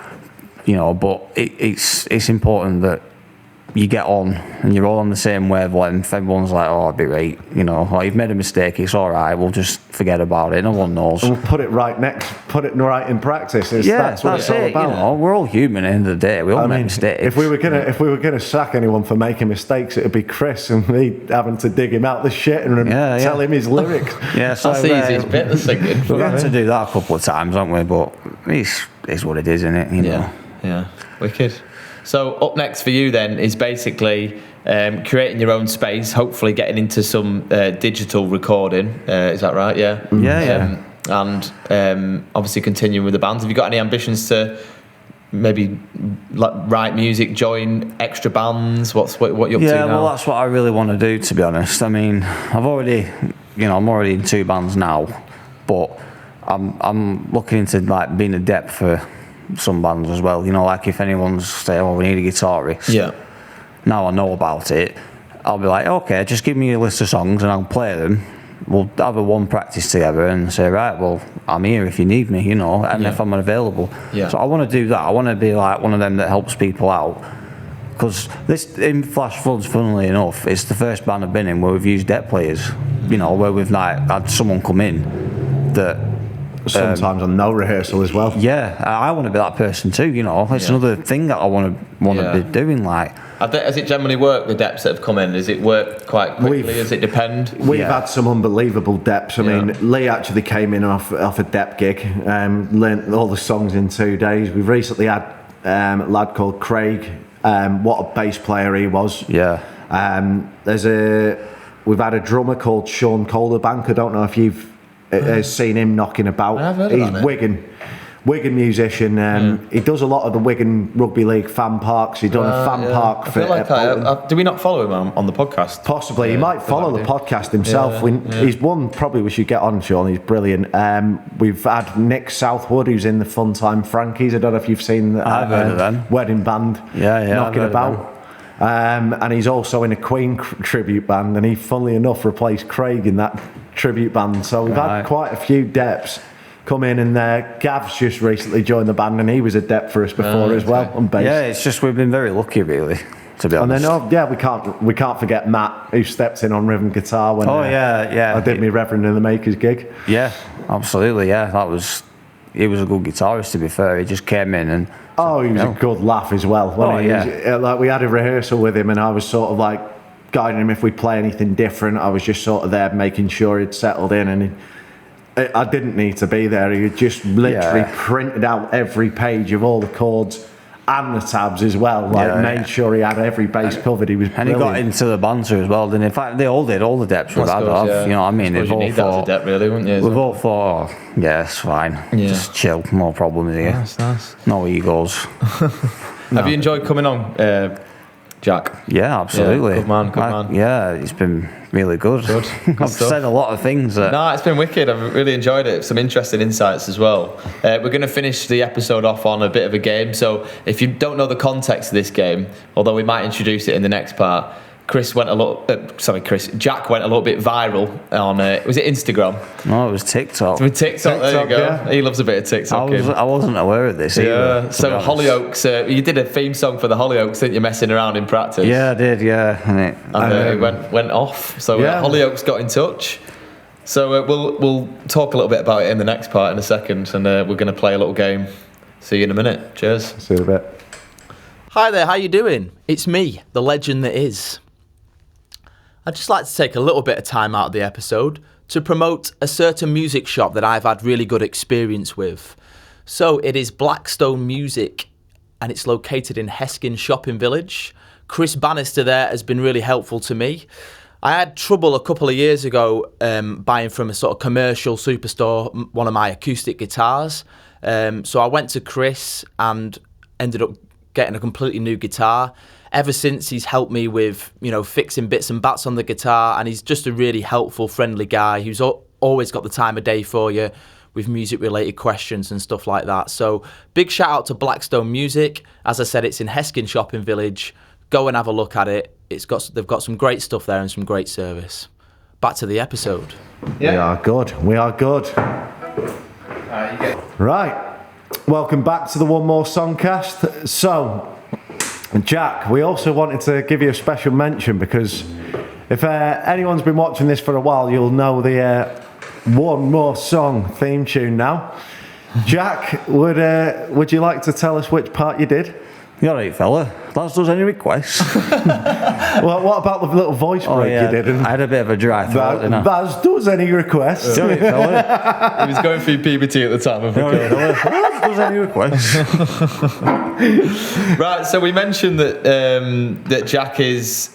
you know, but it's important that you get on and you're all on the same wavelength. Everyone's like, oh, I'd be right, you know, or you've made a mistake, it's all right, we'll just forget about it, no one knows. We'll put it right in practice. That's what it's all about. You know, we're all human at the end of the day, we all make mistakes. If we were gonna sack anyone for making mistakes, it'd be Chris, and me having to dig him out the shit and tell him his lyrics. Yeah, so that's the easiest bit, the singing. We've had to do that a couple of times, haven't we? But it's what it is, isn't it? You know? Yeah, wicked. So up next for you then is basically creating your own space, hopefully getting into some digital recording. Is that right? Yeah. Yeah. And obviously continuing with the bands. Have you got any ambitions to maybe write music, join extra bands? What you up to now? Yeah, well, that's what I really want to do, to be honest. I mean, I'm already in 2 bands now, but I'm looking into like being a dep for some bands as well, you know, like if anyone's saying, oh, we need a guitarist, now I know about it, I'll be like, okay, just give me a list of songs and I'll play them, we'll have a one practice together and say, right, well, I'm here if you need me, you know, and if I'm unavailable. So I want to do that. I want to be like one of them that helps people out, because this in Flash Floods, funnily enough, it's the first band I've been in where we've used dep players, you know, where we've like had someone come in that sometimes on no rehearsal as well. Yeah, I want to be that person too, you know. It's another thing that I want to be doing. Like, has it generally worked, the deps that have come in? Does it work quite quickly? Does it depend? We've had some unbelievable deps. I mean, Lee actually came in off a dep gig, learnt all the songs in 2 days. We've recently had a lad called Craig. What a bass player he was. Yeah. We've had a drummer called Sean Calderbank. I don't know if you've seen him knocking about. I've heard He's of that, Wigan musician. He does a lot of the Wigan Rugby League fan parks. He's done a fan park for. I feel like do we not follow him on the podcast? Possibly, he might follow the podcast himself. He's one probably we should get on, Sean. He's brilliant. We've had Nick Southwood, who's in the Funtime Frankies. I don't know if you've seen that. I've heard of them. Wedding band. Knocking about. And he's also in a Queen tribute band, and he, funnily enough, replaced Craig in that tribute band. So we've had quite a few deps come in, and Gav's just recently joined the band, and he was a dep for us before as well on bass. Yeah, it's just we've been very lucky, really, to be honest. And then we can't forget Matt, who stepped in on rhythm guitar when I did my Reverend in the Makers gig. Yeah, absolutely. Yeah, he was a good guitarist, to be fair. He just came in and he was a good laugh as well. Like we had a rehearsal with him, and I was sort of like guiding him if we'd play anything different. I was just sort of there making sure he'd settled in, and I didn't need to be there. He just literally printed out every page of all the chords and the tabs as well. Made sure he had every bass covered. He was brilliant. And he got into the banter as well. And in fact, they all did. All the deps we've had. You know what I mean? You need that as a dep, really, wouldn't you? We've all thought, it's fine. Just chill. No problems here. Nice. No egos. Have you enjoyed coming on, Jack? Yeah, absolutely. Good man. Yeah, it's been really good. I've said a lot of things. It's been wicked. I've really enjoyed it. Some interesting insights as well. We're going to finish the episode off on a bit of a game. So if you don't know the context of this game, although we might introduce it in the next part, Jack went a little bit viral on, was it Instagram? No, it was TikTok. TikTok, there you go. Yeah. He loves a bit of TikTok. I wasn't aware of this either. So Hollyoaks, you did a theme song for the Hollyoaks, didn't you, messing around in practice? Yeah, I did, And it went off. So Hollyoaks got in touch. So we'll talk a little bit about it in the next part in a second, and we're going to play a little game. See you in a minute. Cheers. See you in a bit. Hi there, how you doing? It's me, the legend that is. I'd just like to take a little bit of time out of the episode to promote a certain music shop that I've had really good experience with. So it is Blackstone Music, and it's located in Heskin Shopping Village. Chris Bannister there has been really helpful to me. I had trouble a couple of years ago buying from a sort of commercial superstore one of my acoustic guitars. So I went to Chris and ended up getting a completely new guitar. Ever since, he's helped me with, fixing bits and bats on the guitar, and he's just a really helpful, friendly guy who's always got the time of day for you with music-related questions and stuff like that. So big shout out to Blackstone Music. As I said, it's in Heskin Shopping Village. Go and have a look at it. They've got some great stuff there and some great service. Back to the episode. Yeah. We are good. Right. Welcome back to the One More Songcast. So, Jack, we also wanted to give you a special mention because if anyone's been watching this for a while, you'll know the One More Song theme tune now. Jack, would you like to tell us which part you did? You alright, fella? Lads, does any requests? Well, what about the little voice break you did? I had a bit of a dry throat, didn't I? Lads, does any requests? You alright, fella? He was going through PBT at the time of You alright, recording. fella? Lads, does any requests? Right, so we mentioned that Jack is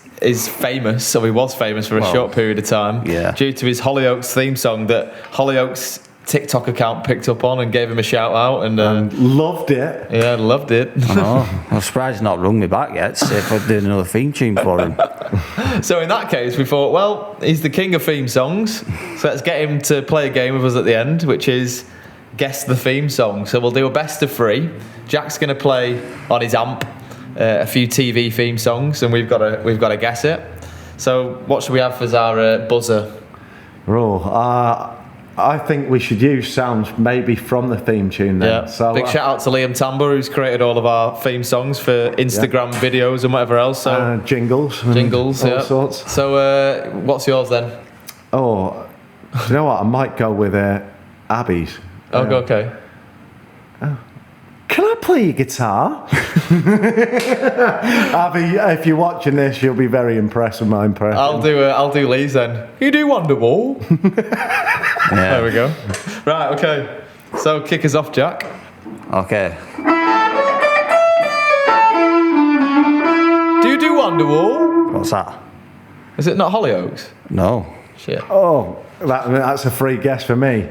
famous, so he was famous for a short period of time, due to his Hollyoaks theme song that Hollyoaks TikTok account picked up on and gave him a shout out and loved it. Yeah, loved it. I know. I'm surprised he's not rung me back yet to see if I'd do another theme tune for him. So in that case, we thought, well, he's the king of theme songs, so let's get him to play a game with us at the end, which is guess the theme song. So we'll do a best of 3. Jack's going to play on his amp a few TV theme songs, and we've got to guess it. So what should we have as our buzzer? I think we should use sounds maybe from the theme tune then. Yeah. So, big shout out to Liam Tambor, who's created all of our theme songs for Instagram videos and whatever else. So jingles. All sorts. So what's yours then? Oh, do you know what? I might go with Abby's. Okay. Can I play your guitar? Abby, if you're watching this, you'll be very impressed with my impression. I'll do Lee's then. You do Wonderwall. There we go. Right, okay. So kick us off, Jack. Okay. Do you do Wonderwall? What's that? Is it not Hollyoaks? No. Shit. Oh, that's a free guess for me.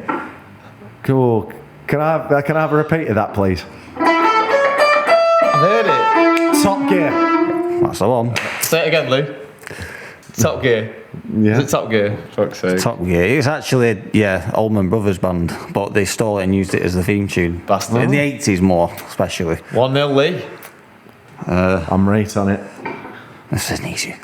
Cool. Can I have a repeat of that, please? I've heard it. Top Gear. That's the one. Say it again, Lou. Top Gear. Yeah. Is it Top Gear? Fuck's sake. Top Gear. It's actually, Allman Brothers band, but they stole it and used it as the theme tune. Bastard. In the 80s more, especially. 1-0 Lee. I'm right on it. This isn't easy.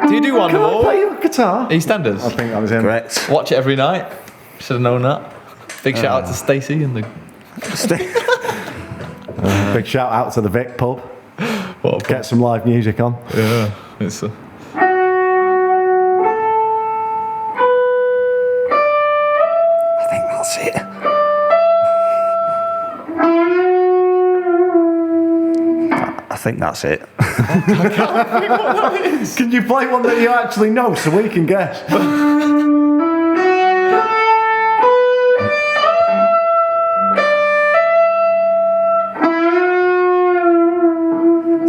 Do you do Can I play Wonderwall? your guitar? EastEnders. I think that was him. Correct. Watch it every night. Should have known that. Big shout out to Stacey and the. Big shout out to the Vic pub. What a Get some live music on. Yeah. It's I think that's it. I think that's it. Can you play one that you actually know so we can guess?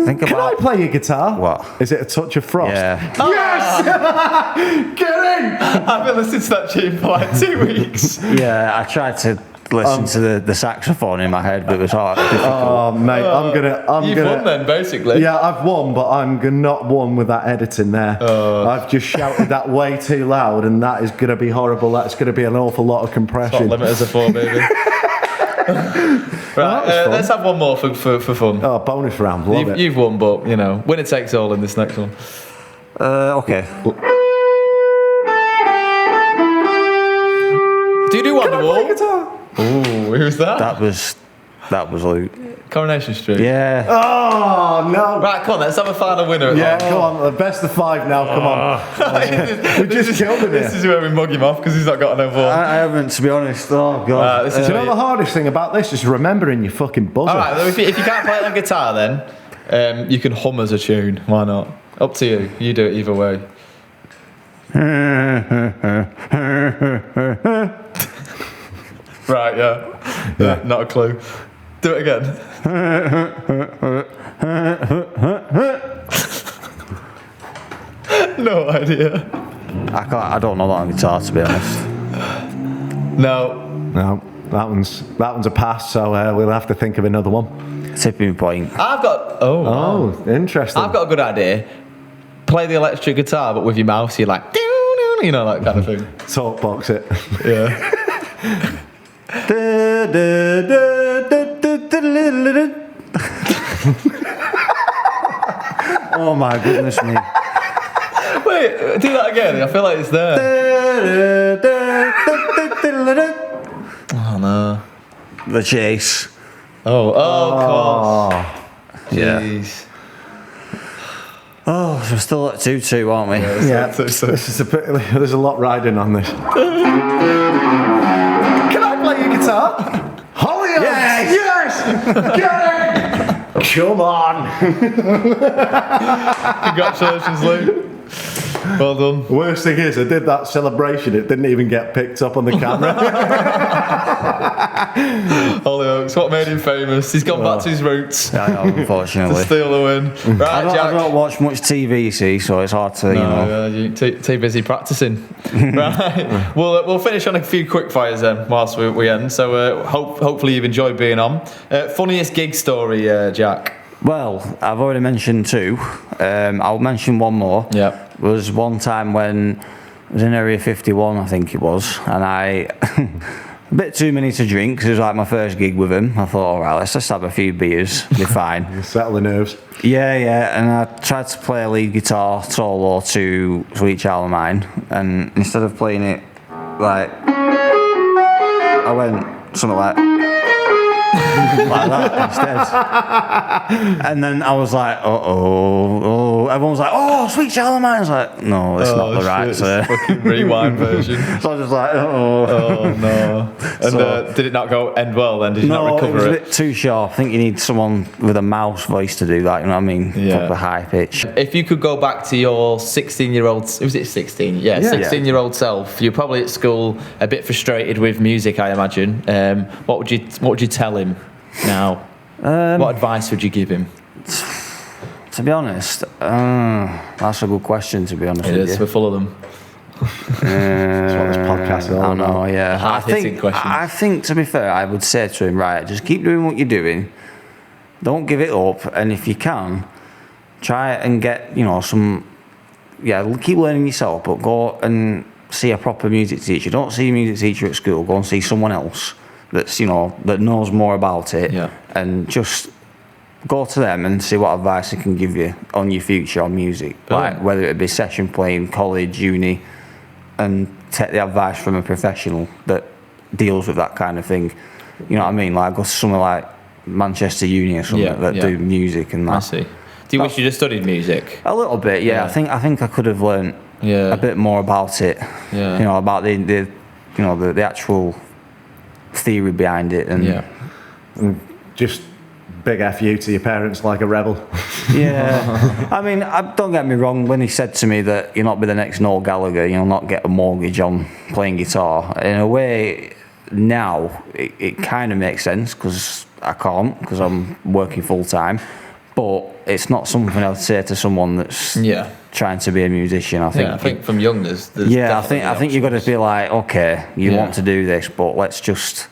Think Can I about play your guitar? What? Is it A Touch of Frost? Yeah. Yes! Get in! I've been listening to that tune for like 2 weeks. Yeah, I tried to listen to the saxophone in my head, but it was hard. Oh, mate, I'm gonna. You've won then, basically. Yeah, I've won, but I'm not won with that editing there. I've just shouted that way too loud, and that is gonna be horrible. That's gonna be an awful lot of Top compression. limiters are for, baby. Right, let's have one more for fun. Oh, bonus round, love it. You've won, but you know, winner takes all in this next one. Okay. Do you do Can I play Wonderwall? guitar? Ooh, who's that? That was Luke. Coronation Street. Yeah. Oh no! Right, come on, let's have a final winner. Yeah, come on, the best of 5 now. Come on. We just killed him This here. is where we mug him off because he's not got enough one. I haven't, to be honest. Oh god. This is Do you know the hardest thing about this is remembering your fucking buzzer. All right, well, if you can't play it on guitar, then you can hum as a tune. Why not? Up to you. You do it either way. Right, yeah. Not a clue. Do it again. No idea. I don't know that on guitar, to be honest. No. No, that one's a pass. So we'll have to think of another one. Tipping point. I've got. Oh, interesting. I've got a good idea. Play the electric guitar, but with your mouth, so you're like, you know, that kind of thing. Talk box it. Yeah. Oh my goodness me. Wait, do that again. I feel like it's there. The Chase. Oh, of course. Yeah. Jeez. Oh, so we're still at 2-2, aren't we? Yeah, this is there's a lot riding on this. Can I play your guitar? Holly! Yes! Get it! Come on! Congratulations, Luke. Well done. Worst thing is, I did that celebration, it didn't even get picked up on the camera. Hollyoaks, what made him famous? He's gone back to his roots I know, to unfortunately. steal the win. Right, I Jack. don't watch much TV, you see, so it's hard to, You're too busy practicing. Right. We'll finish on a few quick fires then whilst we end. So hopefully you've enjoyed being on. Funniest gig story, Jack? Well, I've already mentioned 2. I'll mention one more. Yeah. There was one time when I was in Area 51, I think it was, and I... a bit too many to drink, because it was like my first gig with him. I thought, all right, let's just have a few beers, be fine. Settle the nerves. Yeah, and I tried to play a lead guitar solo to Sweet Child of Mine, and instead of playing it like... I went something like that instead. And then I was like, oh. Everyone was like, oh, Sweet Child of Mine. I was like, no, it's not the right, sir. Fucking rewind version. So I was just like, Oh no. And did it not end well then? Did you not no, it recover was it? a bit too sharp. I think you need someone with a mouse voice to do that, you know what I mean? Yeah. Proper high pitch. If you could go back to your 16-year-old, was it 16? Yeah, 16-year-old self. You're probably at school a bit frustrated with music, I imagine. What would you tell him now? What advice would you give him? To be honest, that's a good question, to be honest It with is, you. we're full of them. That's what this podcast is all I about. know, yeah. Hard-hitting questions. I think, to be fair, I would say to him, right, just keep doing what you're doing. Don't give it up. And if you can, try and get, keep learning yourself, but go and see a proper music teacher. Don't see a music teacher at school. Go and see someone else that's, that knows more about it. Yeah. And just go to them and see what advice they can give you on your future on music. Like, whether it be session playing, college, uni, and take the advice from a professional that deals with that kind of thing. You know what I mean? Like, go to somewhere like Manchester Uni or something that do music and that. I see. Do you wish you'd have studied music? A little bit, yeah. I think I could have learnt a bit more about it. Yeah. About the actual theory behind it, and Just big F you to your parents like a rebel. Yeah. I mean, don't get me wrong, when he said to me that you'll not be the next Noel Gallagher, you'll not get a mortgage on playing guitar, in a way, now, it kind of makes sense, because I can't, because I'm working full time, but it's not something I would say to someone that's trying to be a musician. I think from young there's I think you've got to be like, okay, you want to do this, but let's just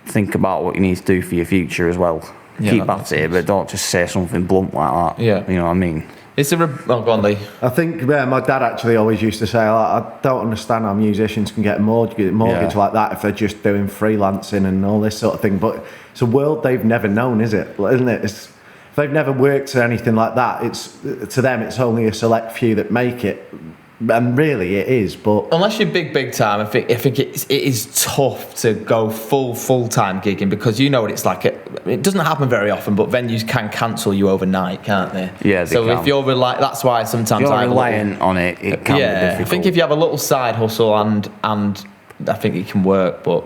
think about what you need to do for your future as well. Keep at it, but don't just say something blunt like that. Yeah. You know what I mean? Go on, Lee. I think my dad actually always used to say, I don't understand how musicians can get a mortgage like that if they're just doing freelancing and all this sort of thing. But it's a world they've never known, isn't it? If they've never worked or anything like that, to them it's only a select few that make it. And really it is, but unless you're big time, I think it is tough to go full-time gigging, because what it's like. It doesn't happen very often, but venues can cancel you overnight, can't they? Yeah, they so can. If you're that's why sometimes if you're reliant on it, it can be difficult. I think if you have a little side hustle and I think it can work, but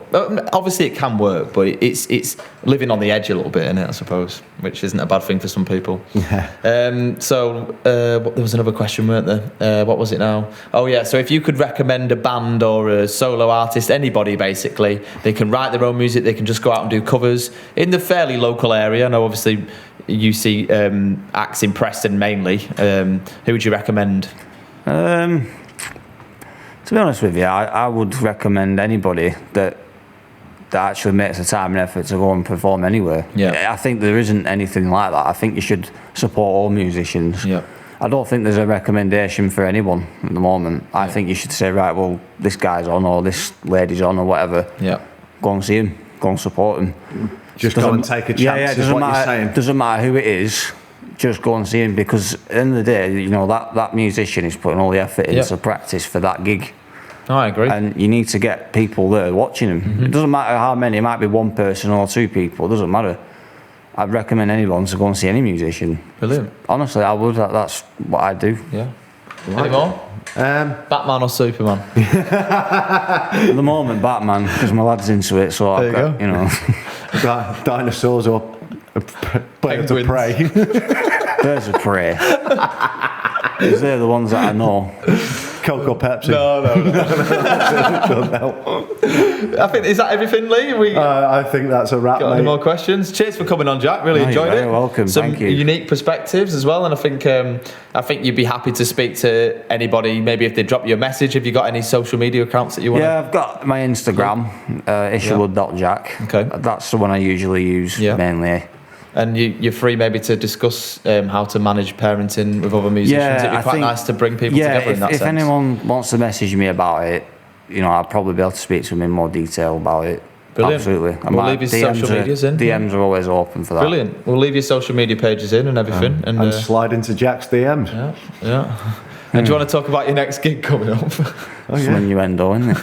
obviously it can work, but it's living on the edge a little bit, isn't it, I suppose, which isn't a bad thing for some people. Yeah. There was another question, weren't there? What was it now? Oh yeah, so if you could recommend a band or a solo artist, anybody basically, they can write their own music, they can just go out and do covers in the fairly local area. I know obviously you see acts in Preston mainly. Who would you recommend? To be honest with you, I would recommend anybody that actually makes the time and effort to go and perform anywhere. Yeah. I think there isn't anything like that. I think you should support all musicians. Yeah. I don't think there's a recommendation for anyone at the moment. I think you should say, right, well, this guy's on or this lady's on or whatever. Yeah. Go and see him. Go and support him. Just go and take a chance, is what you're saying. Doesn't matter who it is. Just go and see him, because at the end of the day, that musician is putting all the effort into practice for that gig. I agree. And you need to get people there watching them. It doesn't matter how many, it might be one person or two people, it doesn't matter. I'd recommend anyone to go and see any musician. Brilliant. Honestly, I would. That's what I do. Yeah. Any more? Batman or Superman? At the moment, Batman, because my lad's into it, so I've got, you know. Dinosaurs or birds of prey. Birds of prey. Because they're the ones that I know. Cocoa Pepsi. No. I think, is that everything, Lee? I think that's a wrap, Got mate. any more questions? Cheers for coming on, Jack. Really enjoyed you're it. very welcome. Some Thank you. unique perspectives as well, and I think you'd be happy to speak to anybody. Maybe if they drop you a message. Have you got any social media accounts that you want? Yeah, I've got my Instagram, Isherwood.Jack. Okay. That's the one I usually use mainly. And you're free maybe to discuss how to manage parenting with other musicians. Yeah, It'd be quite nice to bring people together in that if sense. anyone wants to message me about it, you know, I'll probably be able to speak to them in more detail about it. Brilliant. Absolutely. We'll leave your social medias in. DMs are always open for that. Brilliant. We'll leave your social media pages in and everything. And slide into Jack's DMs. Yeah. And do you want to talk about your next gig coming up? Some innuendo, isn't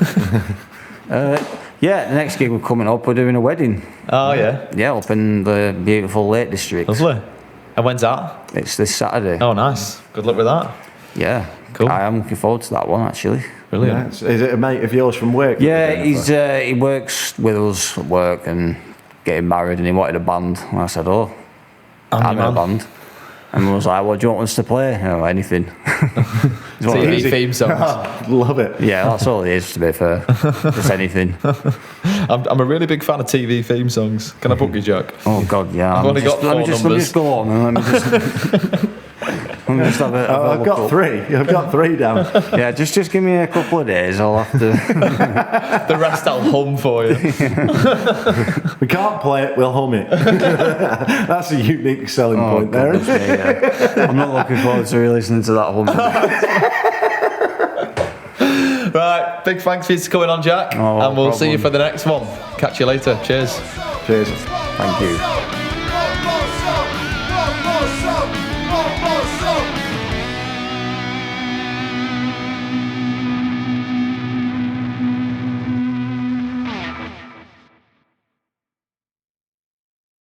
it? Yeah, the next gig we're coming up, we're doing a wedding. Oh, yeah. Yeah, up in the beautiful Lake District. Lovely. And when's that? It's this Saturday. Oh, nice. Good luck with that. Yeah. Cool. I am looking forward to that one, actually. Brilliant. Yeah. Is it a mate of yours from work? Yeah, he works with us at work and getting married, and he wanted a band. And I said, I'm in a band. And I was like, what do you want us to play? Oh, anything. TV theme songs. Love it. Yeah, that's all it is, to be fair. Just anything. I'm a really big fan of TV theme songs. Can I book you, Jack? Oh, God, yeah. I've only got four let me just go on and let me just have a I've look got up. three. I've got three down. Yeah, just give me a couple of days. I'll have to. The rest I'll hum for you. We can't play it, we'll hum it. That's a unique selling point there. Goodness me, yeah. I'm not looking forward to re-listening to that one. Right, big thanks for you coming on, Jack. And we'll see you for the next one. Catch you later. Cheers. Cheers. Thank you. One more song, one more song, one more